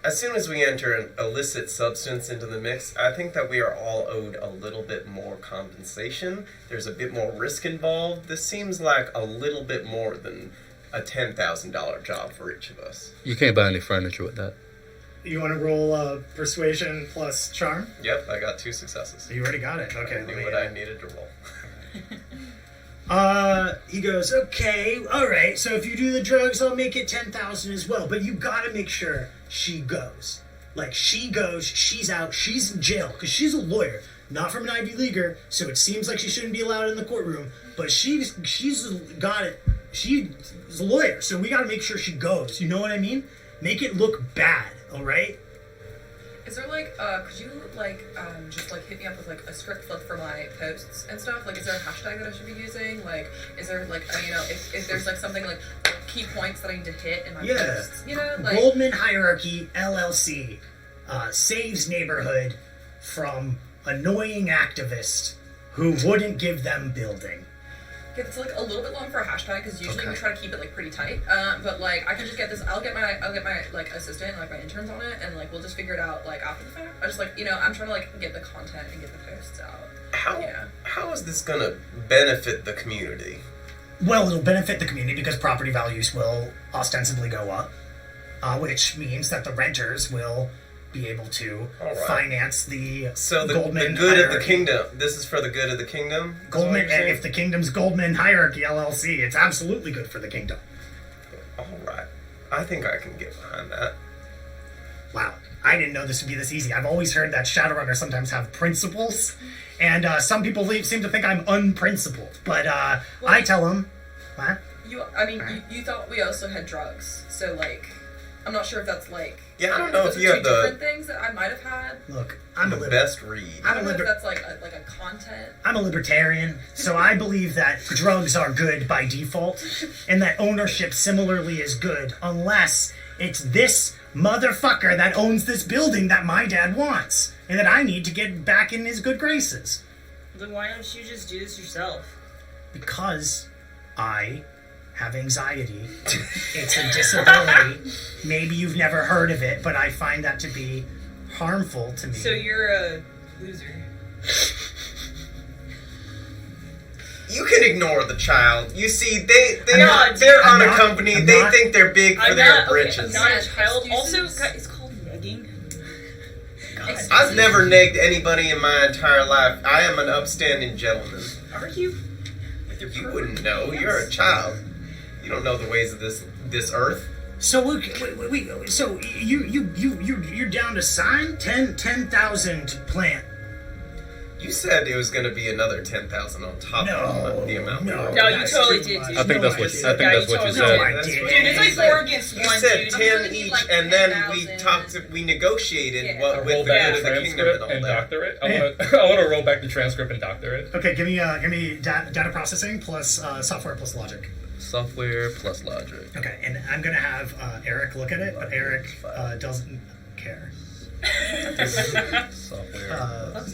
As soon as we enter an illicit substance into the mix, I think that we are all owed a little bit more compensation. There's a bit more risk involved. This seems like a little bit more than a $10,000 job for each of us. You can't buy any furniture with that. You want to roll persuasion plus charm? Yep, I got 2 successes. You already got it. Okay. I knew what I needed to roll. He goes, okay, all right. So if you do the drugs, I'll make it 10,000 as well. But you gotta make sure she goes. Like, she goes, she's out, she's in jail because she's a lawyer, not from an Ivy Leaguer. So it seems like she shouldn't be allowed in the courtroom. But she's got it. She's a lawyer, so we gotta make sure she goes. You know what I mean? Make it look bad. All right. Is there, like, could you, like, just, like, hit me up with, like, a script flip for my posts and stuff? Like, is there a hashtag that I should be using? Like, is there, like, you know, if there's, like, something, like, key points that I need to hit in my posts? You know, like... Goldman Hierarchy, LLC, saves neighborhood from annoying activist who wouldn't give them building. It's like a little bit long for a hashtag because usually Okay. we try to keep it like pretty tight. But like I can just get this. I'll get my like assistant, like my interns on it, and like we'll just figure it out like after the fact. I just like I'm trying to like get the content and get the posts out. How is this gonna benefit the community? Well, it'll benefit the community because property values will ostensibly go up, which means that the renters will be able to finance the the Goldman good of the hierarchy. kingdom. This is for the good of the kingdom. is what Goldman, you're saying? if the kingdom's Goldman Hierarchy LLC, it's absolutely good for the kingdom. All right, I think I can get behind that. Wow, I didn't know this would be this easy. I've always heard that Shadowrunners sometimes have principles, and some people seem to think I'm unprincipled. But I tell them, what? You thought we also had drugs, so like I'm not sure if that's like Yeah, I don't know those if are you two have the different things that I might have had. Look, I'm the a best read. I I'm don't a know if liber- that's like a content. I'm a libertarian, so I believe that drugs are good by default, and that ownership similarly is good, unless it's this motherfucker that owns this building that my dad wants, and that I need to get back in his good graces. Then why don't you just do this yourself? Because I have anxiety. It's a disability. Maybe you've never heard of it, but I find that to be harmful to me. So you're a loser. You can ignore the child. You see, they're I'm not- unaccompanied. I'm They not- think they're big for I'm their not. Okay, britches. I'm not a Yes, child. Also, excuses. it's called negging. God. I've never negged anybody in my entire life. I am an upstanding gentleman. Are you? With your You pervert wouldn't know. pants? You're a child. You don't know the ways of this earth. So so you're down to sign 10,000 to plant. You said it was going to be another 10,000 on top of the amount. No, No, you that's totally too did, much. dude. I think that's what Yeah, you you totally said. No, I That's didn't. what- Dude, it's like 4 against You 1, said dude. 10 need, each, like, and then we 10,000. we negotiated Yeah. what Roll with the back good the of the kingdom and transcript all and that. doctor it. I want to roll back the transcript and doctor it. Okay, give me data processing plus software plus logic. Software plus logic. Okay, and I'm gonna have Eric look at it, but Eric doesn't care. Software.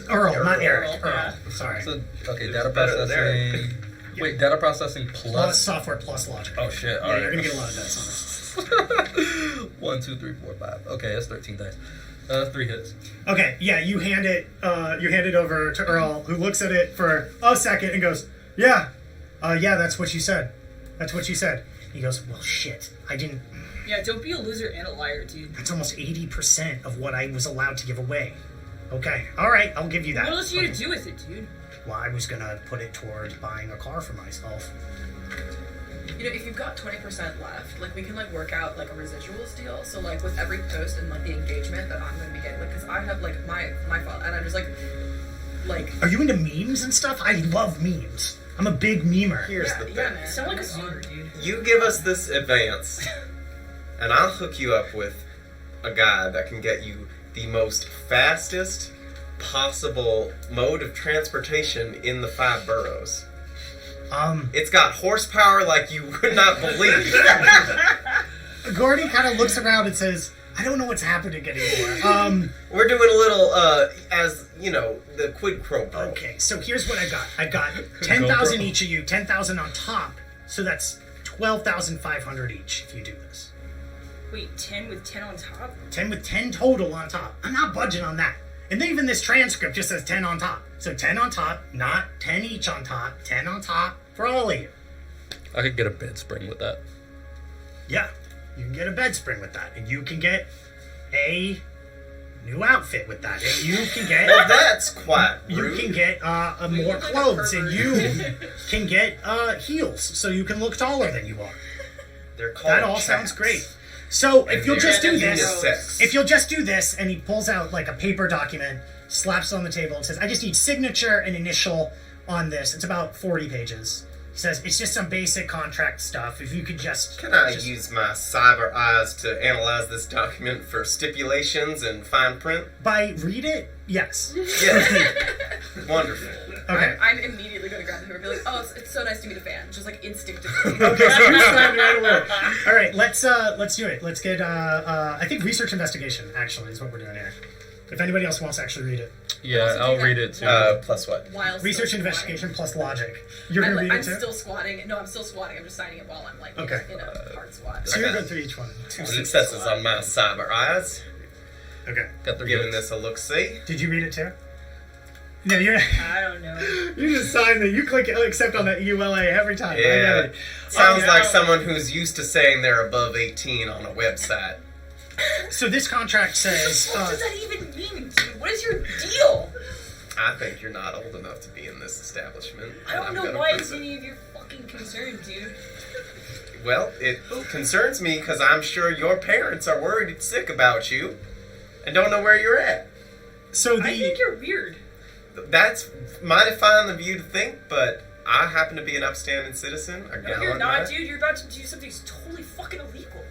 Earl, not Eric. Earl, Earl. yeah. Sorry. So, okay, It's data better than processing. Wait, data processing Plus plus. software plus logic. Oh shit! Yeah, All right. you're gonna get a lot of dice on this. 1, 2, 3, 4, 5. Okay, that's 13 dice. 3 hits. Okay, yeah, you hand it over to Earl, who looks at it for a second and goes, "Yeah, yeah, that's what you said. That's what you said." He goes, "Well, shit, I didn't." Yeah, don't be a loser and a liar, dude. That's almost 80% of what I was allowed to give away. Okay, all right, I'll give you that. What else are you Okay. gonna do with it, dude? Well, I was gonna put it toward buying a car for myself. You know, if you've got 20% left, like we can like work out like a residuals deal. So like with every post and like the engagement that I'm gonna be getting, like because I have like my file and I'm just like. Are you into memes and stuff? I love memes. I'm a big memer. Here's Yeah, the yeah, thing. man. Sound like a Oh my zoomer, God. dude. You give us this advance, and I'll hook you up with a guy that can get you the most fastest possible mode of transportation in the 5 boroughs. It's got horsepower like you would not believe. Gordy kind of looks around and says, "I don't know what's happening anymore." We're doing a little, as, you know, the quid pro quo. Okay, so here's what I got. I got 10,000 each of you, 10,000 on top. So that's 12,500 each if you do this. Wait, 10 with 10 on top? 10 with 10 total on top. I'm not budging on that. And then even this transcript just says 10 on top. So 10 on top, not 10 each on top, 10 on top for all of you. I could get a bed spring with that. Yeah, you can get a bed spring with that. And you can get a new outfit with that. And you can get... Well, that's quite You rude. can get more look like a clothes, and pervert. you can get heels, so you can look taller than you are. They're called That all chaps. sounds great. So if you'll they're just do this, unisex. if you'll just do this, and he pulls out like a paper document, slaps it on the table, and says, "I just need signature and initial on this." It's about 40 pages. He says, "It's just some basic contract stuff. If you could just Can I just- use my cyber eyes to analyze this document for stipulations and fine print? by read it? Yes. Yes. Wonderful. Okay. I'm immediately gonna grab him and be like, "Oh, it's so nice to meet a fan," just like instinctively. Okay, so you signed right away. All right, let's do it. Let's get I think research investigation actually is what we're doing here. If anybody else wants to actually read it, Yeah, I'll read it too. Plus what? While still research squatting. investigation plus logic. You're I'm, gonna read I'm it too. still squatting. No, I'm still squatting. I'm just signing it while I'm like Okay. in a hard squat. So you're Okay. going through each one. 2 successes on my cyber eyes. Okay. Got 3 Giving hits. this a look-see. Did you read it too? No, you're. I don't know. You just sign that. You click accept on that ULA every time. I get Yeah. it. Sounds Oh, like no. someone who's used to saying they're above 18 on a website. So this contract says. What does that even mean, dude? What is your deal? I think you're not old enough to be in this establishment. I and don't I'm know gonna why prove it's it. any of your fucking concern, dude. Well, it concerns me because I'm sure your parents are worried and sick about you and don't know where you're at. So I think the. you're weird. That's mighty fine of you to think, but I happen to be an upstanding citizen, a No, gallant you're not, knight. dude. You're about to do something totally fucking illegal.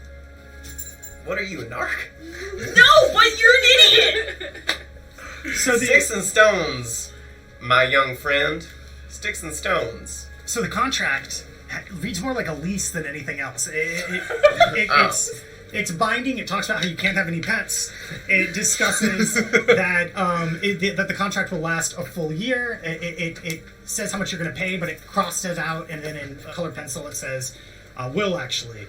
What are you, a narc? No, but you're an idiot! So the. Sticks and stones, my young friend. Sticks and stones. So the contract reads more like a lease than anything else. Oh. It's binding. It talks about how you can't have any pets. It discusses that that the contract will last a full year. It says how much you're going to pay, but it crosses out, and then in color pencil it says will actually.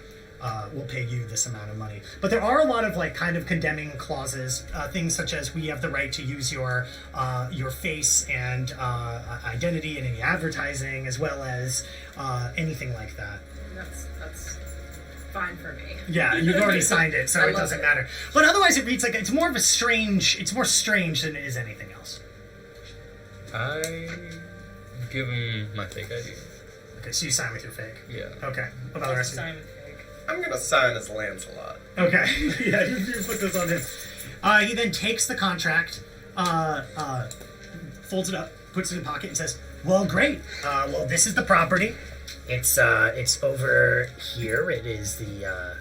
we'll pay you this amount of money. But there are a lot of like kind of condemning clauses, things such as we have the right to use your face and identity in any advertising, as well as anything like that. That's fine for me. Yeah, you've already signed it, so I it love doesn't it. matter. But otherwise, it reads like it's more strange than it is anything else. I give him my fake ID. Okay, so you sign with your fake. Yeah. Okay. What about the rest of you? Simon Pegg. I'm gonna sign as Lancelot. Okay. Yeah, you put this on him. He then takes the contract, folds it up, puts it in his pocket, and says, "Well, great. Well, this is the property. It's over here. It is the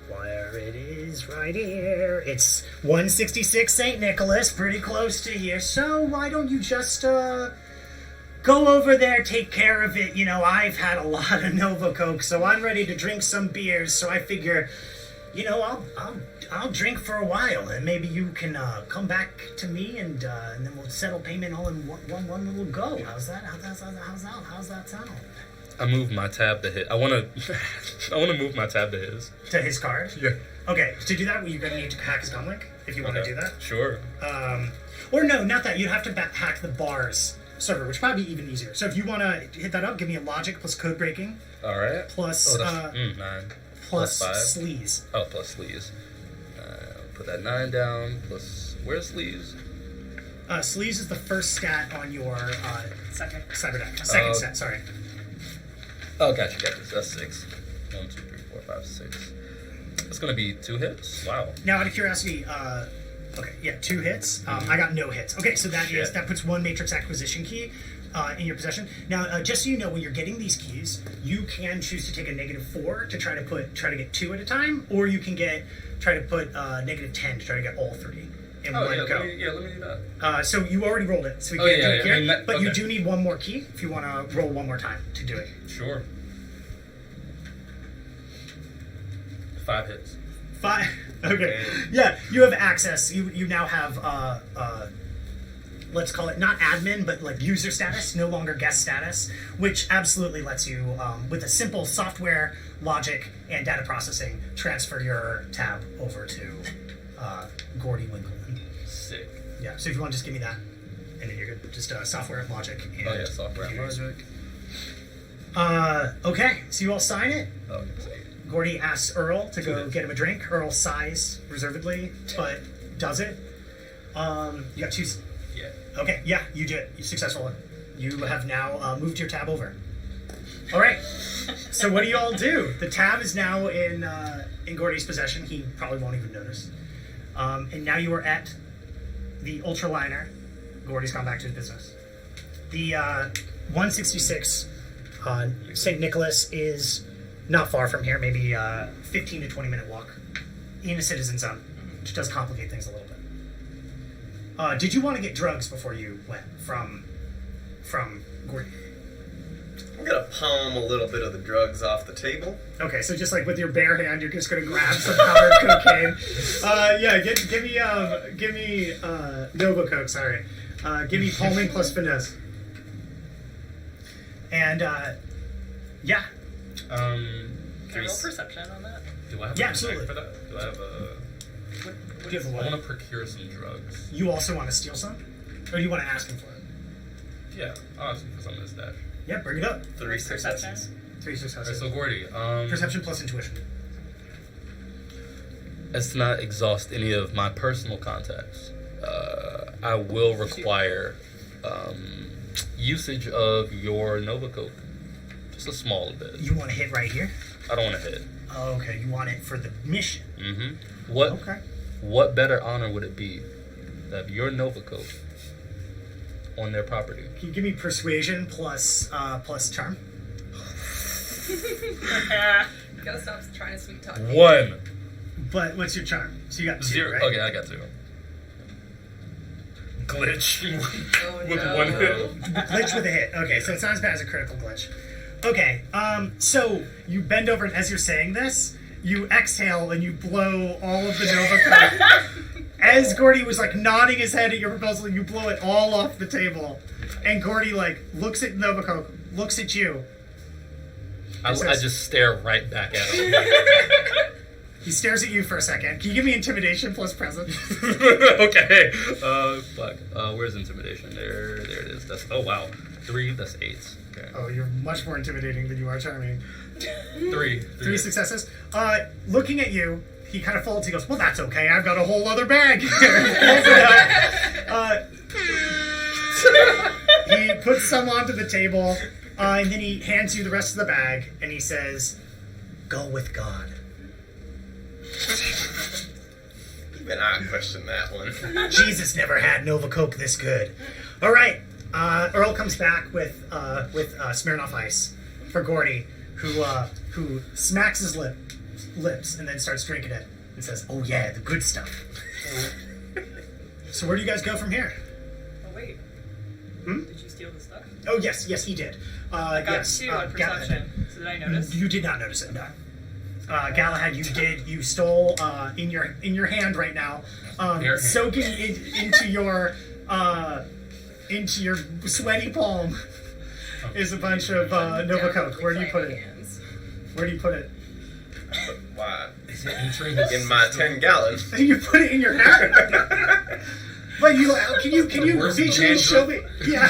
where it is right here. It's 166 St. Nicholas, pretty close to here. So why don't you just go over there, take care of it. You know, I've had a lot of Nova Coke, so I'm ready to drink some beers. So I figure, you know, I'll drink for a while, and maybe you can come back to me, and then we'll settle payment all in one little go. How's that? How's that sound? I move my tab to his. I wanna move my tab to his. To his card? Yeah. Okay, to do that, you're gonna need to hack his comlink if you want to Okay. do that. Sure. Or no, not that. You'd have to hack the bar's server, which would probably be even easier. So if you want to hit that up, give me a logic plus code breaking All right. plus Oh, that's 9. plus 5. sleaze. Oh, plus sleeves. Put that 9 down. Plus where's sleeves? Sleaze is the first stat on your Second. cyber deck. Second stat, sorry. Oh, gotcha. That's 6. 1, 2, 3, 4, 5, 6. It's gonna be 2 hits. Wow. Now, out of curiosity, okay, yeah, 2 hits. I got no hits. Okay, so that puts 1 matrix acquisition key in your possession. Now, just so you know, when you're getting these keys, you can choose to take a -4 to try to get 2 at a time, or you can try to put -10 to try to get all 3 in one go. Let me do that. So you already rolled it, so we Oh, can't yeah, do it yeah, here. I mean, that- but you okay. do need 1 more key if you want to roll 1 more time to do it. Sure. 5 hits. 5. Okay. Yeah, you have access. You now have let's call it not admin, but like user status, no longer guest status, which absolutely lets you, with a simple software logic and data processing, transfer your tab over to Gordy Winkleman. Sick. Yeah. So if you want to just give me that, and then you're good. Just software and logic. And Oh yeah, software and logic. Okay. So you all sign it. Oh, sick. Gordy asks Earl to go Good. get him a drink. Earl sighs reservedly, but does it. You got 2. Yeah. Okay, yeah, you do it. You're successful. You have now moved your tab over. All right. So what do you all do? The tab is now in Gordy's possession. He probably won't even notice. And now you are at the ultraliner. Gordy's gone back to his business. The 166 St. Nicholas is not far from here, maybe 15 to 20 minute walk in a citizen zone, which does complicate things a little bit. Did you want to get drugs before you went from Gordy? I'm gonna palm a little bit of the drugs off the table. Okay, so just like with your bare hand, you're just gonna grab some powdered cocaine. Yeah, give me Nova Coke. Sorry, give me palming plus finesse. And yeah, Can I roll perception on that? Do I have Yeah, a absolutely. for that? Do I have a? do you have a I want what? to procure some drugs. You also want to steal some, or do you want to ask him for it? Yeah, I'll ask you for some of this stash. Yeah, bring it up. 3 Perception. successes. 3 Alright, successes. so Gordy, Perception plus intuition. let's not exhaust any of my personal contacts. I will require usage of your Nova Coke. Just a small bit. You want to hit right here? I don't want to hit. Oh, okay. You want it for the mission. Mm-hmm. What Okay. What better honor would it be to have your Nova Coke on their property? Can you give me persuasion plus charm? You gotta stop trying to sweet talk me. 1. But what's your charm? So you got 2, 0. right? Okay, I got 2. Glitch. Oh, With no. 1 hit. Glitch with a hit. Okay, so it's not as bad as a critical glitch. Okay, so you bend over, and as you're saying this, you exhale and you blow all of the Nova Coke. As Gordy was like nodding his head at your proposal, you blow it all off the table. And Gordy like looks at Nova Coke, looks at you. I says- just stare right back at him. He stares at you for a second. Can you give me intimidation plus presence? Okay. Fuck. Where's intimidation? There it is. That's wow. 3. That's 8. Okay. Oh, you're much more intimidating than you are charming. 3. 3 successes. Looking at you, he kind of folds. He goes, "Well, that's okay. I've got a whole other bag." He puts some onto the table, and then he hands you the rest of the bag, and he says, "Go with God." Even I question that one. Jesus never had Nova Coke this good. All right. Earl comes back with Smirnoff Ice for Gordy, who smacks his lips and then starts drinking it and says, "Oh yeah, the good stuff." So where do you guys go from here? Oh wait. Hmm? Did you steal the stuff? Oh yes, he did. I got Yes, 2 on Galahad. perception. So did I notice? You did not notice it. No. Galahad, you did. You stole in your hand right now, Your hand. soaking into your sweaty palm is a bunch of Nova Coke. Where do you put it? Where do you put it? Why? Is it entering his In my system? 10-gallon. You put it in your hat. But you can you Worst visually hand show me? Yeah.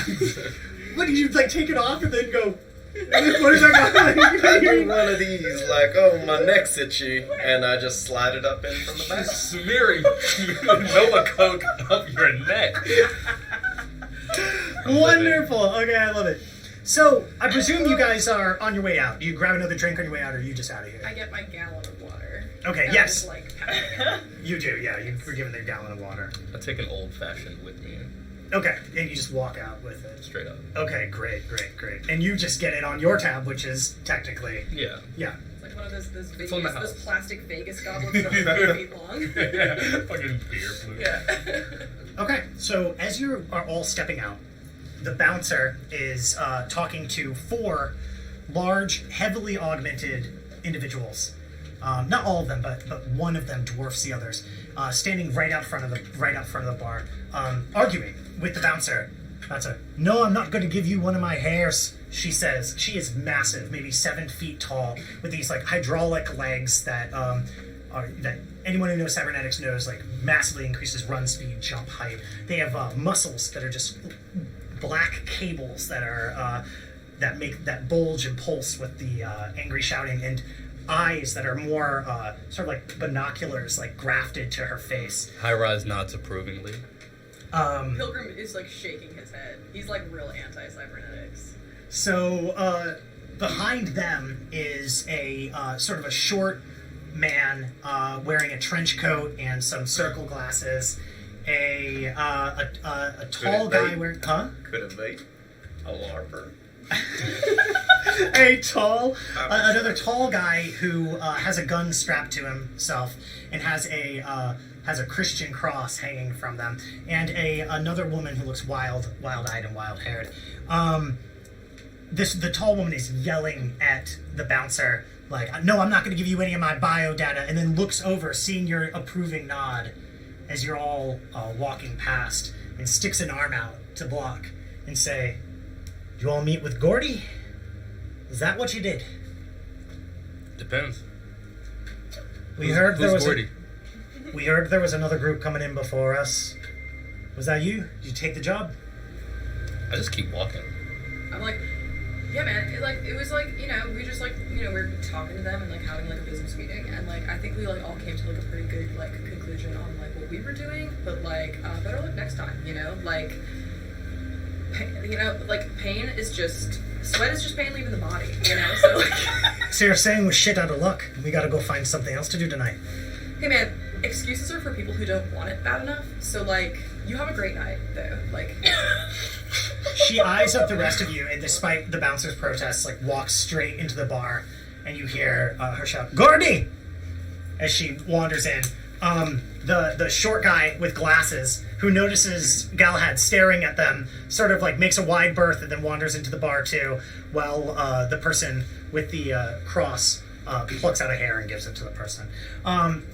What did you like? Take it off and then go? And then what is that I do going? one of these, like, oh, my neck's itchy, and I just slide it up in from the back. Smearing Nova Coke up your neck. Wonderful. Okay, I love it. So I presume you guys are on your way out. Do you grab another drink on your way out, or are you just out of here? I get my gallon of water. Okay. And Yes. I just, like, pack it. You do. Yeah. You were given their gallon of water. I take an old fashioned with me, Okay, and you just walk out with it. straight up. Okay. Great. And you just get it on your tab, which is technically Yeah. yeah. It's like one of those Vegas, on the those house. plastic Vegas goblets that are 4 feet long. Yeah. Fucking beer flute. Yeah. Okay, so as you are all stepping out, the bouncer is talking to 4 large, heavily augmented individuals. Not all of them, but one of them dwarfs the others. Standing right out front of the bar, arguing with the bouncer. Bouncer, "No, I'm not going to give you one of my hairs," she says. She is massive, maybe 7 feet tall, with these like hydraulic legs that that anyone who knows cybernetics knows like massively increases run speed, jump height. They have muscles that are just black cables that are that bulge and pulse with the angry shouting, and eyes that are more sort of like binoculars, like grafted to her face. Highrise nods approvingly. Pilgrim is like shaking his head. He's like real anti-cybernetics. So behind them is a sort of a short man wearing a trench coat and some circle glasses. A tall Could it guy be? wearing Could it be a LARPer? another tall guy who has a gun strapped to himself and has a Christian cross hanging from them, and another woman who looks wild-eyed and wild-haired. The tall woman is yelling at the bouncer like, "No, I'm not going to give you any of my bio data," and then looks over, seeing your approving nod as you're all walking past, and sticks an arm out to block and say, "You all meet with Gordy? Is that what you did?" Depends. We heard there Who's was Gordy? we heard there was another group coming in before us. Was that you? Did you take the job? I just keep walking. I'm like, yeah, man. It was like, you know, we just like, you know, we were talking to them and like having like a business meeting, and like I think we like all came to like a pretty good like conclusion on like what we were doing, but like better luck next time, you know, like. You know, like pain is just sweat is just pain leaving the body, you know. So like, So you're saying we're shit out of luck. We gotta go find something else to do tonight. hey man, excuses are for people who don't want it bad enough. So like, you have a great night though. Like, She eyes up the rest of you, and despite the bouncer's protests, like walks straight into the bar, and you hear her shout, "Gordy!" as she wanders in. The short guy with glasses who notices Galahad staring at them sort of like makes a wide berth and then wanders into the bar too, while the person with the cross plucks out a hair and gives it to the person.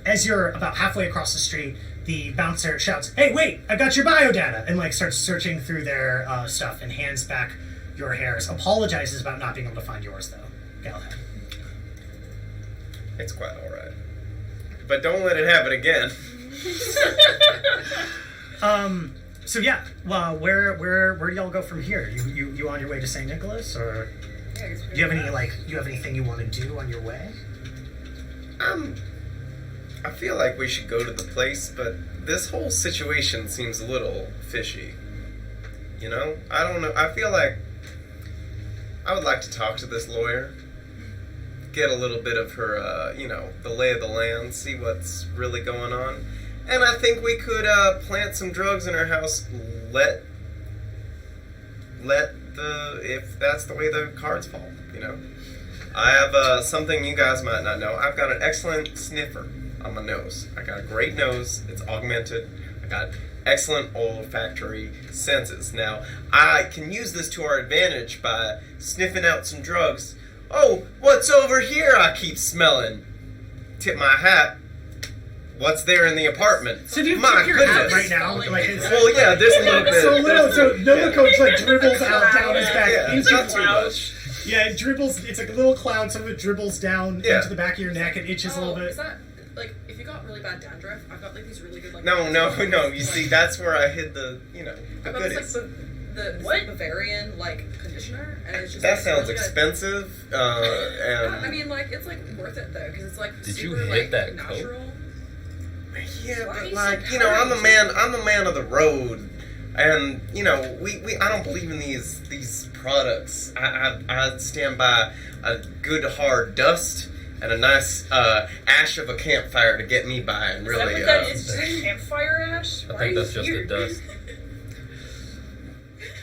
As you're about halfway across the street, the bouncer shouts, "Hey, wait! I got your biodata!" and like starts searching through their stuff and hands back your hairs. Apologizes about not being able to find yours though, Galahad. It's quite all right. But don't let it happen again. So yeah, well, where do y'all go from here? You on your way to St. Nicholas, or Yeah, it's do you have anything you want to do on your way? I feel like we should go to the place, but this whole situation seems a little fishy. You know? I don't know. I feel like I would like to talk to this lawyer, get a little bit of her, the lay of the land, see what's really going on. And I think we could plant some drugs in her house, if that's the way the cards fall, you know? I have something you guys might not know. I've got an excellent sniffer on my nose. I got a great nose. It's augmented. I got excellent olfactory senses. Now, I can use this to our advantage by sniffing out some drugs. Oh, what's over here I keep smelling? Tip my hat. What's there in the apartment? So do you My tip your hat goodness. right now? Like, Well, yeah, there's a little bit. so Noah Yeah. Coach like dribbles out down his back Yeah, into not too much. Yeah, it dribbles. It's like a little cloud. Some of it dribbles down Yeah. into the back of your neck. It itches a little bit. Is that, like, if you got really bad dandruff, I've got, like, these really good, like... No. You see, that's where I hid the I've got goodies. this, like, the What? Bavarian, like, conditioner, and it's just... That like, sounds really good. expensive, I and mean, like, it's, like, worth it, though, because it's, like, Did you super, hit like, that coat? natural. yeah, Why but is like, it you know, I'm a hurting? man of the road, and you know, I don't believe in these products. I stand by a good hard dust and a nice ash of a campfire to get me by, and Is that really, what that is? Just a campfire ash? I Why think are that's you just here? the dust.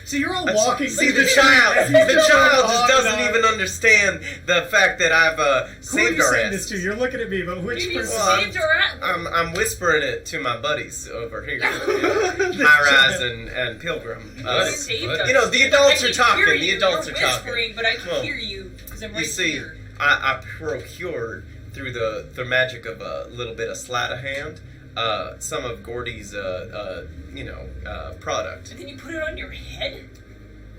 So you're all walking. See, the He's child just just on and doesn't on. even understand the fact that I've Who are saved you our saying this asses. to? You're looking at me, but which You person? Well, saved our ass. I'm whispering it to my buddies over here, This Highrise child. and Pilgrim. What? You saved What? us. You know, the adults I are can talking. hear The you. adults You're are talking. whispering, but I can Well, hear you because I'm right You see, here. I procured through the magic of a little bit of sleight of hand some of Gordy's product. And then you put it on your head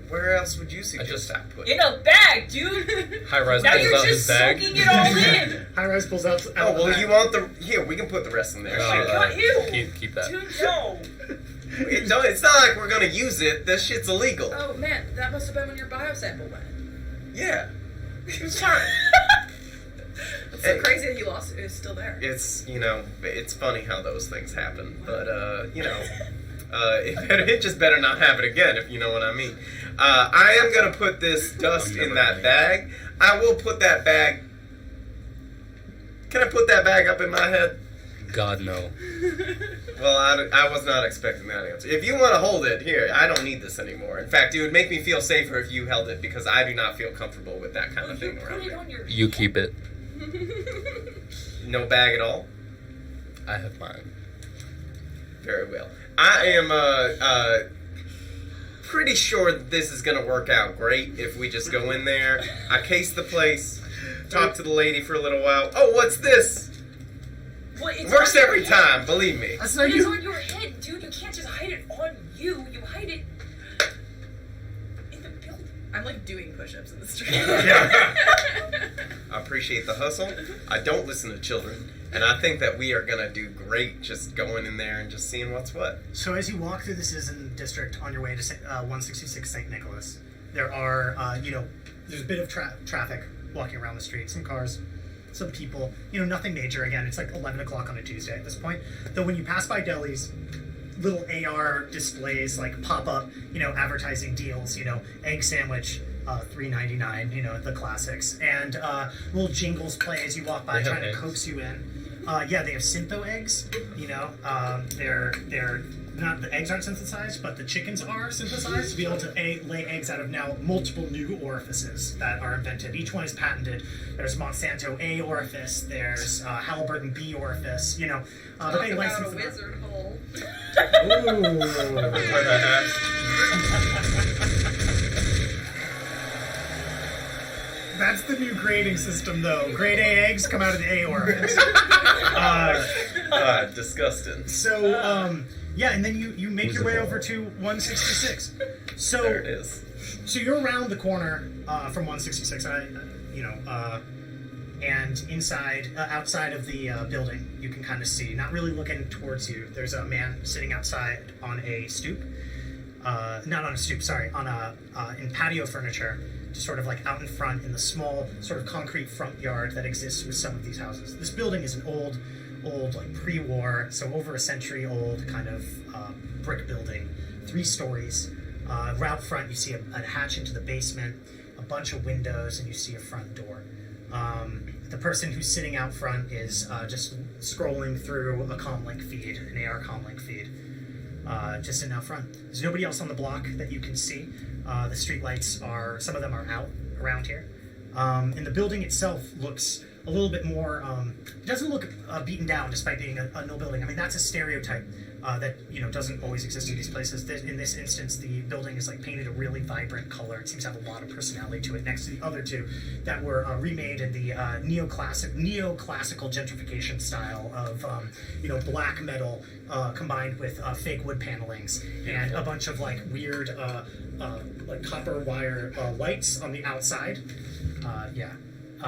Where else would you suggest I put it? in a bag, dude. High-rise Now pulls you're out his just bag. soaking it all in. Highrise pulls out. Oh well, you want the here? We can put the rest in there. No, my God, ew. keep that. Dude, no. It's not like we're gonna use it. This shit's illegal. Oh, man, that must have been when your biosample went. Yeah, It's fine. It's so Hey. crazy that you lost it. It was still there. it's funny how those things happen, but it just better not happen again, if you know what I mean. I am gonna put this dust in that bag. I will put that bag. Can I put that bag up in my head? God, no. Well, I was not expecting that answer. If you want to hold it, here, I don't need this anymore. In fact, it would make me feel safer if you held it, because I do not feel comfortable with that kind Well, of you thing put around it me. on your You keep it. No bag at all? I have mine. Very well. I am pretty sure that this is going to work out great if we just go in there. I case the place, talk to the lady for a little while. Oh, what's this? Well, it's Works on your every head. time, believe me. That's But not it's you. on your head, dude. You can't just hide it on you. You hide it in the building. I'm like doing push-ups in the street. Yeah. I appreciate the hustle. I don't listen to children. And I think that we are going to do great just going in there and just seeing what's what. So as you walk through the Citizen District on your way to 166 St. Nicholas, there are, there's a bit of traffic walking around the street, some cars, some people, nothing major. Again, it's like 11 o'clock on a Tuesday at this point. Though when you pass by delis, little AR displays like pop up, advertising deals, egg sandwich, $3.99, the classics, and little jingles play as you walk by They have trying to eggs? coax you in. Yeah, they have Syntho eggs. They're not, the eggs aren't synthesized, but the chickens are synthesized to be able to lay eggs out of now multiple new orifices that are invented. Each one is patented. There's Monsanto A orifice. There's Halliburton B orifice. But Talk they about license a them. wizard hole. Wear that hat. That's the new grading system, though. Grade A eggs come out of the A orifice. Disgusting. So, yeah, and then you make your way over to 166. So, There it is. So you're around the corner from 166. And outside of the building, you can kind of see, not really looking towards you, there's a man sitting outside on a stoop. Not on a stoop, sorry, in patio furniture, just sort of like out in front in the small sort of concrete front yard that exists with some of these houses. This building is an old like pre-war, so over a century old kind of brick building, 3 stories. Right out front, you see a hatch into the basement, a bunch of windows, and you see a front door. The person who's sitting out front is just scrolling through a comlink feed, an AR comlink feed, just sitting out front. There's nobody else on the block that you can see. The streetlights some of them are out around here. And the building itself looks a little bit more, it doesn't look beaten down despite being a no building. I mean, that's a stereotype that, doesn't always exist in these places. In this instance, the building is like painted a really vibrant color. It seems to have a lot of personality to it next to the other 2 that were remade in the neoclassical gentrification style of, black metal combined with fake wood panelings and a bunch of like weird like copper wire lights on the outside.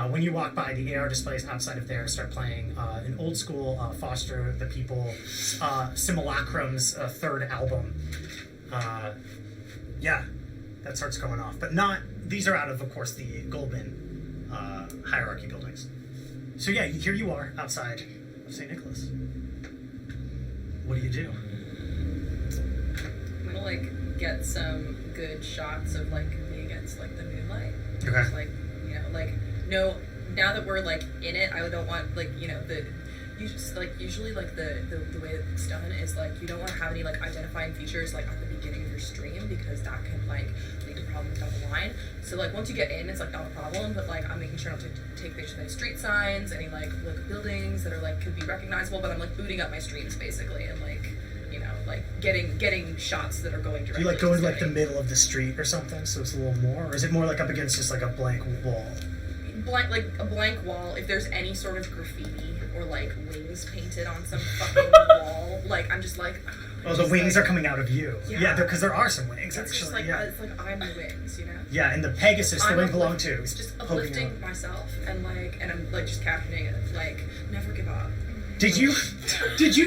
When you walk by, the AR displays outside of there start playing an old school Foster the People Simulacrum's 3rd album. That starts going off. But these are out of course, the Goldman hierarchy buildings. So here you are outside of St. Nicholas. What do? I'm gonna like get some good shots of like me against like the moonlight. Okay. Just, like, no, now that we're like in it, I don't want like usually like the way that it's done is like you don't want to have any like identifying features like at the beginning of your stream because that can like lead to problems down the line. So like once you get in, it's like not a problem, but like I'm making sure not to take pictures of any street signs, any like buildings that are like could be recognizable, but I'm like booting up my streams basically and like like getting shots that are going directly. Do you like go into like the middle of the street or something, so it's a little more, or is it more like up against just like a blank wall? Like a blank wall. If there's any sort of graffiti or like wings painted on some fucking wall, like I'm just like. Oh, the wings are coming out of you. Yeah, because there are some wings. It's actually. just like it's like I'm the wings, Yeah, and the Pegasus, the wing belong to. It's just uplifting myself and I'm like just captioning it like never give up. Did you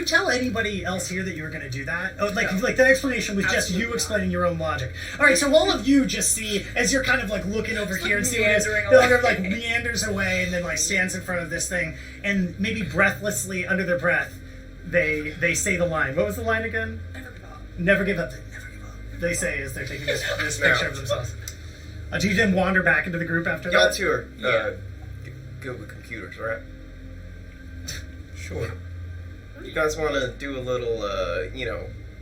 tell anybody else here that you were going to do that? Oh, like the explanation was just you explaining your own logic. All right, so all of you just see as you're kind of like looking over here and see what it is. The like meanders away and then like stands in front of this thing and maybe breathlessly under their breath they say the line. What was the line again? Never give up. Never give up. They say as they're taking this picture of themselves. Do you then wander back into the group after that? Y'all two are good with computers, right? Sure. You guys want to do a little,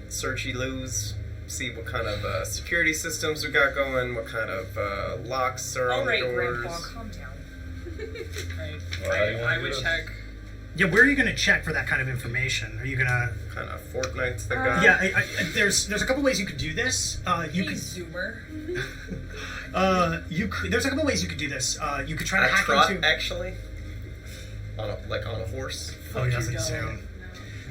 searchy-loos, see what kind of security systems we got going, what kind of locks are on the doors. All right, Grandpa, calm down. I would check. Yeah, where are you going to check for that kind of information? Are you going to... Kind of Fortnite's the guy? Yeah, there's a couple ways you could do this. You could Zoomer. There's a couple ways you could do this. You could try to I hack trot, into... actually. On a horse. Oh, he doesn't zoom.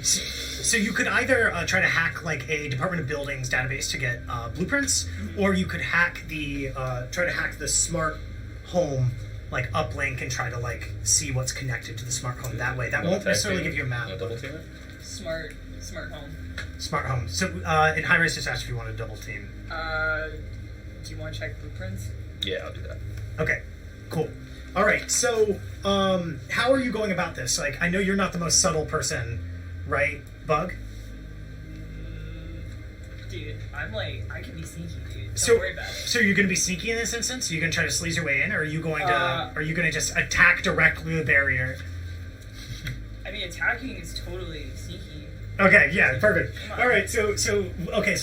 So you could either try to hack like a Department of Buildings database to get blueprints, or you could hack try to hack the smart home like uplink and try to like see what's connected to the smart home that way. That won't necessarily give you a map. Double team it? Smart home. Smart home. So in Highrise just asked if you want to double team. Do you want to check blueprints? Yeah, I'll do that. Okay, cool. All right, so how are you going about this? Like, I know you're not the most subtle person, right, Bug? Dude, I can be sneaky, dude. So, Don't worry about it. So you're going to be sneaky in this instance? Are you going to try to sleaze your way in, or are you going to just attack directly the barrier? I mean, attacking is totally sneaky. Okay, yeah, perfect. All right, so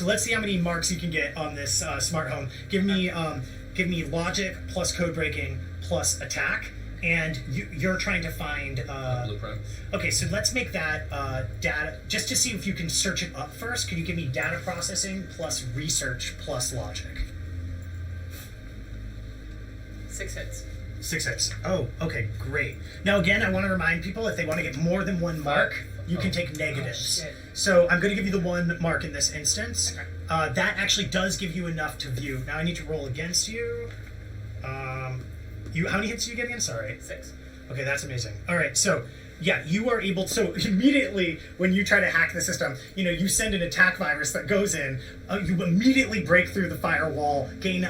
let's see how many marks you can get on this smart home. Give me logic plus code breaking plus attack, and you're trying to find blueprint. Okay, so let's make that data just to see if you can search it up first. Can you give me data processing plus research plus logic? 6 hits. 6 hits. Oh, okay, great. Now again, I want to remind people if they want to get more than 1 mark, you can take negatives. Shit. So I'm going to give you the 1 mark in this instance. Okay. That actually does give you enough to view. Now I need to roll against you. How many hits do you get again? Sorry. 6. Okay, that's amazing. All right, so yeah, you are able. So immediately when you try to hack the system, you send an attack virus that goes in. You immediately break through the firewall, gain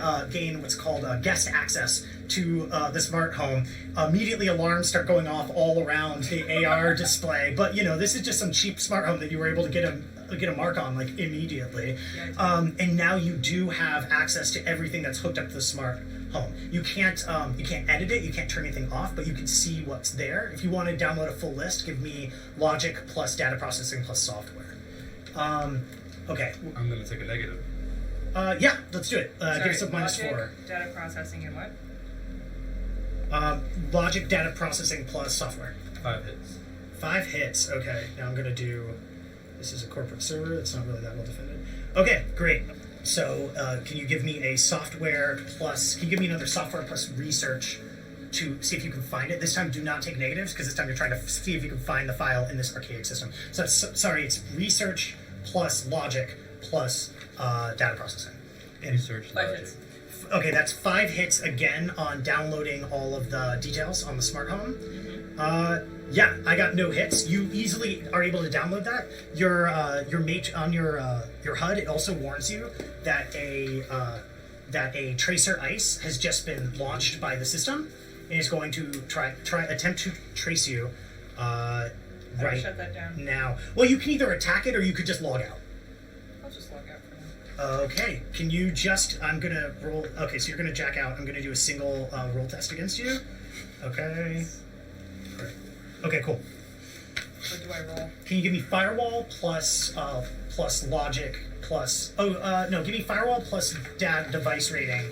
what's called guest access to the smart home. Immediately, alarms start going off all around the AR display. But this is just some cheap smart home that you were able to get a mark on like immediately. And now you do have access to everything that's hooked up to the smart home. You can't edit it, you can't turn anything off, but you can see what's there. If you want to download a full list, give me logic plus data processing plus software. Okay. I'm gonna take a negative. Yeah, let's do it. Give us a logic, -4. data processing, and what? Logic, data processing plus software. 5 hits. 5 hits. Okay. Now I'm gonna do. This is a corporate server. It's not really that well defended. Okay, great. So, can you give me a software plus? Can you give me another software plus research to see if you can find it? This time, do not take negatives because this time you're trying to see if you can find the file in this archaic system. So, sorry, it's research plus logic plus data processing. Research 5 logic. hits. Okay, that's 5 hits again on downloading all of the details on the smart home. Yeah, I got no hits. You easily are able to download that. Your mate on your HUD, it also warns you that a tracer ice has just been launched by the system and is going to attempt to trace you right Shut that down. now. Well, you can either attack it or you could just log out. I'll just log out for now. Okay, can you just? I'm gonna roll. Okay, so you're gonna jack out. I'm gonna do a single roll test against you. Okay. Great. Okay, cool. What do I roll? Can you give me firewall plus logic plus? No, give me firewall plus device rating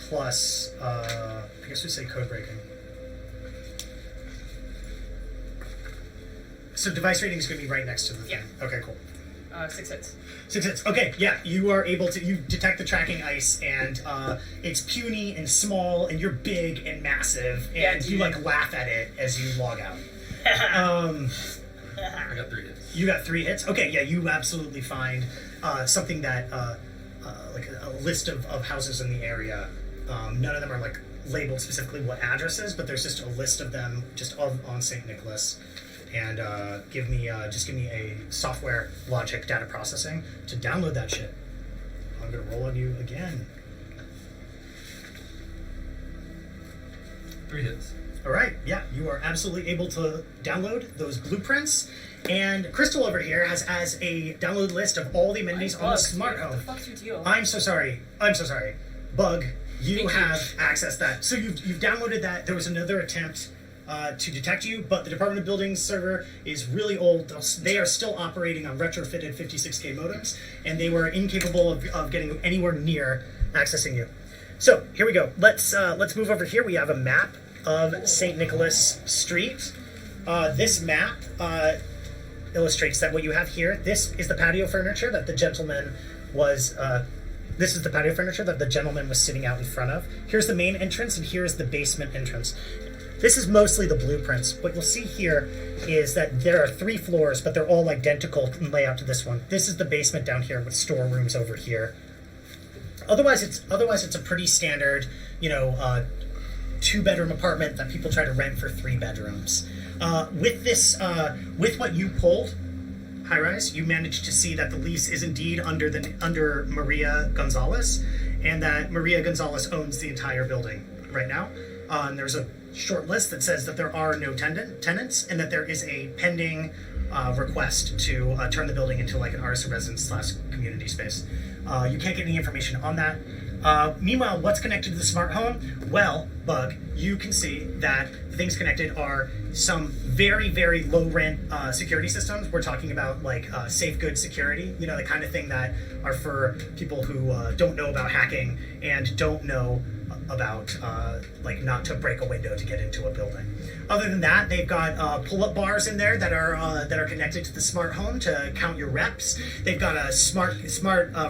plus. I guess we say code breaking. So device rating is going to be right next to the thing. Yeah. Okay, cool. 6 hits. 6 hits. Okay, yeah, you are able to. You detect the tracking ice, and it's puny and small, and you're big and massive, and Yeah, you dude. laugh at it as you log out. I got 3 hits. You got 3 hits. Okay, yeah, you absolutely find something that like a list of houses in the area. None of them are like labeled specifically what addresses, but there's just a list of them just on St. Nicholas. And give me a software logic data processing to download that shit. I'm gonna roll on you again. 3 hits. All right, yeah, you are absolutely able to download those blueprints. And Crystal over here has a download list of all the amenities on the smart What the home. fuck's your deal? I'm so sorry. Bug, you Thank you. have accessed that. So you've downloaded that. There was another attempt to detect you, but the Department of Buildings server is really old. They are still operating on retrofitted 56K modems, and they were incapable of getting anywhere near accessing you. So here we go. Let's move over here. We have a map of St. Nicholas Street. This map illustrates that what you have here. This is the patio furniture that the gentleman was. This is the patio furniture that the gentleman was sitting out in front of. Here's the main entrance, and here's the basement entrance. This is mostly the blueprints. What you'll see here is that there are 3 floors, but they're all identical in layout to this one. This is the basement down here with storerooms over here. Otherwise, it's a pretty standard, 2-bedroom apartment that people try to rent for 3 bedrooms. With what you pulled, Highrise, you managed to see that the lease is indeed under Maria Gonzalez, and that Maria Gonzalez owns the entire building right now. And there's a short list that says that there are no tenants, and that there is a pending request to turn the building into like an artist residence / community space. You can't get any information on that. Meanwhile, what's connected to the smart home? Well, Bug, you can see that the things connected are some very, very low rent security systems. We're talking about like safe goods security, the kind of thing that are for people who don't know about hacking and don't know about like not to break a window to get into a building. Other than that, they've got pull-up bars in there that are connected to the smart home to count your reps. They've got a smart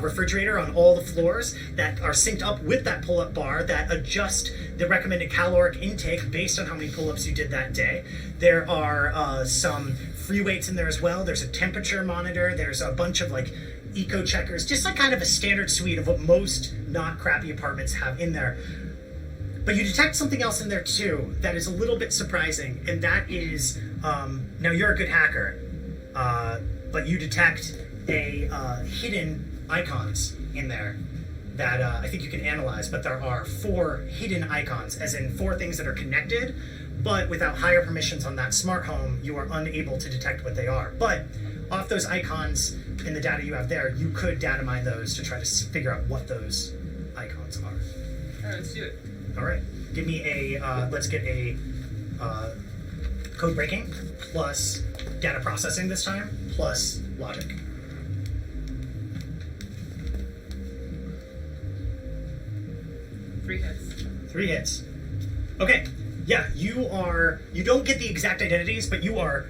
refrigerator on all the floors that are synced up with that pull-up bar that adjust the recommended caloric intake based on how many pull-ups you did that day. There are some free weights in there as well. There's a temperature monitor. There's a bunch of like eco checkers, just like kind of a standard suite of what most not crappy apartments have in there. But you detect something else in there too that is a little bit surprising, and that is now you're a good hacker, but you detect a hidden icons in there that I think you can analyze. But there are 4 hidden icons, as in 4 things that are connected, but without higher permissions on that smart home, you are unable to detect what they are. But off those icons in the data you have there, you could data mine those to try to figure out what those icons are. Alright, let's do it. All right, give me a, let's get a code breaking plus data processing this time, plus logic. Three hits. 3 hits. Okay, yeah, you don't get the exact identities, but you are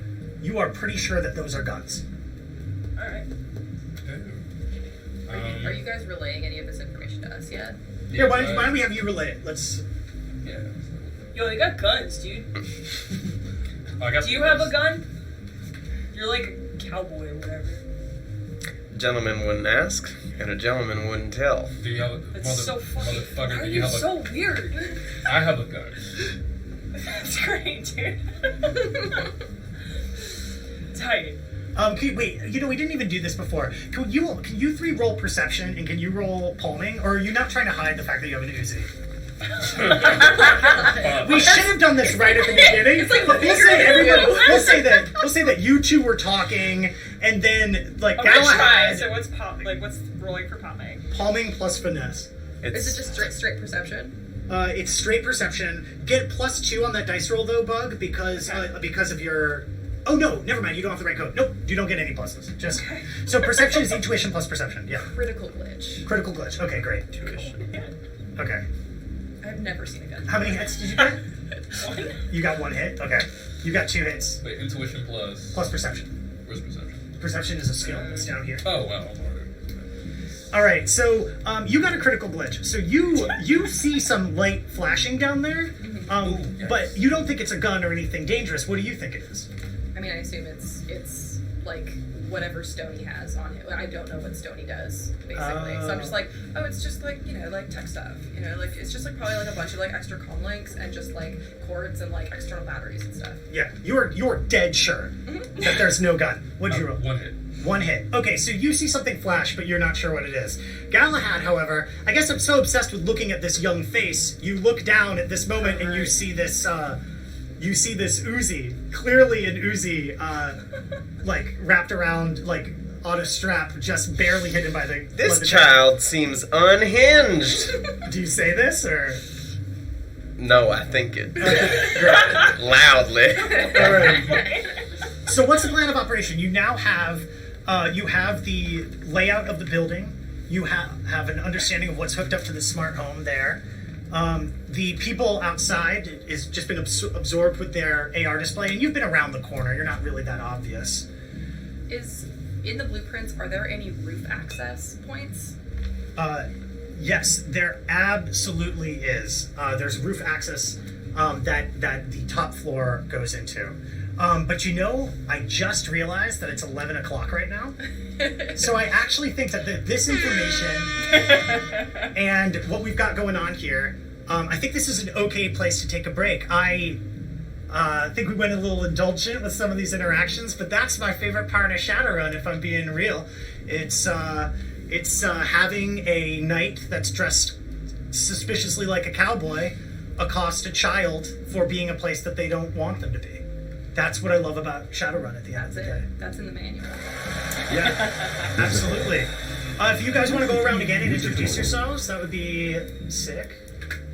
pretty sure that those are guns. Alright. Are you guys relaying any of this information to us yet? Here, why don't we have you relay it? Let's... Yeah. Yo, they got guns, dude. I got Do you have a gun? You're like a cowboy or whatever. A gentleman wouldn't ask, and a gentleman wouldn't tell. Do you have a That's so funny. motherfucker? Why are Do you have a? so weird? I have a gun. That's great, dude. Tight. Wait, we didn't even do this before. Can you 3 roll perception, and can you roll palming? Or are you not trying to hide the fact that you have an Uzi? We should have done this right at the beginning. It's like but we'll say that you two were talking, and then like I'm gonna try. Galahad So what's what's rolling for palming? palming plus finesse. Is it just straight perception? It's straight perception. Get +2 on that dice roll though, Bug, because of your. Oh no, never mind. You don't have the right code. Nope, you don't get any pluses. Just so perception is intuition plus perception. Yeah. Critical glitch. Critical glitch. Okay, great. Okay. I've never seen a gun. How many hits did you get? 1. You got 1 hit. Okay. You got 2 hits Wait, intuition plus. plus perception. Where's perception? Perception is a skill. It's down here. Oh wow. All right. So you got a critical glitch. So you see some light flashing down there, Yes. but you don't think it's a gun or anything dangerous. What do you think it is? I mean, I assume it's like whatever Stoney has on it. I don't know what Stoney does, basically. So I'm just like, oh, it's just like, like tech stuff. Like it's just like probably like a bunch of like extra comm links and just like cords and like external batteries and stuff. Yeah, you're dead sure that there's no gun. What'd you roll? 1 hit. 1 hit. Okay, so you see something flash, but you're not sure what it is. Galahad, however, I guess I'm so obsessed with looking at this young face, you look down at this moment and you see this Uzi, clearly an Uzi, like wrapped around, like on a strap, just barely hidden by the. This child seems unhinged. Do you say this or? No, I think it. Great. Loudly. All right. So what's the plan of operation? You now have the layout of the building. You have an understanding of what's hooked up to the smart home there. The people outside is just been absorbed with their AR display, and you've been around the corner. You're not really that obvious. Is in the blueprints, are there any roof access points? Yes, there absolutely is. There's roof access that the top floor goes into. But I just realized that it's 11 o'clock right now. So I actually think that this information and what we've got going on here, I think this is an okay place to take a break. I think we went a little indulgent with some of these interactions, but that's my favorite part of Shadowrun, if I'm being real. It's having a knight that's dressed suspiciously like a cowboy accost a child for being a place that they don't want them to be. That's what I love about Shadowrun at the end of the day. That's in the manual. Yeah, absolutely. If you guys want to go around again and introduce yourselves, that would be sick.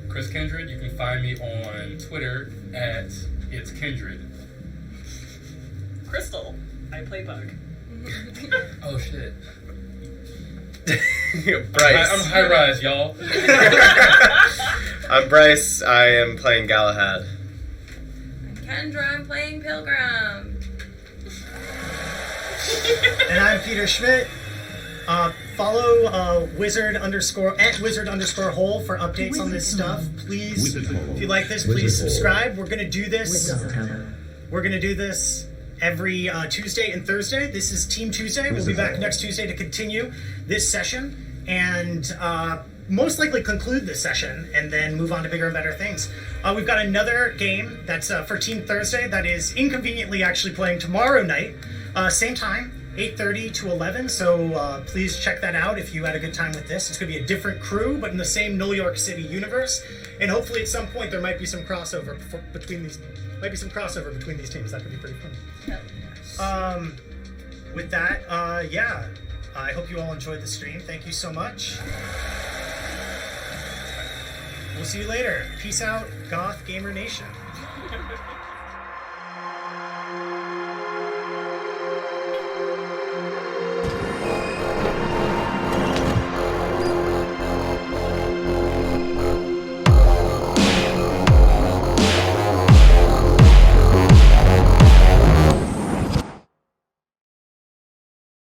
Chris Kindred. You can find me on Twitter at It's Kindred. Crystal. I play Bug. Oh shit. Bryce. I'm Highrise, y'all. I'm Bryce. I am playing Galahad. Kendra, I'm playing Pilgrim. And I'm Peter Schmidt. Follow Wizard_Hole for updates on this stuff. Please, if you like this, please subscribe. We're gonna do this. We're gonna do this every Tuesday and Thursday. This is Team Tuesday. We'll be back next Tuesday to continue this session. And most likely conclude this session and then move on to bigger and better things. We've got another game that's for Team Thursday that is inconveniently actually playing tomorrow night, same time, 8:30 to 11. So please check that out if you had a good time with this. It's going to be a different crew, but in the same Null York City universe. And hopefully at some point there might be some crossover between these. Might be some crossover between these teams. That could be pretty fun. With that, yeah. I hope you all enjoyed the stream. Thank you so much. We'll see you later. Peace out, Goth Gamer Nation.